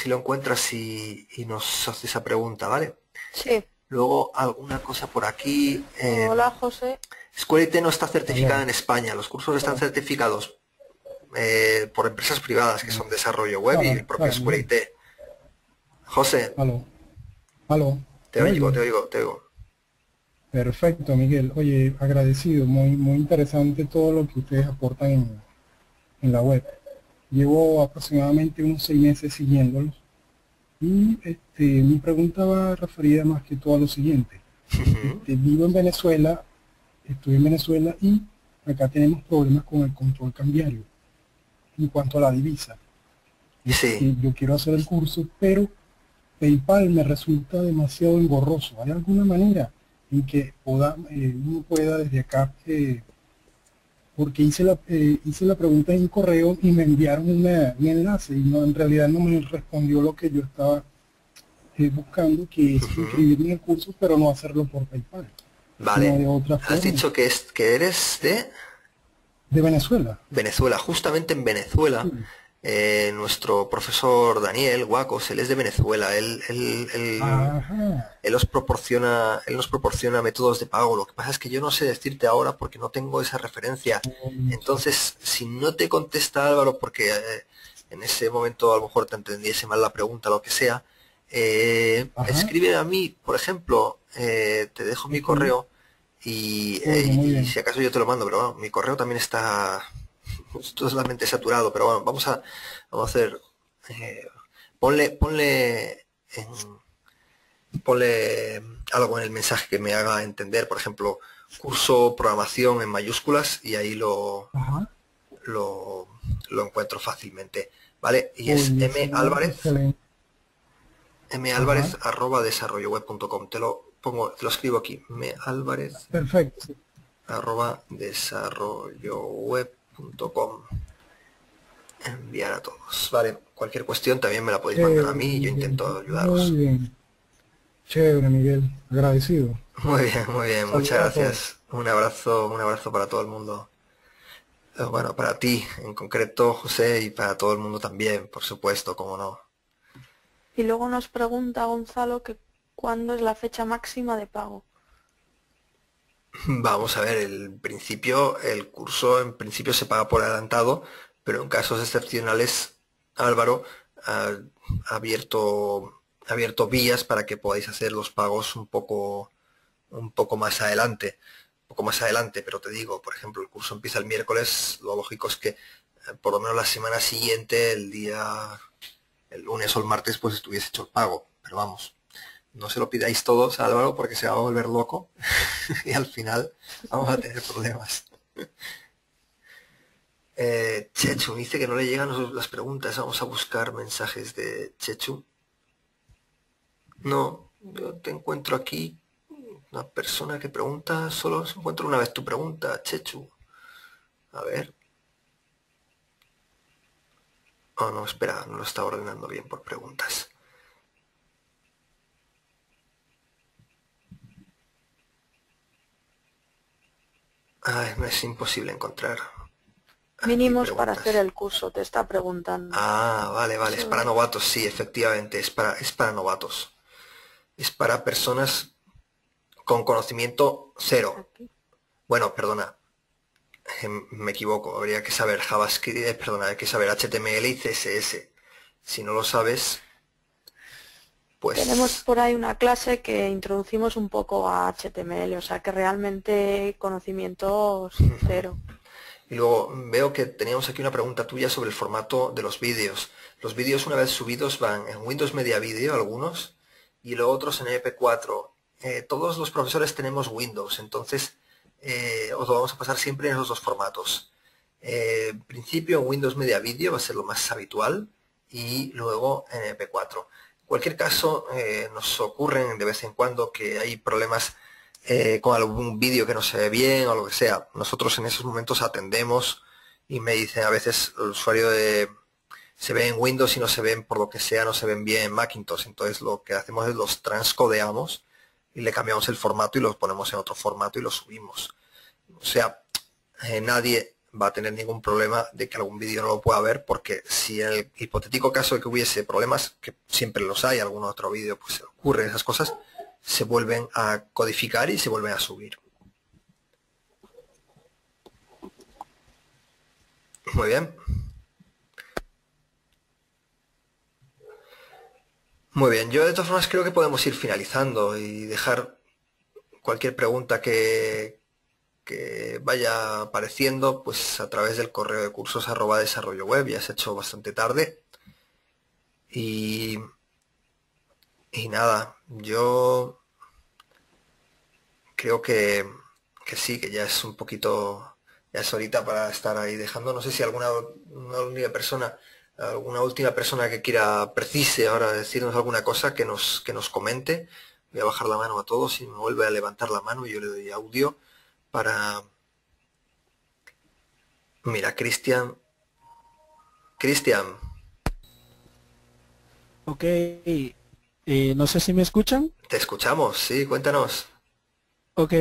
lo encuentras y nos hace esa pregunta, ¿vale? Sí. Luego alguna cosa por aquí. Hola, José. Escuela IT no está certificada en España. Los cursos están certificados por empresas privadas que son Desarrollo Web y el propio Escuela IT. José. Aló. Te oigo. Perfecto, Miguel. Oye, agradecido. Muy interesante todo lo que ustedes aportan en la web. Llevo aproximadamente unos 6 meses siguiéndolos y mi pregunta va referida más que todo a lo siguiente. Vivo en Venezuela, estoy en Venezuela y acá tenemos problemas con el control cambiario en cuanto a la divisa. Sí. Yo quiero hacer el curso, pero PayPal me resulta demasiado engorroso. ¿Hay alguna manera en que uno pueda desde acá, porque hice la pregunta en un correo y me enviaron un enlace y en realidad no me respondió lo que yo estaba buscando, que es inscribirme en el curso, pero no hacerlo por PayPal? Vale. De otra Has forma. dicho que eres de Venezuela. Venezuela. Justamente en Venezuela, Sí. nuestro profesor Daniel Guacos, él es de Venezuela. Él Ajá. nos proporciona métodos de pago. Lo que pasa es que yo no sé decirte ahora porque no tengo esa referencia. Entonces, si no te contesta Álvaro, porque en ese momento a lo mejor te entendiese mal la pregunta, lo que sea, escribe a mí, por ejemplo, te dejo mi correo y Muy bien. si acaso yo te lo mando, pero bueno, mi correo también está totalmente saturado, pero bueno, vamos a hacer, ponle algo en el mensaje que me haga entender, por ejemplo, curso programación en mayúsculas y ahí Ajá. lo encuentro fácilmente, ¿vale? Y Muy es bien, malvarez, excelente. malvarez@desarrolloweb.com. Te lo escribo aquí, malvarez Perfecto. @desarrolloweb.com. Enviar a todos, vale. Cualquier cuestión también me la podéis mandar a mí y yo intento ayudaros. Muy bien. Chévere, Miguel. Agradecido. Muy bien, muchas Saludos a gracias. Un abrazo para todo el mundo. Bueno, para ti en concreto, José, y para todo el mundo también, por supuesto, cómo no. Y luego nos pregunta Gonzalo que cuándo es la fecha máxima de pago. Vamos a ver, el curso en principio se paga por adelantado, pero en casos excepcionales, Álvaro ha abierto vías para que podáis hacer los pagos un poco más adelante. Pero te digo, por ejemplo, el curso empieza el miércoles, lo lógico es que por lo menos la semana siguiente, el lunes o el martes, pues estuviese hecho el pago. Pero vamos, no se lo pidáis todos a Álvaro porque se va a volver loco y al final vamos a tener problemas. Chechu dice que no le llegan las preguntas. Vamos a buscar mensajes de Chechu. No, yo te encuentro aquí una persona que pregunta, solo se encuentra una vez tu pregunta, Chechu. A ver. Oh, no, espera, no lo está ordenando bien por preguntas. Ay, me es imposible encontrar. Mínimos para hacer el curso, te está preguntando. Ah, vale, es para novatos, sí, efectivamente, es para novatos. Es para personas con conocimiento cero. Bueno, perdona, me equivoco, habría que saber JavaScript, perdona, hay que saber HTML y CSS. Si no lo sabes, pues... Tenemos por ahí una clase que introducimos un poco a HTML, o sea que realmente conocimientos cero. Y luego veo que teníamos aquí una pregunta tuya sobre el formato de los vídeos. Los vídeos una vez subidos van en Windows Media Video, algunos, y luego otros en MP4. Todos los profesores tenemos Windows, entonces os lo vamos a pasar siempre en esos dos formatos. En principio en Windows Media Video va a ser lo más habitual y luego en MP4. En cualquier caso, nos ocurren de vez en cuando que hay problemas con algún vídeo que no se ve bien o lo que sea. Nosotros en esos momentos atendemos y me dicen a veces el usuario se ve en Windows y no se ven, por lo que sea, no se ven bien en Macintosh. Entonces lo que hacemos es los transcodeamos y le cambiamos el formato y los ponemos en otro formato y los subimos. O sea, nadie va a tener ningún problema de que algún vídeo no lo pueda ver, porque si en el hipotético caso de que hubiese problemas, que siempre los hay, algún otro vídeo pues se ocurren esas cosas, se vuelven a codificar y se vuelven a subir. Muy bien. Muy bien, yo de todas formas creo que podemos ir finalizando y dejar cualquier pregunta que vaya apareciendo pues a través del correo de cursos @desarrolloweb. Ya se ha hecho bastante tarde y nada, yo creo que sí, que ya es un poquito, ya es ahorita para estar ahí dejando. No sé si alguna última persona que precise ahora decirnos alguna cosa que nos comente. Voy a bajar la mano a todos y me vuelve a levantar la mano y yo le doy audio para... Mira, Cristian. Ok, no sé si me escuchan. Te escuchamos, sí, cuéntanos. Ok,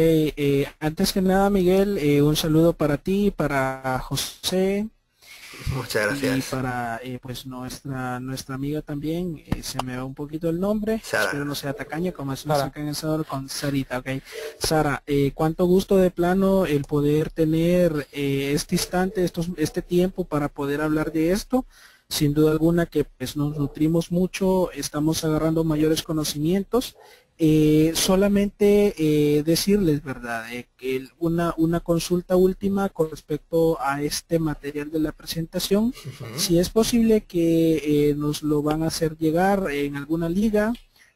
antes que nada, Miguel, un saludo para ti, para José. Muchas gracias. Y para pues nuestra amiga también, se me va un poquito el nombre, Sara. Espero no sea tacaña, como es nuestra organizador con Sarita, ok. Sara, cuánto gusto de plano el poder tener este instante, este tiempo para poder hablar de esto. Sin duda alguna que pues nos nutrimos mucho, estamos agarrando mayores conocimientos. Solamente decirles, ¿verdad? Que una consulta última con respecto a este material de la presentación. Si es posible que nos lo van a hacer llegar en alguna liga,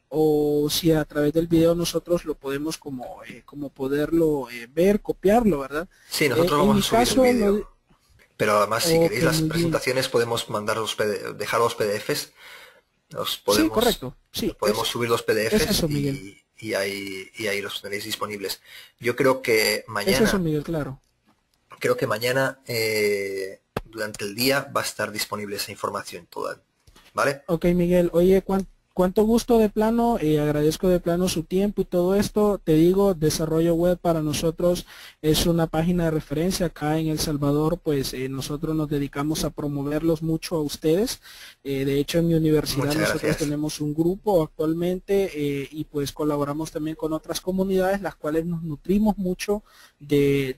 o si a través del video nosotros lo podemos como poderlo ver, copiarlo, ¿verdad? Sí, nosotros vamos a subir el video. Pero además, si Ok, queréis las muy bien. presentaciones, podemos mandar dejar los PDFs. Sí, Podemos, correcto. Sí, podemos subir los es PDFs eso, Miguel. y ahí los tenéis disponibles. Yo creo que Es eso, mañana, Miguel, claro. durante el día va a estar disponible esa información toda, ¿vale? Ok, Miguel. Oye, cuánto gusto de plano, agradezco de plano su tiempo y todo esto. Te digo, desarrollo web para nosotros es una página de referencia. Acá en El Salvador, pues nosotros nos dedicamos a promoverlos mucho a ustedes. De hecho, en mi universidad Muchas nosotros gracias. tenemos un grupo actualmente y pues colaboramos también con otras comunidades, las cuales nos nutrimos mucho de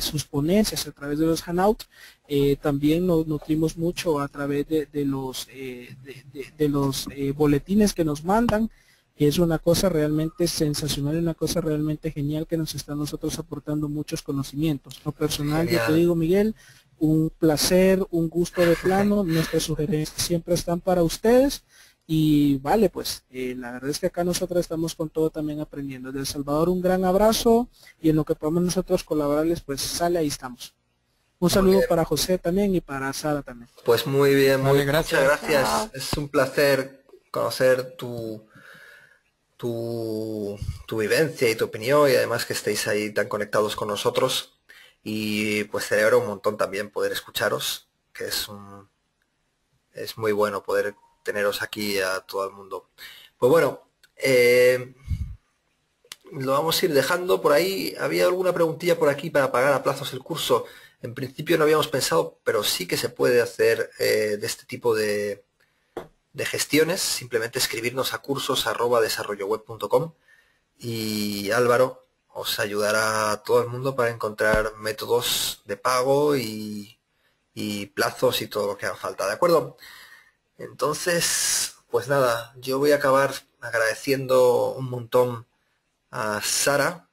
sus ponencias a través de los Hangouts. También nos nutrimos mucho a través de los boletines que nos mandan, que es una cosa realmente sensacional, una cosa realmente genial que nos está nosotros aportando muchos conocimientos. Lo personal, yo te Genial. digo, Miguel, un placer, un gusto de plano, nuestras sugerencias siempre están para ustedes. Y vale, pues la verdad es que acá nosotros estamos con todo también aprendiendo. De El Salvador un gran abrazo y en lo que podamos nosotros colaborarles, pues sale, ahí estamos. Un Muy saludo bien. para José también y para Sara también. Pues muy bien, Vale, muchas gracias. gracias. Chao. Es un placer conocer tu vivencia y tu opinión y además que estéis ahí tan conectados con nosotros. Y pues celebro un montón también poder escucharos, que es muy bueno poder teneros aquí a todo el mundo. Pues bueno, lo vamos a ir dejando por ahí. Había alguna preguntilla por aquí para pagar a plazos el curso. En principio no habíamos pensado, pero sí que se puede hacer de este tipo de gestiones. Simplemente escribirnos a cursos@desarrolloweb.com y Álvaro os ayudará a todo el mundo para encontrar métodos de pago y plazos y todo lo que haga falta, ¿de acuerdo? Entonces, pues nada, yo voy a acabar agradeciendo un montón a Sara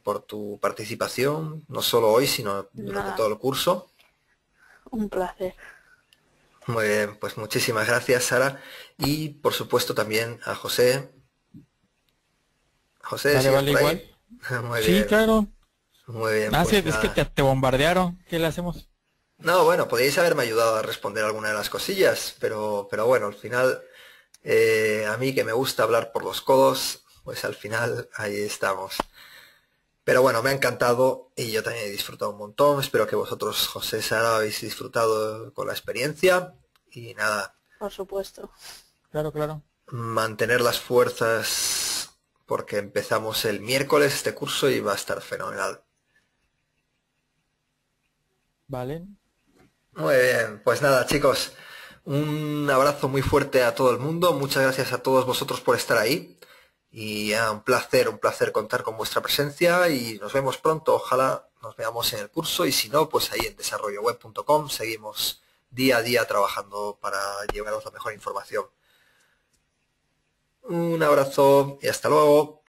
por tu participación, no solo hoy, sino durante Nada, todo el curso. un placer. Muy bien, pues muchísimas gracias, Sara. Y por supuesto también a José. José, Vale, ¿sigues vale, por igual. ahí? Muy Sí, bien, claro. muy bien, Ah, sí, pues es que nada. te bombardearon. ¿Qué le hacemos? No, bueno, podríais haberme ayudado a responder alguna de las cosillas, pero bueno, al final, a mí que me gusta hablar por los codos, pues al final ahí estamos. Pero bueno, me ha encantado y yo también he disfrutado un montón. Espero que vosotros, José, Sara, habéis disfrutado con la experiencia. Y nada, Por supuesto. Claro, claro. mantener las fuerzas porque empezamos el miércoles este curso y va a estar fenomenal. Vale. Muy bien, pues nada, chicos, un abrazo muy fuerte a todo el mundo. Muchas gracias a todos vosotros por estar ahí. Y un placer contar con vuestra presencia y nos vemos pronto. Ojalá nos veamos en el curso y si no, pues ahí en desarrolloweb.com seguimos día a día trabajando para llevaros la mejor información. Un abrazo y hasta luego.